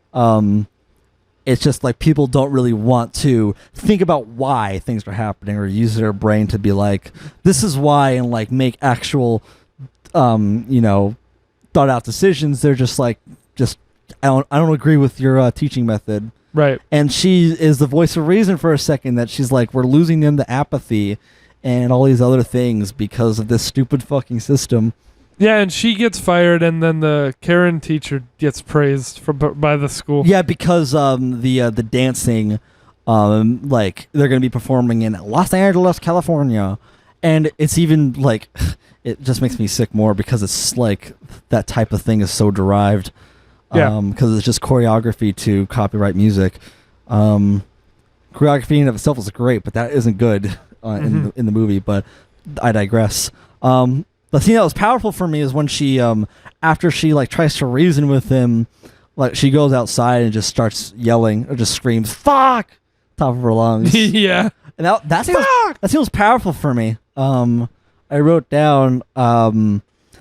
It's just like people don't really want to think about why things are happening or use their brain to be like, this is why, and like make actual, thought out decisions. They're just like, I don't agree with your teaching method. Right. And she is the voice of reason for a second, that she's like, we're losing them to apathy and all these other things because of this stupid fucking system. Yeah, and she gets fired, and then the Karen teacher gets praised by the school. Yeah, because the dancing, like they're gonna be performing in Los Angeles, California, and it's even like it just makes me sick more because it's like that type of thing is so derived. Yeah. Because it's just choreography to copyright music. Choreography in and of itself is great, but that isn't good in the movie. But I digress. The thing that was powerful for me is when she, after she like tries to reason with him, Like she goes outside and just starts yelling or just screams "fuck" top of her lungs. Yeah. And that feels powerful for me. I wrote down,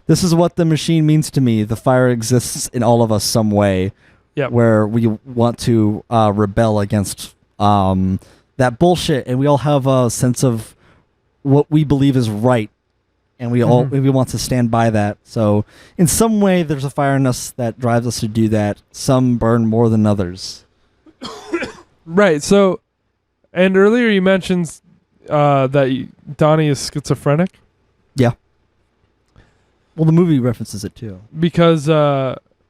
this is what the machine means to me. The fire exists in all of us some way. Yep. Where we want to rebel against that bullshit, and we all have a sense of what we believe is right, and we want to stand by that. So in some way, there's a fire in us that drives us to do that. Some burn more than others. Right. So, and earlier you mentioned that Donnie is schizophrenic. Yeah. Well, the movie references it too. Because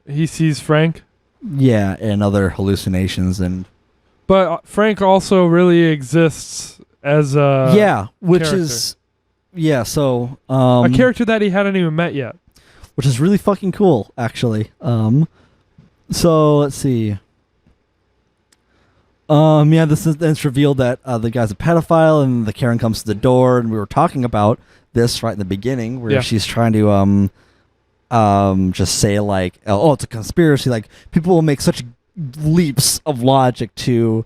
he sees Frank. Yeah, and other hallucinations But Frank also really exists as a which character. is so a character that he hadn't even met yet. Which is really fucking cool, actually. So let's see. It's revealed that the guy's a pedophile, and the Karen comes to the door, and we were talking about this right in the beginning, where she's trying to just say like, oh, it's a conspiracy. Like people will make such leaps of logic to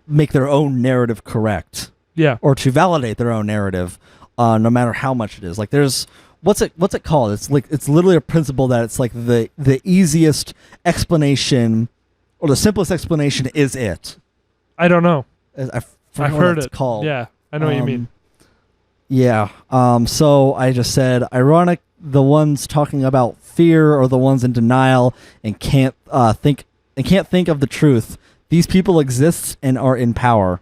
make their own narrative correct. Yeah. Or to validate their own narrative, no matter how much it is. Like there's what's it called? It's like it's literally a principle that it's like the easiest explanation or the simplest explanation is it. I don't know. I've heard it's it. called. Yeah, I know what you mean. Yeah. So I just said, ironic. The ones talking about fear are the ones in denial and can't think of the truth. These people exist and are in power.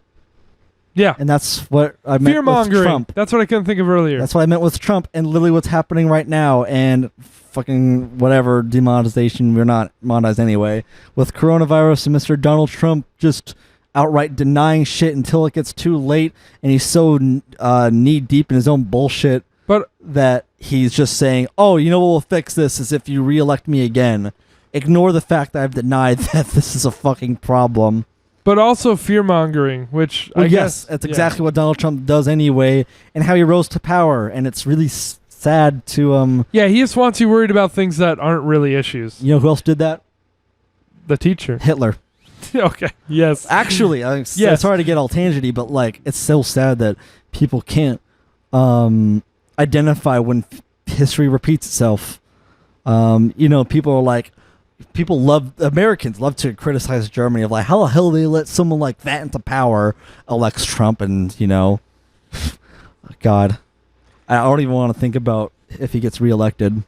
Yeah. And that's what I meant Fear-mongering. with Trump. That's what I couldn't think of earlier. That's what I meant with Trump and literally what's happening right now and fucking whatever demonetization. We're not monetized anyway. With coronavirus and Mr. Donald Trump just outright denying shit until it gets too late, and he's so knee-deep in his own bullshit that he's just saying, oh, you know what will fix this is if you reelect me again. Ignore the fact that I've denied that this is a fucking problem. But also fear-mongering, which I guess... that's exactly what Donald Trump does anyway, and how he rose to power, and it's really sad to... Yeah, he just wants you worried about things that aren't really issues. You know who else did that? The teacher. Hitler. Okay, yes. Actually, sorry to get all tangenty, but like it's so sad that people can't identify when history repeats itself. People are like... Americans love to criticize Germany of like, how the hell they let someone like that into power, elects Trump, and God, I don't even want to think about if he gets reelected.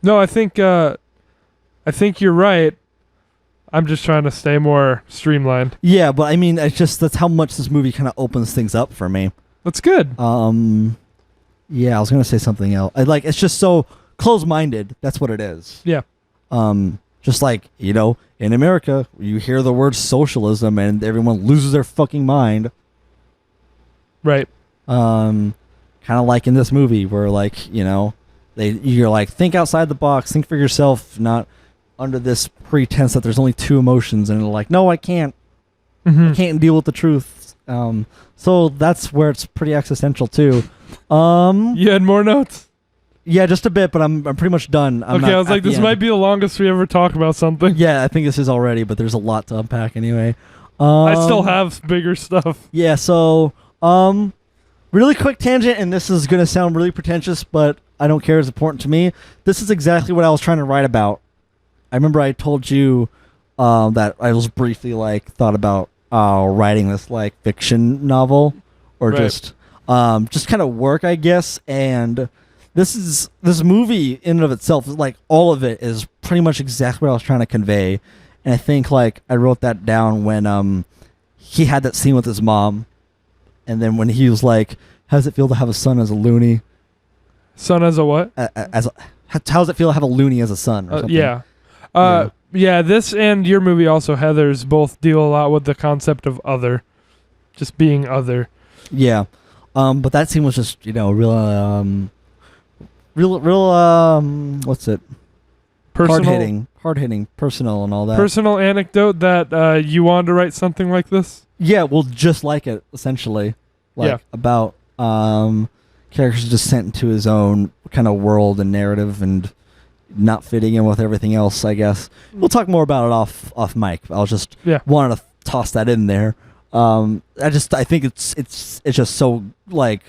No, I think you're right. I'm just trying to stay more streamlined. Yeah, but I mean, that's how much this movie kind of opens things up for me. That's good. Yeah, I was gonna say something else. It's just so close-minded. That's what it is. Yeah. Just like, in America, you hear the word socialism and everyone loses their fucking mind. Right. Kind of like in this movie where you're like, think outside the box, think for yourself, not under this pretense that there's only two emotions, and they're like, no, I can't. Mm-hmm. I can't deal with the truth. So that's where it's pretty existential too. You had more notes? Yeah, just a bit, but I'm pretty much done. I was like, this might be the longest we ever talk about something. Yeah, I think this is already, but there's a lot to unpack anyway. I still have bigger stuff. Yeah, so, really quick tangent, and this is going to sound really pretentious, but I don't care. It's important to me. This is exactly what I was trying to write about. I remember I told you that I was briefly, thought about writing this, fiction novel, or just kind of work, I guess, and... This movie in and of itself, all of it is pretty much exactly what I was trying to convey. And I think I wrote that down when he had that scene with his mom. And then when he was like, how does it feel to have a son as a loony? Son as a what? How does it feel to have a loony as a son? Or something? Yeah. Yeah, this and your movie also, Heathers, both deal a lot with the concept of other. Just being other. Yeah. But that scene was just, real what's it? Personal, hard hitting, personal, and all that. Personal anecdote that you wanted to write something like this? Yeah, well, just like it, essentially. About character's just sent into his own kind of world and narrative and not fitting in with everything else, I guess. We'll talk more about it off mic. I'll just wanted to toss that in there. I think it's just so like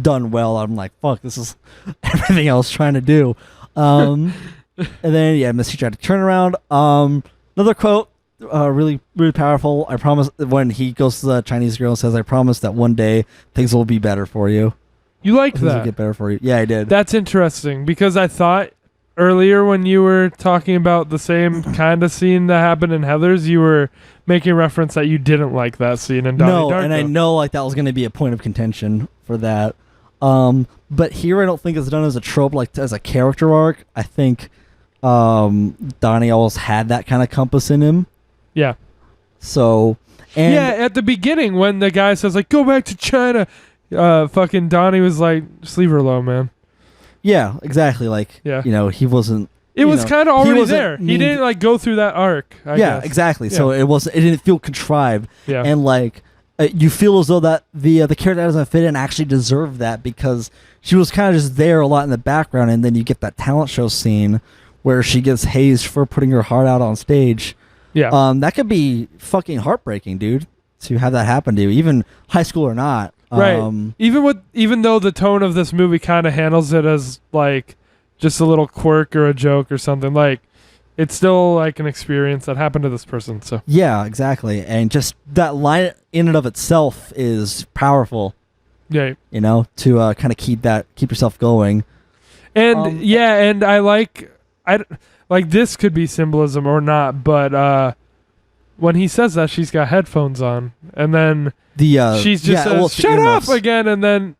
done well. I'm like, fuck, this is everything I was trying to do. And then Misty tried to turn around. Another quote, really really powerful. I promise, when he goes to the Chinese girl and says, I promise that one day things will be better for you. You liked Things that? will get better for you. Yeah, I did. That's interesting, because I thought earlier when you were talking about the same kind of scene that happened in Heathers, you were making reference that you didn't like that scene in Donnie Darko. And I know like that was going to be a point of contention for that. But here I don't think it's done as a trope, like as a character arc. I think Donnie always had that kind of compass in him. Yeah. So, and at the beginning when the guy says like, go back to China, fucking Donnie was like, just leave her alone, man. Yeah, exactly. Like, he wasn't. It was kind of already there. He didn't like go through that arc. I guess. Exactly. Yeah. So it didn't feel contrived. Yeah. And like you feel as though that the character that doesn't fit in actually deserved that, because she was kind of just there a lot in the background, and then you get that talent show scene where she gets hazed for putting her heart out on stage. Yeah. That could be fucking heartbreaking, dude, to have that happen to you, even high school or not. Right. Even though the tone of this movie kind of handles it as like just a little quirk or a joke or something, like it's still like an experience that happened to this person. So yeah, exactly. And just that line in and of itself is powerful. Yeah. To kind of keep yourself going. And and I like this could be symbolism or not, but when he says that, she's got headphones on, and then she's just says, shut up again, and then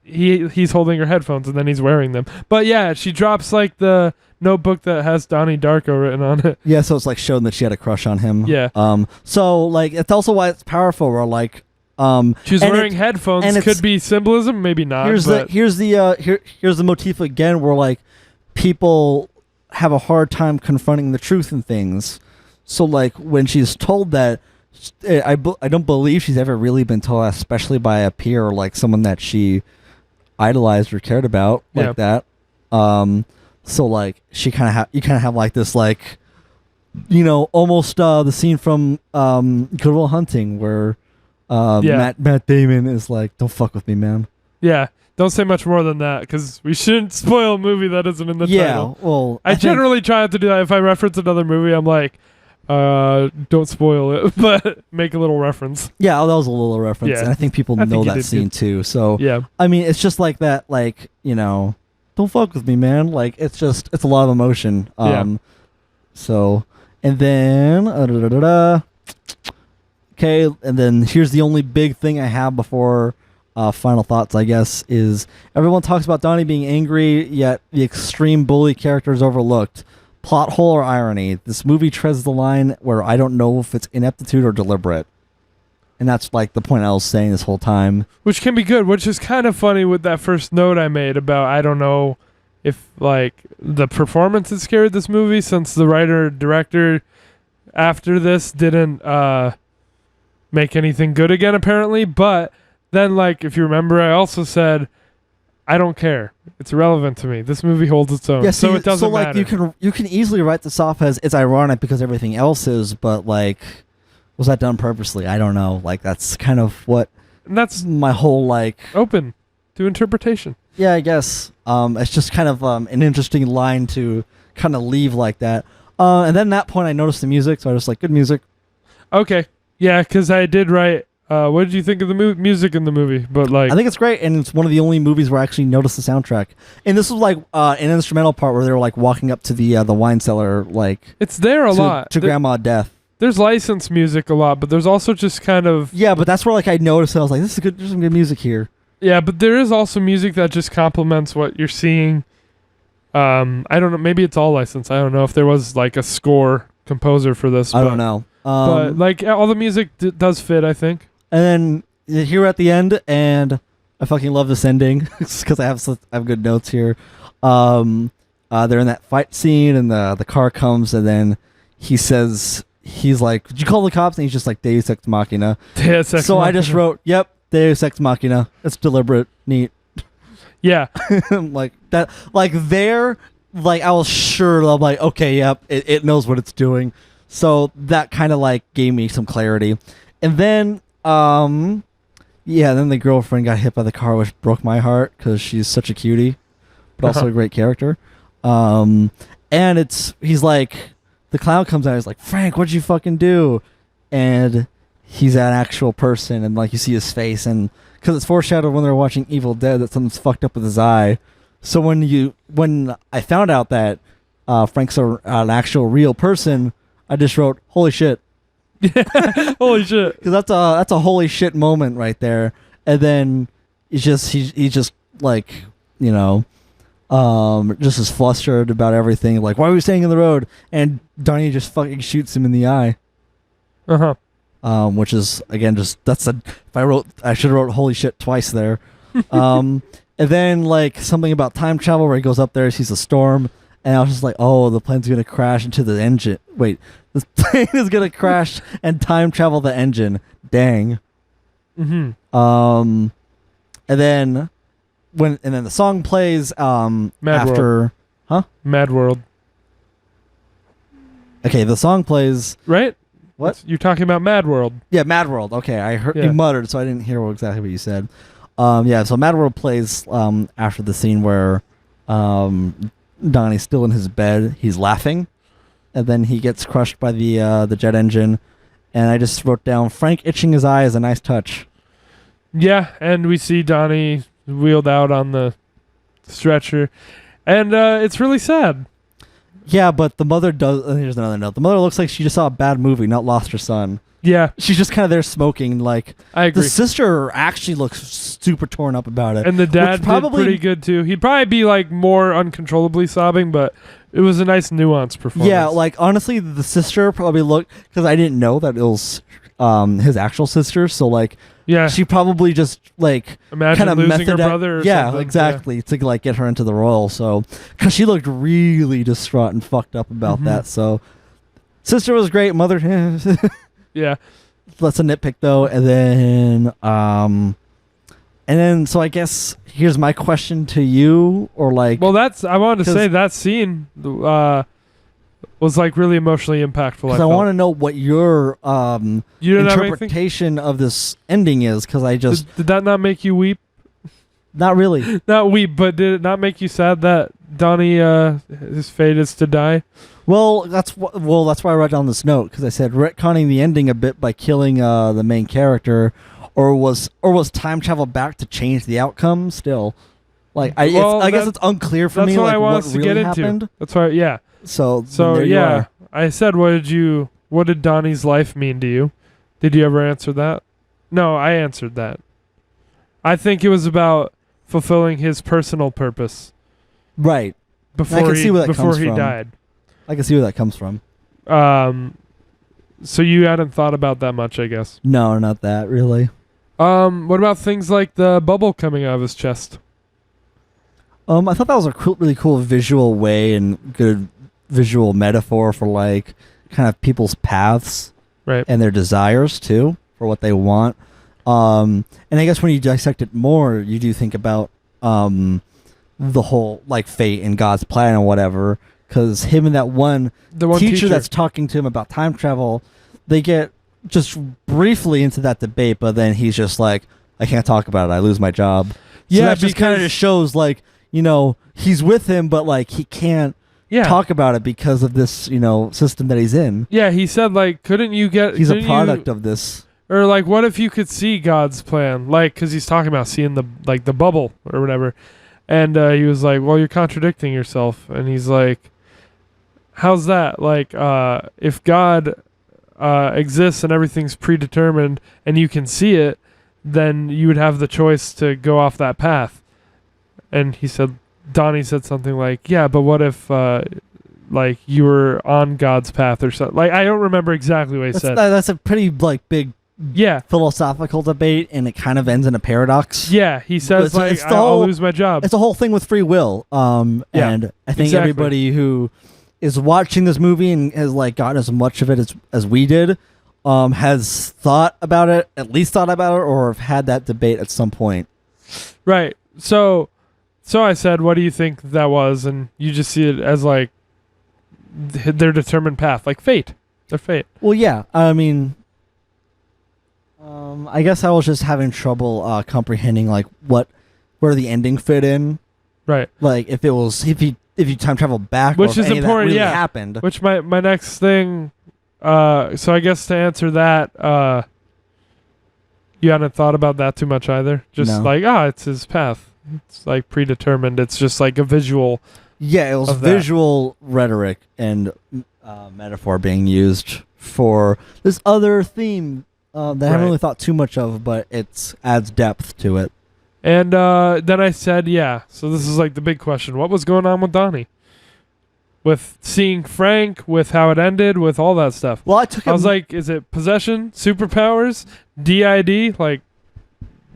he's holding her headphones, and then he's wearing them. But yeah, she drops like the notebook that has Donnie Darko written on it. Yeah, so it's like showing that she had a crush on him. Yeah. So like it's also why it's powerful. Where like she's wearing headphones, and could be symbolism, maybe not. Here's the motif again, where like people have a hard time confronting the truth in things. So like when she's told that, I don't believe she's ever really been told, especially by a peer or like someone that she idolized or cared about like that. So like you kind of have like this like, almost the scene from Good Will Hunting where Matt Damon is like, don't fuck with me, man. Yeah. Don't say much more than that, because we shouldn't spoil a movie that isn't in the title. Yeah, well, I generally try not to do that. If I reference another movie, I'm like, don't spoil it, but make a little reference. Yeah, that was a little reference, and I think people know that scene too. So, I mean, it's just like that, like, don't fuck with me, man. Like, it's a lot of emotion. So, and then, okay, and then here's the only big thing I have before final thoughts, I guess, is everyone talks about Donnie being angry, yet the extreme bully character is overlooked. Plot hole or irony? This movie treads the line where I don't know if it's ineptitude or deliberate. And that's like the point I was saying this whole time. Which can be good, which is kind of funny with that first note I made about I don't know if like the performances carried this movie, since the writer-director after this didn't make anything good again, apparently. But then, like, if you remember, I also said, I don't care. It's irrelevant to me. This movie holds its own, so it doesn't matter. You can easily write this off as it's ironic because everything else is, but like, was that done purposely? I don't know. Like, that's kind of what. And that's my whole like open to interpretation. Yeah, I guess. It's just kind of an interesting line to kind of leave like that. And then at that point, I noticed the music, so I was like, good music. Okay. Yeah, because I did write. What did you think of the music in the movie? But like, I think it's great, and it's one of the only movies where I actually noticed the soundtrack. And this was like an instrumental part where they were like walking up to the wine cellar, like it's there a lot to Grandma Death. There's licensed music a lot, but there's also just kind of but that's where like I noticed. I was like, this is good. There's some good music here. Yeah, but there is also music that just complements what you're seeing. I don't know. Maybe it's all licensed. I don't know if there was like a score composer for this. I don't know. But like all the music does fit, I think. And then here at the end, and I fucking love this ending because I have good notes here. They're in that fight scene, and the car comes, and then he says, he's like, "Did you call the cops?" And he's just like, "Deus Ex Machina." Deus Ex Machina. I just wrote, "Yep, Deus Ex Machina." It's deliberate, neat. Yeah. like that, like there, like I was sure I'm like, okay, yep, it knows what it's doing. So that kind of like gave me some clarity. And then yeah, then the girlfriend got hit by the car, which broke my heart because she's such a cutie, but also a great character. And he's like, the clown comes out, he's like, Frank, what'd you fucking do? And he's an actual person, and like you see his face, and because it's foreshadowed when they're watching Evil Dead that something's fucked up with his eye. So when I found out that Frank's an actual real person, I just wrote, holy shit. Holy shit. Because that's a holy shit moment right there. And then he's just like, you know, just as flustered about everything, like, why are we staying in the road? And Donnie just fucking shoots him in the eye. Which is, again, just I should have wrote holy shit twice there. And then like something about time travel where he goes up there, sees a storm, and I was just like, oh, the plane's gonna crash into the engine. Wait, this plane is gonna crash and time travel the engine. Dang. And then the song plays Mad after World. Huh? Mad World. Okay, the song plays. Right? What? You're talking about Mad World. Yeah, Mad World. Okay, I heard you muttered, so I didn't hear exactly what you said. Yeah, so Mad World plays after the scene where Donnie's still in his bed. He's laughing, and then he gets crushed by the jet engine. And I just wrote down, Frank itching his eye is a nice touch. Yeah, and we see Donnie wheeled out on the stretcher, and it's really sad. Yeah, but the mother does. Here's another note. The mother looks like she just saw a bad movie, not lost her son. Yeah, she's just kind of there smoking. Like, I agree. The sister actually looks super torn up about it, and the dad did pretty good too. He'd probably be like more uncontrollably sobbing, but it was a nice nuanced performance. Yeah, like honestly, the sister probably looked, because I didn't know that it was his actual sister. So like, yeah, she probably just like kind of losing her brother. Or something. Exactly, to like get her into the role. So because she looked really distraught and fucked up about that. So sister was great. Mother, yeah, that's a nitpick though. And then so I guess here's my question to you, or like, well, I wanted to say that scene was like really emotionally impactful. Because I want to know what your interpretation of this ending is. Because I just did that not make you weep? Not really. Not weep, but did it not make you sad that Donnie his fate is to die? Well, that's why I wrote down this note, because I said retconning the ending a bit by killing the main character, or was time travel back to change the outcome? Still, like I guess it's unclear for me. That's what like, I want what to really get happened. into. That's why, yeah. So yeah, I said, what did Donnie's life mean to you? Did you ever answer that? No, I answered that. I think it was about fulfilling his personal purpose. Right. Before he died. I can see where that comes from. So you hadn't thought about that much, I guess. No, not that really. What about things like the bubble coming out of his chest? I thought that was a really cool visual way and good visual metaphor for like kind of people's paths, right, and their desires too for what they want. And I guess when you dissect it more, you do think about the whole like fate and God's plan and whatever. Because him and that one teacher that's talking to him about time travel, they get just briefly into that debate, but then he's just like, I can't talk about it. I lose my job. So that just kind of just shows like, you know, he's with him, but like he can't talk about it because of this, you know, system that he's in. Yeah, he said like, couldn't you get... He's a product of this. Or like, what if you could see God's plan? Like, because he's talking about seeing the bubble or whatever. And he was like, well, you're contradicting yourself. And he's like, how's that? Like, if God exists and everything's predetermined and you can see it, then you would have the choice to go off that path. And Donnie said something like, yeah, but what if like you were on God's path or something? Like, I don't remember exactly what he said. That's a pretty like big philosophical debate, and it kind of ends in a paradox. Yeah, he says like, I'll lose my job. It's a whole thing with free will. And I think everybody who is watching this movie and has like gotten as much of it as we did has at least thought about it, or have had that debate at some point. Right. So So I said, what do you think that was? And you just see it as like their determined path, like fate. Their fate. Well, yeah. I mean, I guess I was just having trouble comprehending like where the ending fit in. Right. Like if you time travel back, which or is if any of that important. really Yeah. happened. Which my next thing. So I guess to answer that, you hadn't thought about that too much either. Just No. like it's his path. It's like predetermined. It's just like a visual. Yeah, it was of that. visual rhetoric and metaphor being used for this other theme that I haven't Right. really thought too much of, but it adds depth to it. And then I said, yeah. So this is like the big question. What was going on with Donnie? With seeing Frank, with how it ended, with all that stuff. Well, I was like, is it possession, superpowers, DID, like,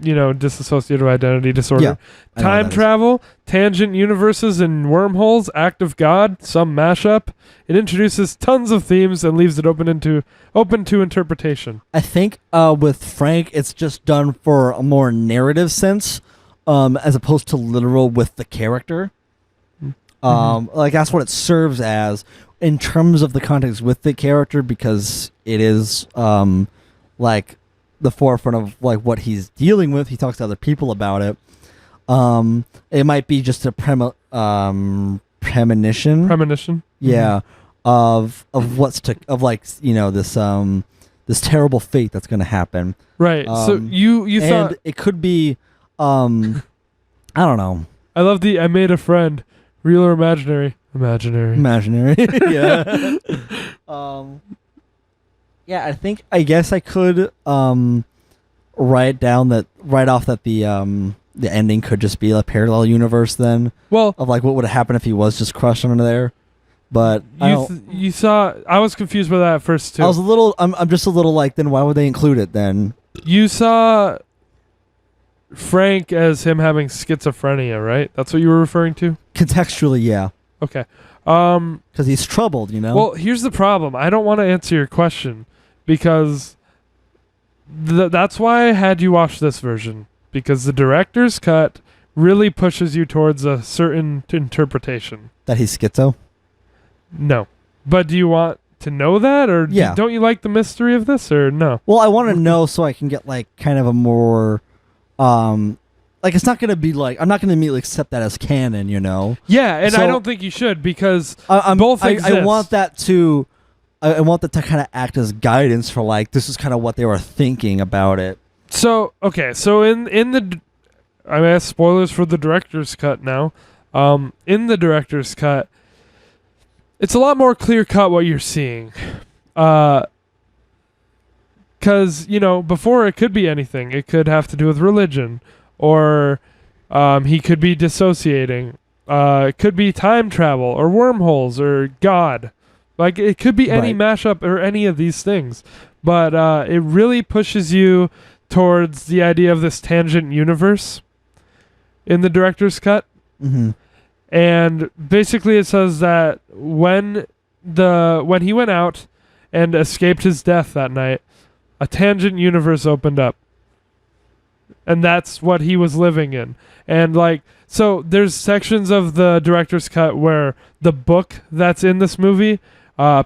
dissociative identity disorder, Yeah, I know what time that is. travel, tangent universes and wormholes, act of God, some mashup. It introduces tons of themes and leaves it open to interpretation. I think with Frank, it's just done for a more narrative sense, as opposed to literal with the character. Like that's what it serves as in terms of the context with the character, because it is like the forefront of like what he's dealing with. He talks to other people about it. It might be just a premonition. Premonition. Yeah, of what's this terrible fate that's going to happen. Right. So you thought, and it could be I don't know. I love I made a friend, real or imaginary? Imaginary. Yeah. Yeah, I guess I could write off that the ending could just be a parallel universe then, Well, of like what would have happened if he was just crushed under there. But I was confused by that at first too. I'm just a little like, then why would they include it then? You saw Frank as him having schizophrenia, right? That's what you were referring to? Contextually, yeah. Okay. Because he's troubled, Well, here's the problem. I don't want to answer your question because that's why I had you watch this version, because the director's cut really pushes you towards a certain interpretation. That he's schizo? No. But do you want to know that, or Yeah. don't you like the mystery of this, or no? Well, I want to know so I can get like kind of a more like it's not going to be like, I'm not going to immediately accept that as canon, Yeah, and I So- don't think you should, because both exist. I want that to kind of act as guidance for like, this is kind of what they were thinking about it. So in the I mean, spoilers for the director's cut now. In the director's cut, it's a lot more clear cut what you're seeing. Because before it could be anything. It could have to do with religion, or he could be dissociating. It could be time travel, or wormholes, or God. Like, it could be any Right. mashup or any of these things. But it really pushes you towards the idea of this tangent universe in the director's cut. Mm-hmm. And basically it says that when he went out and escaped his death that night, a tangent universe opened up. And that's what he was living in. And so there's sections of the director's cut where the book that's in this movie,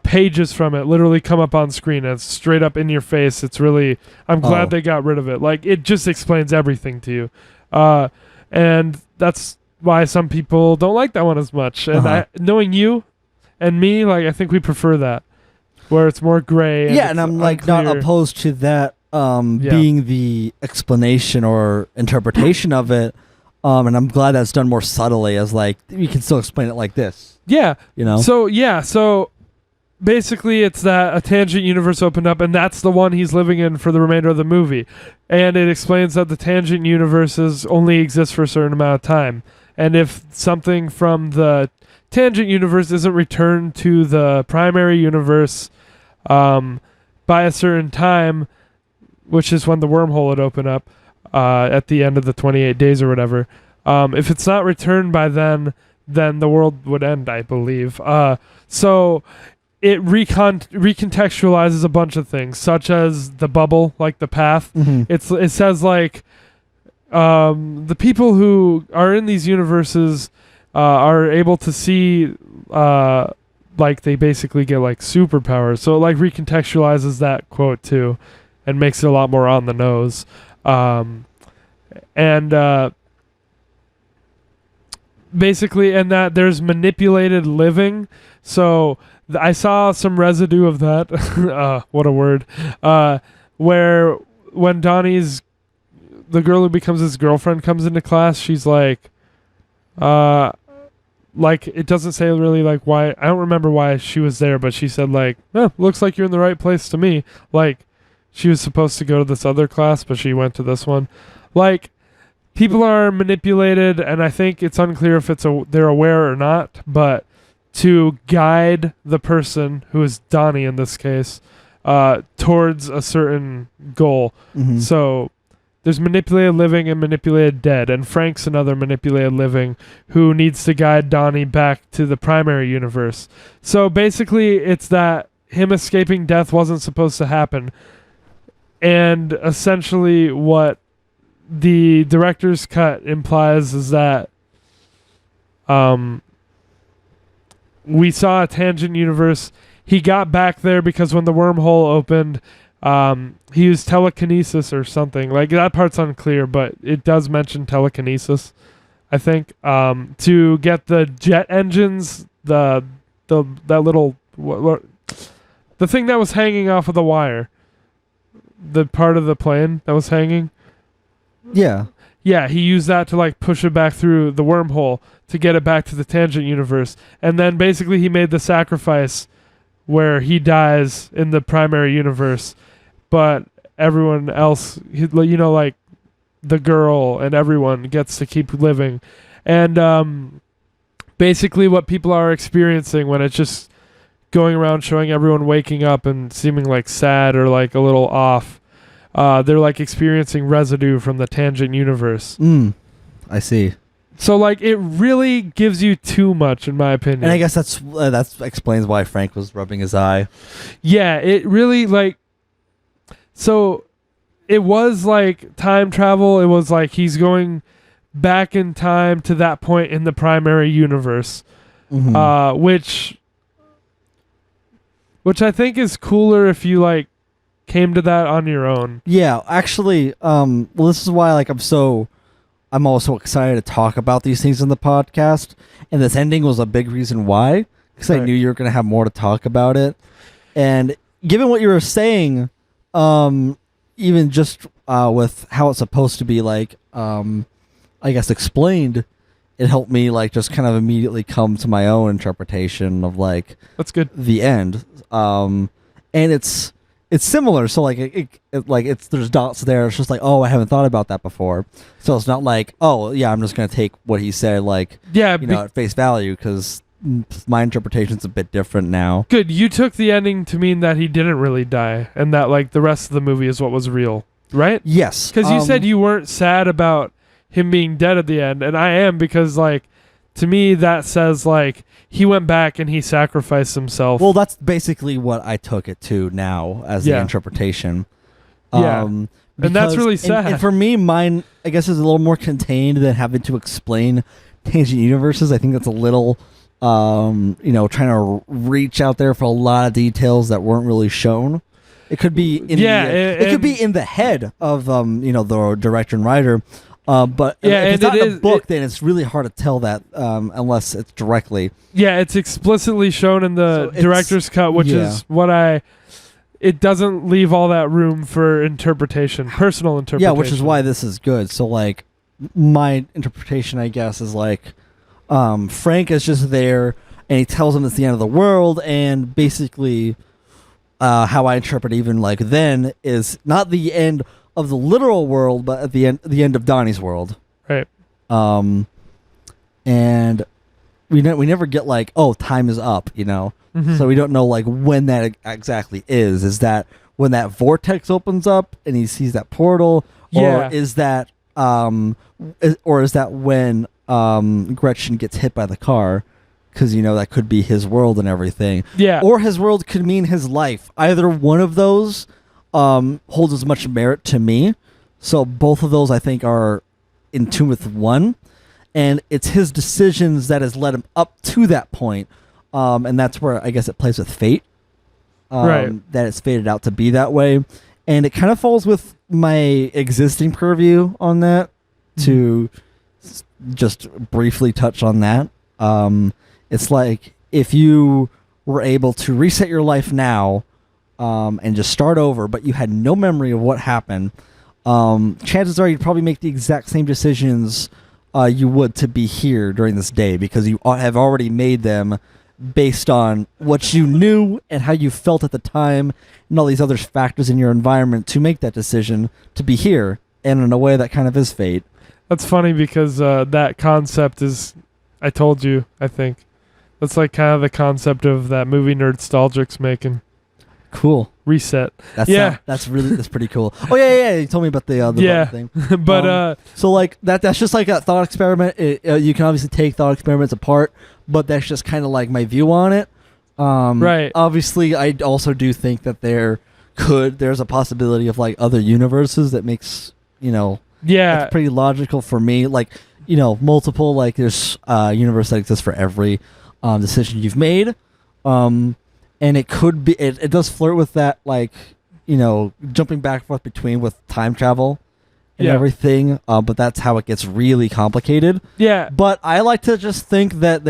pages from it literally come up on screen. And it's straight up in your face. It's really, I'm glad they got rid of it. Like, it just explains everything to you. And that's why some people don't like that one as much. And knowing you and me, I think we prefer that, where it's more gray. Yeah, and I'm not unclear. opposed to that being the explanation or interpretation of it. And I'm glad that's done more subtly, as like, you can still explain it like this. Yeah. So Basically, it's that a tangent universe opened up, and that's the one he's living in for the remainder of the movie. And it explains that the tangent universes only exist for a certain amount of time. And if something from the tangent universe isn't returned to the primary universe by a certain time, which is when the wormhole would open up at the end of the 28 days or whatever, if it's not returned by then the world would end, I believe. So it recontextualizes a bunch of things, such as the bubble, like the path. Mhm. It says the people who are in these universes are able to see like they basically get like superpowers. So it like recontextualizes that quote too and makes it a lot more on the nose. And basically, and that there's manipulated living. So I saw some residue of that. What a word. Where when Donnie's, the girl who becomes his girlfriend, comes into class, she's like it doesn't say really like why. I don't remember why she was there, but she said like, looks like you're in the right place to me. Like she was supposed to go to this other class, but she went to this one. Like people are manipulated, and I think it's unclear if they're aware or not, but to guide the person, who is Donnie in this case, towards a certain goal. Mm-hmm. So there's manipulated living and manipulated dead, and Frank's another manipulated living who needs to guide Donnie back to the primary universe. So basically it's that him escaping death wasn't supposed to happen, and essentially what the director's cut implies is that we saw a tangent universe. He got back there because when the wormhole opened, he used telekinesis or something. Like that part's unclear, but it does mention telekinesis, I think, to get the jet engines, that little the thing that was hanging off of the wire, the part of the plane that was hanging. Yeah. Yeah, he used that to like push it back through the wormhole to get it back to the tangent universe. And then basically he made the sacrifice where he dies in the primary universe, but everyone else, like the girl and everyone gets to keep living. And basically what people are experiencing when it's just going around showing everyone waking up and seeming like sad or like a little off, they're like experiencing residue from the tangent universe. I see. So like it really gives you too much, in my opinion. And I guess that explains why Frank was rubbing his eye. Yeah, it really like. So it was like time travel. It was like he's going back in time to that point in the primary universe, which I think is cooler if you like came to that on your own. Yeah, actually, well, this is why like I'm also excited to talk about these things in the podcast, and this ending was a big reason why, because I knew you were going to have more to talk about it. And given what you were saying, even just with how it's supposed to be like, I guess explained, it helped me like just kind of immediately come to my own interpretation of like that's good the end. And it's similar, so like it's there's dots there. It's just like, oh, I haven't thought about that before. So it's not like, oh yeah, I'm just gonna take what he said like at face value, because my interpretation's a bit different now. Good, you took the ending to mean that he didn't really die, and that like the rest of the movie is what was real, right? Yes, because you said you weren't sad about him being dead at the end, and I am, because like to me that says like he went back and he sacrificed himself. Well, that's basically what I took it to now as the interpretation. Yeah. And that's really sad. And for me, mine, I guess, is a little more contained than having to explain tangent universes. I think that's a little, trying to reach out there for a lot of details that weren't really shown. It could be in it could be in the head of the director and writer. But if it's not in the book, then it's really hard to tell that unless it's directly. Yeah, it's explicitly shown in the director's cut, which is what it doesn't leave all that room for interpretation, personal interpretation. Yeah, which is why this is good. So, like, my interpretation, I guess, is like Frank is just there, and he tells him it's the end of the world, and basically how I interpret even like then is not the end of the literal world, but at the end of Donnie's world. Right. And we never get like, oh, time is up, So we don't know like when that exactly is. Is that when that vortex opens up and he sees that portal, or is that when Gretchen gets hit by the car? Because that could be his world and everything. Yeah. Or his world could mean his life. Either one of those holds as much merit to me. So both of those, I think, are in tune with one, and it's his decisions that has led him up to that point. And that's where I guess it plays with fate. Right. That it's fated out to be that way. And it kind of falls with my existing purview on that to just briefly touch on that. It's like if you were able to reset your life now and just start over, but you had no memory of what happened, chances are you'd probably make the exact same decisions you would to be here during this day because you have already made them based on what you knew and how you felt at the time and all these other factors in your environment to make that decision to be here. And in a way, that kind of is fate. That's funny because that concept is, I told you, I think. That's like kind of the concept of that movie Nerdstalgic's making. Cool. Reset. That's pretty cool. Oh yeah. You told me about the button thing. But so like that's just like a thought experiment. You can obviously take thought experiments apart, but that's just kind of like my view on it. Right. Obviously, I also do think that there's a possibility of like other universes that makes it's pretty logical for me. Like multiple like there's universe that exists for every decision you've made. And it could be, it does flirt with that, like, jumping back and forth between with time travel and everything. But that's how it gets really complicated. Yeah. But I like to just think that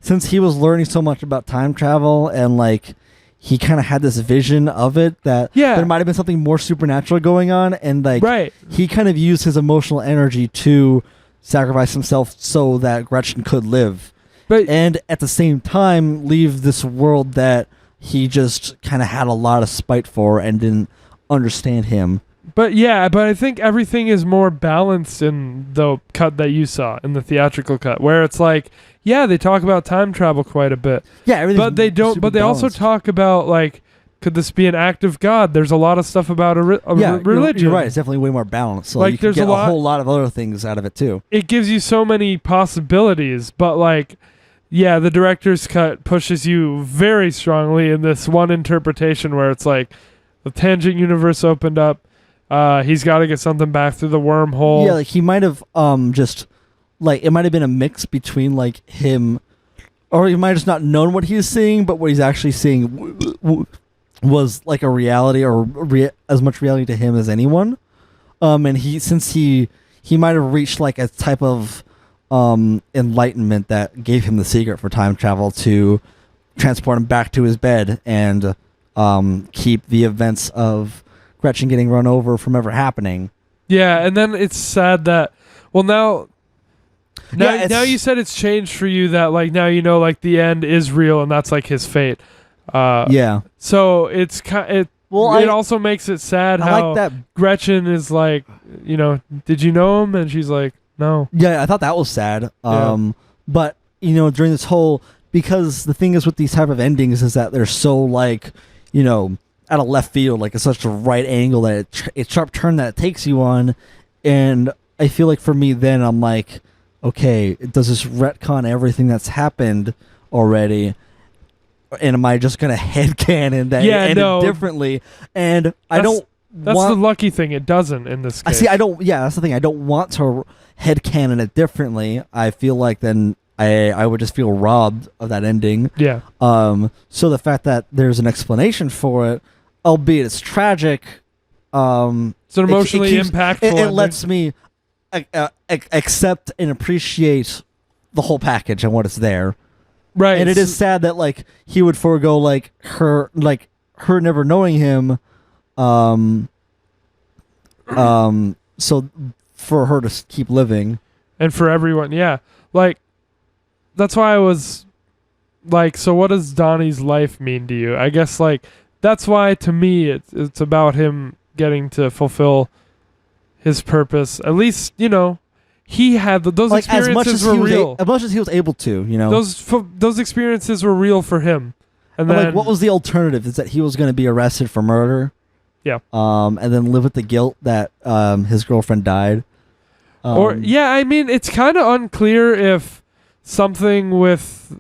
since he was learning so much about time travel and like he kind of had this vision of it that there might have been something more supernatural going on. And like he kind of used his emotional energy to sacrifice himself so that Gretchen could live. And at the same time, leave this world that he just kind of had a lot of spite for and didn't understand him. But I think everything is more balanced in the cut that you saw, in the theatrical cut, where it's like, they talk about time travel quite a bit. Yeah, but they don't. But they also talk about like, could this be an act of God? There's a lot of stuff about religion. You're right. It's definitely way more balanced. So like, you can get a whole lot of other things out of it too. It gives you so many possibilities, but like. Yeah, the director's cut pushes you very strongly in this one interpretation where it's like the tangent universe opened up. He's got to get something back through the wormhole. Yeah, like he might have just like it might have been a mix between like him, or he might have just not known what he was seeing, but what he's actually seeing was like a reality or as much reality to him as anyone. And he might have reached like a type of enlightenment that gave him the secret for time travel to transport him back to his bed and keep the events of Gretchen getting run over from ever happening. Yeah, and then it's sad that now you said it's changed for you that like now like the end is real and that's like his fate. So it's it also makes it sad how like that. Gretchen is like, did you know him? And she's like, no. Yeah, I thought that was sad. But during this whole, because the thing is with these type of endings is that they're so like, out of left field, like it's such a right angle that it's sharp turn that it takes you on, and I feel like for me then I'm like, okay, does this retcon everything that's happened already? And am I just gonna headcanon that it ended differently? And that's the lucky thing; it doesn't in this case. I see. I don't. Yeah, that's the thing. I don't want to headcanon it differently. I feel like then I would just feel robbed of that ending. Yeah. So the fact that there's an explanation for it, albeit it's tragic, it's an emotionally impactful. It lets me accept and appreciate the whole package and what is there. Right. And it is sad that like he would forego like her never knowing him. So for her to keep living, and for everyone, like that's why I was like, so what does Donnie's life mean to you? I guess like that's why to me it's about him getting to fulfill his purpose. At least he had those like, experiences were real. As much as he was able to, those experiences were real for him. And then, like, what was the alternative? Is that he was going to be arrested for murder? Yeah. And then live with the guilt that his girlfriend died. I mean, it's kind of unclear if something with,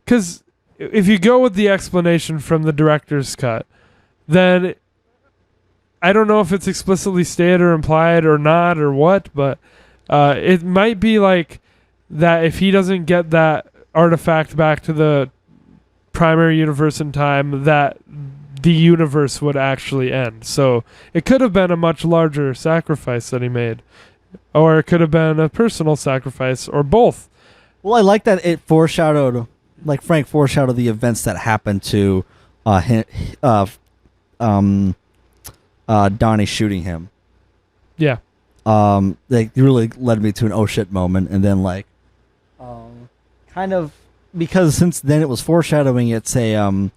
because if you go with the explanation from the director's cut, then I don't know if it's explicitly stated or implied or not or what, but It might be like that if he doesn't get that artifact back to the primary universe in time, that the universe would actually end. So it could have been a much larger sacrifice that he made, or it could have been a personal sacrifice, or both. Well, I like that it foreshadowed, like Frank foreshadowed the events that happened to Donnie shooting him. Yeah. They really led me to an oh shit moment, and then like, kind of, because since then it was foreshadowing. It's a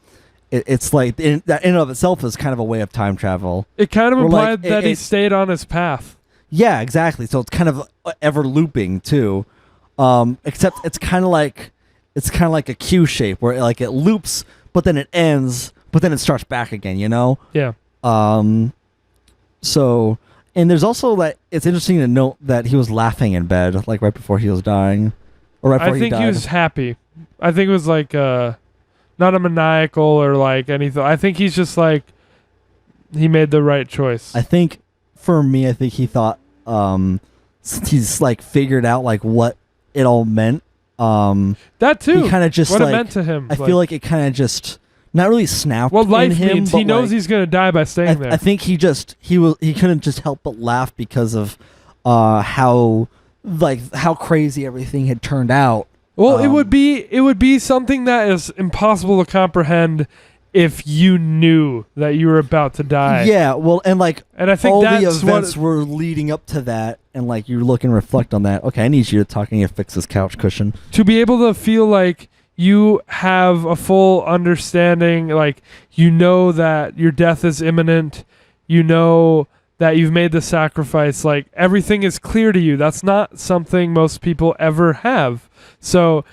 it's like that in and of itself is kind of a way of time travel. It kind of Or, implied like, that he stayed on his path. Yeah, exactly. So it's kind of ever looping too. Except it's kind of like a Q shape where it loops, but then it ends, but then it starts back again. You know. Yeah. So, and there's also that it's interesting to note that he was laughing in bed, like right before he was dying, or right before I he think died. he was happy. I think it was like not a maniacal or like anything. I think he's just like he made the right choice. I think for me, I think he thought since he's like figured out like what it all meant. That too. He kind of just what like, it meant to him. I feel like it kind of just not really snapped. What life in him, means. but He knows like, he's gonna die by staying there. I think he couldn't just help but laugh because of how crazy everything had turned out. Well, it would be something that is impossible to comprehend if you knew that you were about to die. Yeah, well, and I think all the events what were leading up to that, and like you look and reflect on that. Okay, I need you to talk and fix this couch cushion. To be able to feel like you have a full understanding, like you know that your death is imminent, you know that you've made the sacrifice, like everything is clear to you. That's not something most people ever have. So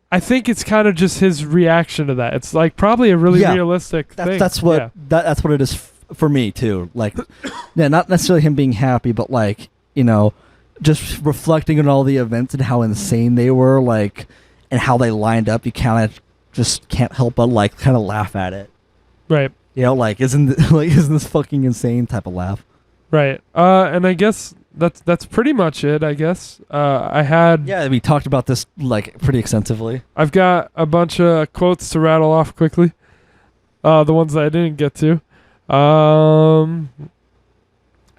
I think it's kind of just his reaction to that. It's like probably a really realistic thing. That's what that's what it is for me too. Like, yeah, not necessarily him being happy, but like, you know, just reflecting on all the events and how insane they were, like, and how they lined up. You kind of just can't help but like kind of laugh at it. Right. You know, like isn't this fucking insane type of laugh. Right. And I guess that's pretty much it, I guess. I had... Yeah, we talked about this, like, pretty extensively. I've got a bunch of quotes to rattle off quickly. The ones that I didn't get to.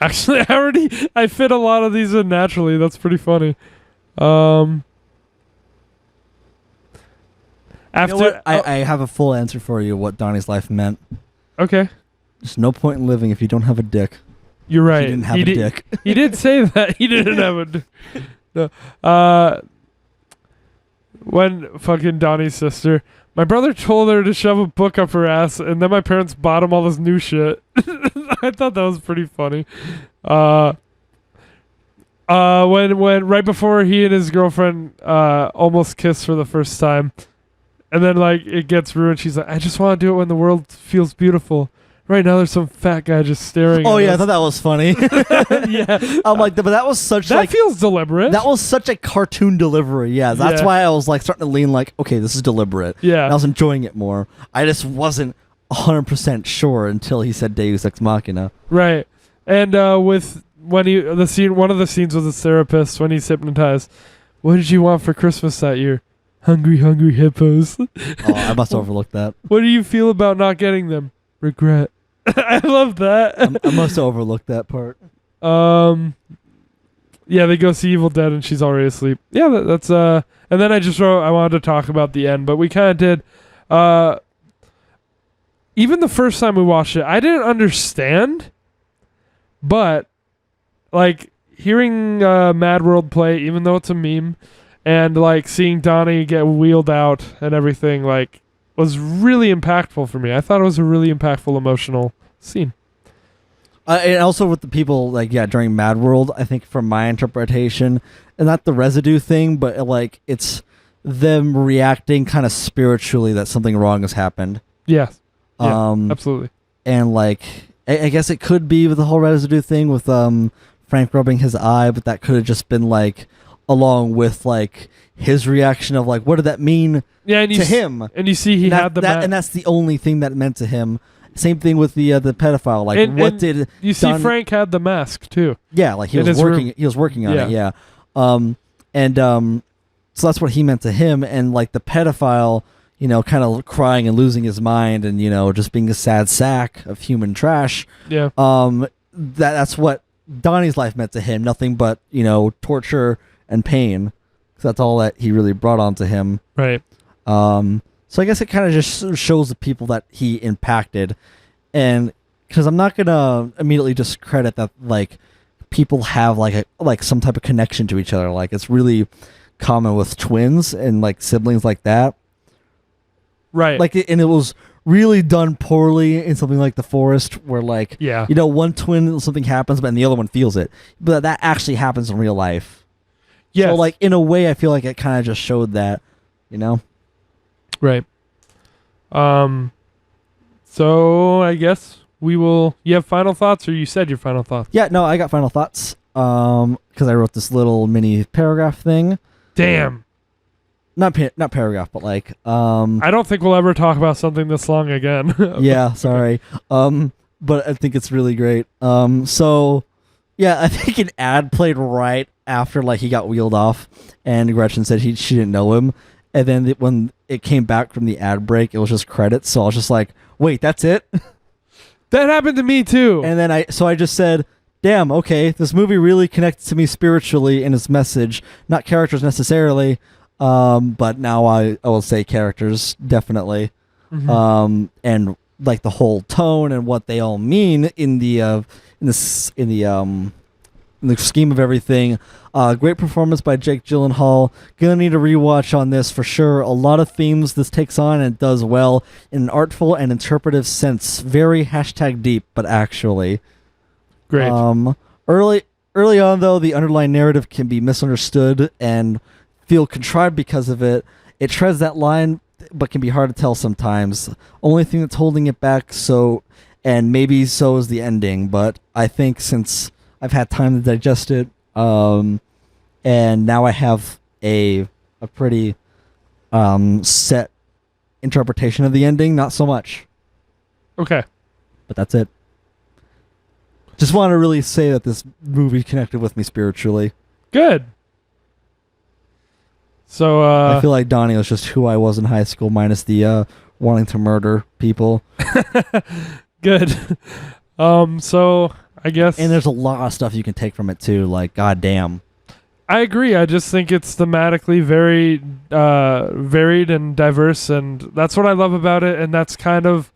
Actually, I fit a lot of these in naturally. That's pretty funny. After... You know what? I have a full answer for you what Donnie's life meant. Okay. There's no point in living if you don't have a dick. You're right. He didn't have a dick. He did say that. He didn't have a dick. No. When fucking Donnie's sister, my brother told her to shove a book up her ass, and then my parents bought him all this new shit. I thought that was pretty funny. When right before he and his girlfriend almost kissed for the first time, and then like it gets ruined, she's like, I just want to do it when the world feels beautiful. Right now, there's some fat guy just staring. Oh at yeah, us. I thought that was funny. Yeah, I'm like, but that was such that like feels deliberate. that was such a cartoon delivery. Yeah, that's why I was like starting to lean like, okay, this is deliberate. Yeah, and I was enjoying it more. I just wasn't 100% sure until he said Deus Ex Machina. Right, and with when one of the scenes with his therapist when he's hypnotized. What did you want for Christmas that year? Hungry, hungry hippos. Oh, I must have overlooked that. What do you feel about not getting them? Regret. I love that. I must have overlooked that part. Yeah, they go see Evil Dead and she's already asleep. Yeah, that's and then I just wrote I wanted to talk about the end, but we kind of did. Even the first time we watched it, I didn't understand, but like hearing Mad World play, even though it's a meme, and like seeing Donnie get wheeled out and everything, like was really impactful for me. I thought it was a really impactful emotional scene. And also with the people, like, yeah, during Mad World, I think from my interpretation, and not the residue thing, but like it's them reacting kind of spiritually that something wrong has happened. Yeah, absolutely. And like, I guess it could be with the whole residue thing with Frank rubbing his eye, but that could have just been like along with like his reaction of like, what did that mean to him? And you see he had the and that's the only thing that meant to him. Same thing with the pedophile. Like, And did you see Frank had the mask too. Yeah, like he in was his working. room. He was working on Yeah. it. Yeah. So that's what he meant to him, and like the pedophile, kind of crying and losing his mind, and just being a sad sack of human trash. Yeah. That's what Donnie's life meant to him. Nothing but torture and pain. So that's all that he really brought onto him. Right. So I guess it kind of just shows the people that he impacted, and because I'm not gonna immediately discredit that like people have like some type of connection to each other. Like it's really common with twins and like siblings like that. Right. And it was really done poorly in something like The Forest, where like one twin something happens, but the other one feels it. But that actually happens in real life. Yes. So like in a way, I feel like it kind of just showed that, Right. So I guess we will. You have final thoughts, or you said your final thoughts? Yeah. No, I got final thoughts. Because I wrote this little mini paragraph thing. Damn. Not paragraph, but like I don't think we'll ever talk about something this long again. Yeah, sorry. But I think it's really great. So yeah, I think an ad played right after like he got wheeled off, and Gretchen said she didn't know him, and then when it came back from the ad break, it was just credits. So I was just like, wait, that's it? That happened to me too. And then I just said, damn, okay, this movie really connects to me spiritually in its message, not characters necessarily. But now I will say characters definitely. Mm-hmm. And like the whole tone and what they all mean in the scheme of everything. Great performance by Jake Gyllenhaal. Gonna need a rewatch on this for sure. A lot of themes this takes on and does well in an artful and interpretive sense. Very #deep, but actually. Great. Early on though, the underlying narrative can be misunderstood and feel contrived because of it. It treads that line, but can be hard to tell sometimes. Only thing that's holding it back, and maybe so is the ending, but I think since I've had time to digest it, and now I have a pretty set interpretation of the ending, not so much. Okay. But that's it. Just want to really say that this movie connected with me spiritually. Good. So I feel like Donnie was just who I was in high school, minus the wanting to murder people. Good. So I guess, and there's a lot of stuff you can take from it too. Like, goddamn. I agree. I just think it's thematically very varied and diverse, and that's what I love about it. And that's kind of,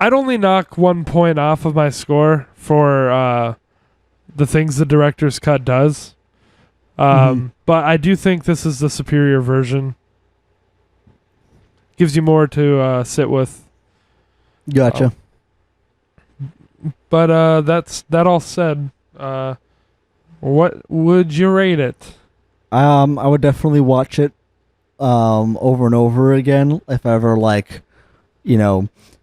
I'd only knock 1 point off of my score for the things the director's cut does. But I do think this is the superior version. Gives you more to sit with. Gotcha. But that all said, what would you rate it? I would definitely watch it over and over again if I ever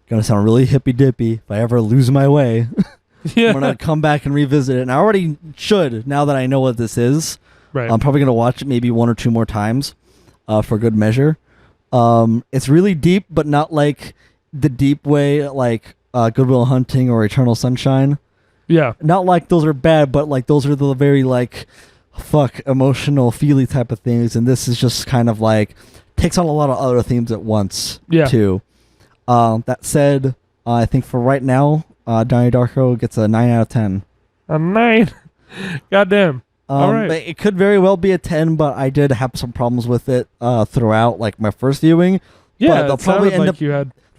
gonna sound really hippy dippy. If I ever lose my way, Yeah. I'm gonna come back and revisit it. And I already should now that I know what this is. Right. I'm probably gonna watch it maybe 1 or 2 more times, for good measure. It's really deep, but not like the deep way like Good Will Hunting or Eternal Sunshine. Yeah. Not like those are bad, but like those are the very like emotional, feely type of things. And this is just kind of like takes on a lot of other themes at once. Yeah. Too. That said, I think for right now, Donnie Darko gets a 9 out of 10. A 9. Goddamn. All right. It could very well be a 10, but I did have some problems with it throughout, like my first viewing. Yeah, but they'll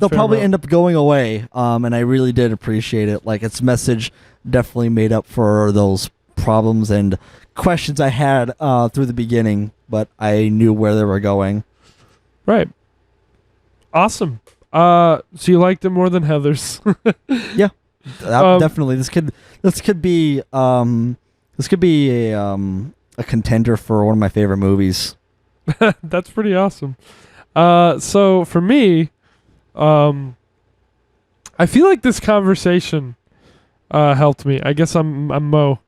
probably end up going away. And I really did appreciate it. Like its message definitely made up for those problems and questions I had through the beginning, but I knew where they were going. Right. Awesome. So you liked it more than Heather's? Yeah, definitely. This could be a contender for one of my favorite movies. That's pretty awesome. So for me, I feel like this conversation helped me. I guess I'm Mo.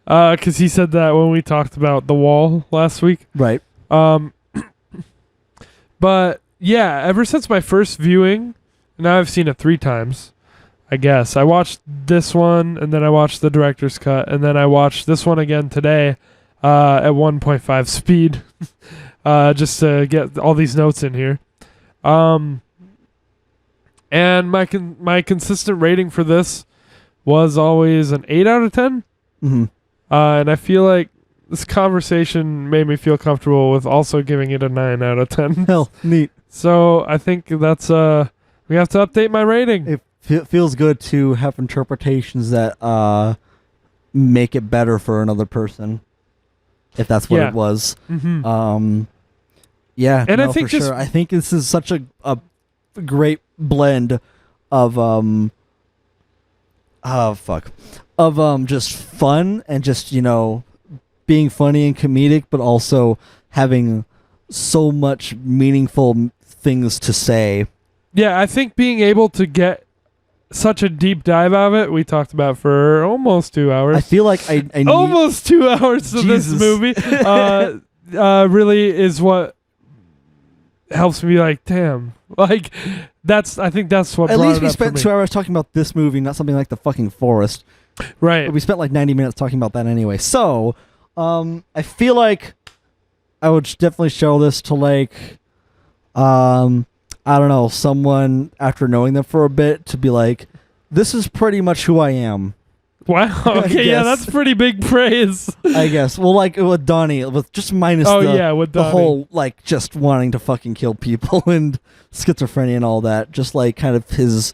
Because he said that when we talked about The Wall last week. Right. But Yeah, ever since my first viewing, now I've seen it 3 times. I guess I watched this one, and then I watched the director's cut, and then I watched this one again today at 1.5 speed, just to get all these notes in here. And my consistent rating for this was always an 8 out of 10. Mm-hmm. And I feel like this conversation made me feel comfortable with also giving it a 9 out of 10. Hell, neat. So I think that's we have to update my rating. It feels good to have interpretations that make it better for another person, if that's what it was. Mm-hmm. Yeah, and no, I think for just sure. I think this is such a great blend of just fun and just, you know, being funny and comedic, but also having so much meaningful things to say. Yeah, I think being able to get such a deep dive out of it, we talked about for almost 2 hours. I feel like I need almost 2 hours of this movie really is what helps me be like, damn. Like, I think that's what at brought least it we up spent for me. 2 hours talking about this movie, not something like The Fucking Forest. Right. We spent like 90 minutes talking about that anyway. So, I feel like I would definitely show this to like, I don't know, someone after knowing them for a bit to be like, this is pretty much who I am. Wow. Okay, yeah, that's pretty big praise. I guess. Well, like with Donnie, with just minus with the Donnie. whole like just wanting to fucking kill people and schizophrenia and all that, just like kind of his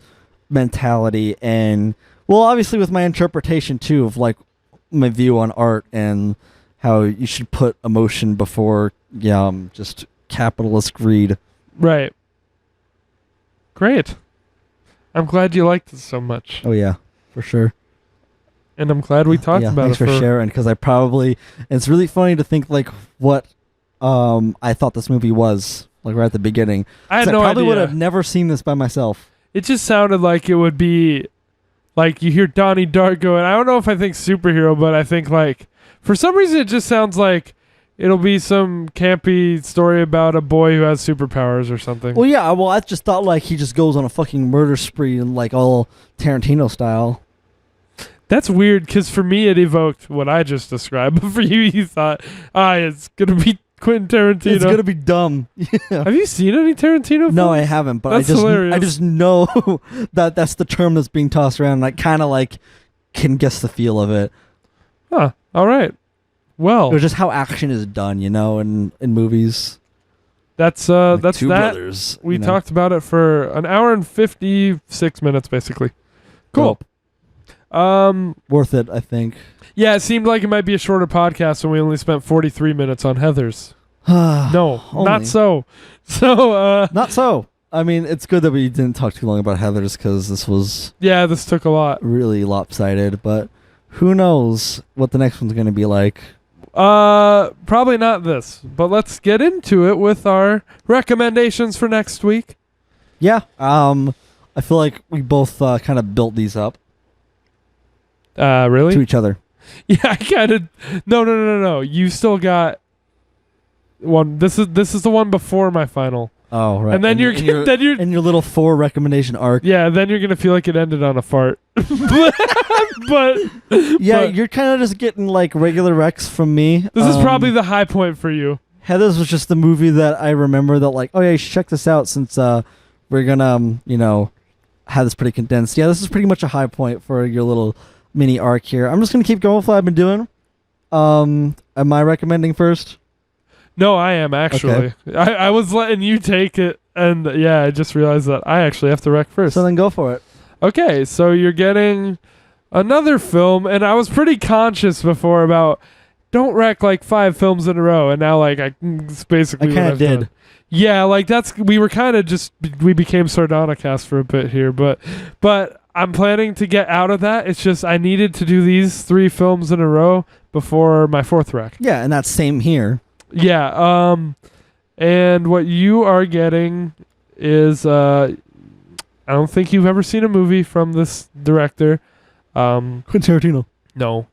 mentality, and well, obviously with my interpretation too of like my view on art and how you should put emotion before just capitalist greed. Right. Great. I'm glad you liked it so much. Oh yeah, for sure. And I'm glad we talked about thanks it. for sharing, because it's really funny to think like what I thought this movie was, like right at the beginning. I had no I probably idea. would have never seen this by myself. It just sounded like it would be like you hear Donnie Darko, and I don't know if I think superhero, but I think like for some reason it just sounds like it'll be some campy story about a boy who has superpowers or something. Well, yeah, I just thought like he just goes on a fucking murder spree and like all Tarantino style. That's weird, because for me it evoked what I just described, but for you thought, it's gonna be Quentin Tarantino. It's gonna be dumb. Yeah. Have you seen any Tarantino films? No, I haven't, but That's hilarious. I just know that that's the term that's being tossed around, and I kind of like can guess the feel of it. Huh. All right. Well, Or just how action is done, you know, in movies. that's Like that's Two that. Brothers. We you know. talked about it for an hour and 56 minutes, basically. Cool. Dope. Um, Worth it, I think. yeah, it seemed like it might be a shorter podcast when we only spent 43 minutes on Heathers. No, Only. not so. So, Not so. I mean, it's good that we didn't talk too long about Heathers, because this was yeah, this took a lot. really lopsided, but who knows what the next one's going to be like. Probably not this, but let's get into it with our recommendations for next week. Yeah. I feel like we both kind of built these up Really? to each other. Yeah, I kind of. No. You still got one. This is the one before my final. Oh, right. And then you're in your little 4 recommendation arc. yeah. Then you're gonna feel like it ended on a fart. but Yeah, but you're kind of just getting like regular recs from me. this is probably the high point for you. Heathers was just the movie that I remember that like, oh yeah, you should check this out since we're gonna have this pretty condensed. Yeah, this is pretty much a high point for your little mini arc here. I'm just gonna keep going with what I've been doing. Am I recommending first? No, I am actually. I was letting you take it, and yeah, I just realized that I actually have to rec first. So then go for it. Okay, so you're getting another film, and I was pretty conscious before about don't rec like 5 films in a row, and now like it's basically I what kind I've of did. done. Yeah, like we were kind of just we became Sardonicast for a bit here, but I'm planning to get out of that. It's just I needed to do these 3 films in a row before my 4th rec. Yeah, and that's same here. Yeah, and what you are getting is I don't think you've ever seen a movie from this director. Quentin Tarantino. No.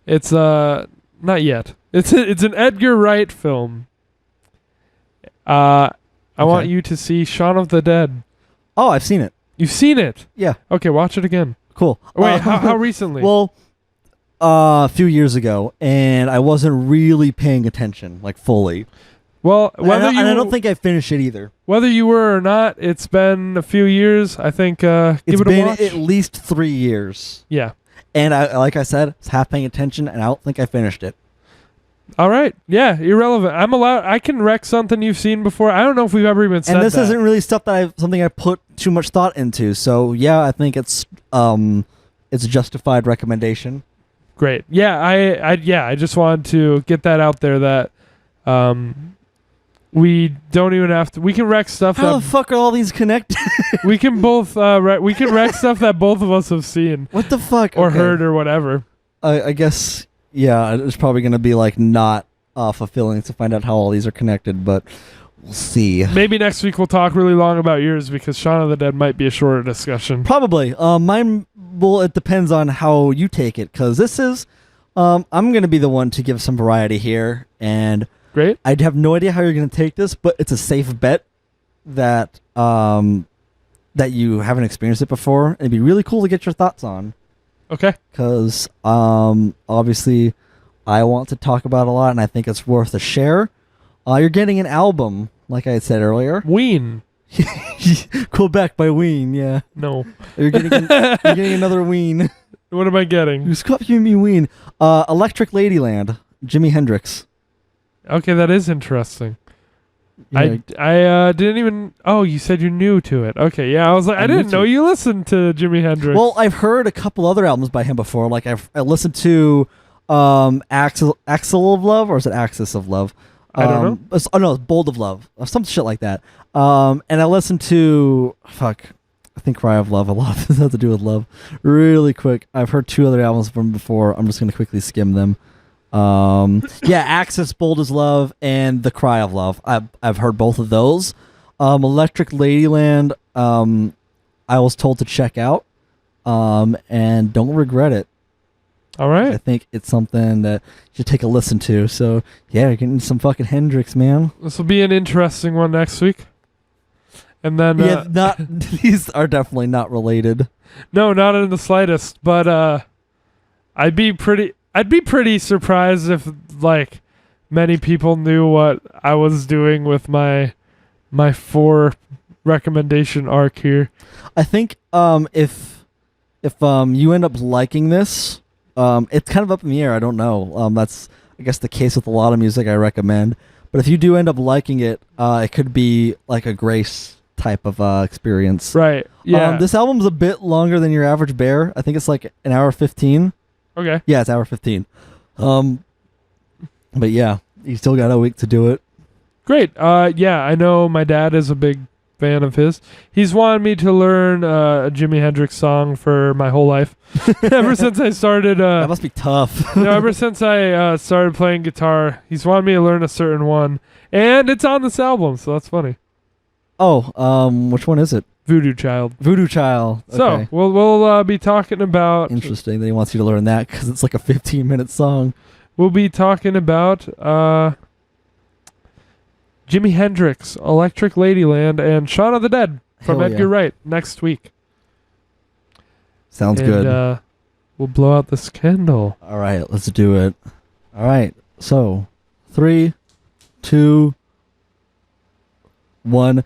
It's not yet. It's an Edgar Wright film. I want you to see Shaun of the Dead. Oh, I've seen it. You've seen it? Yeah. Okay, watch it again. Cool. Wait, how recently? Well, a few years ago, and I wasn't really paying attention, like, fully. Well, And I don't think I finished it either. Whether you were or not, it's been a few years. I think give It's it a been watch. at least 3 years. Yeah. And like I said, I was half paying attention, and I don't think I finished it. All right. Yeah, irrelevant. I'm allowed. I can wreck something you've seen before. I don't know if we've ever even said And this that. isn't really stuff that something I put too much thought into. So yeah, I think it's a justified recommendation. Great. Yeah, I just wanted to get that out there that we don't even have to. We can wreck stuff How the that fuck are all these connected? we can both we can wreck stuff that both of us have seen What the fuck? or Okay. heard or whatever. I guess, yeah, it's probably going to be like not fulfilling to find out how all these are connected, but we'll see. Maybe next week we'll talk really long about yours because Shaun of the Dead might be a shorter discussion. Probably. Mine, well, it depends on how you take it, because this is, I'm going to be the one to give some variety here, and Great. I'd have no idea how you're going to take this, but it's a safe bet that that you haven't experienced it before. It'd be really cool to get your thoughts on. Okay. Because obviously I want to talk about it a lot, and I think it's worth a share. You're getting an album, like I had said earlier. Ween. Quebec by Ween, yeah. No. You're getting another Ween. What am I getting? You stop giving me Ween. Electric Ladyland, Jimi Hendrix. Okay, that is interesting. Yeah. I didn't even. Oh, you said you're new to it. Okay, yeah. I was like, I I'm new didn't to know it. you listened to Jimi Hendrix. Well, I've heard a couple other albums by him before. Like I listened to Axel of Love, or is it Axis of Love? I don't know. Oh no, it's Bold of Love, or some shit like that. And I listened to I think Cry of Love. A lot of this has to do with love. Really quick, I've heard 2 other albums from him before. I'm just gonna quickly skim them. Yeah, Axis, Bold as Love, and The Cry of Love. I've heard both of those. Electric Ladyland, I was told to check out, and don't regret it. All right. I think it's something that you should take a listen to. So yeah, you're getting some fucking Hendrix, man. This will be an interesting one next week. And then These are definitely not related. no, not in the slightest. But I'd be pretty surprised if like many people knew what I was doing with my 4 recommendation arc here. I think if you end up liking this, it's kind of up in the air. I don't know. That's I guess the case with a lot of music I recommend. But if you do end up liking it, it could be like a Grace type of experience. Right. Yeah. This album's a bit longer than your average bear. I think it's like an hour 15. Okay. Yeah, it's hour 15. But yeah, you still got a week to do it. Great. Yeah, I know my dad is a big fan of his. He's wanted me to learn a Jimi Hendrix song for my whole life. Ever since I started That must be tough. ever since I started playing guitar, he's wanted me to learn a certain one. And it's on this album, so that's funny. Oh, which one is it? Voodoo Child. Voodoo Child. Okay. So, we'll be talking about Interesting that he wants you to learn that because it's like a 15-minute song. we'll be talking about Jimi Hendrix, Electric Ladyland, and Shaun of the Dead from Hell Edgar yeah. Wright next week. Sounds And, good. We'll blow out this candle. All right, let's do it. All right, so 3, 2, 1.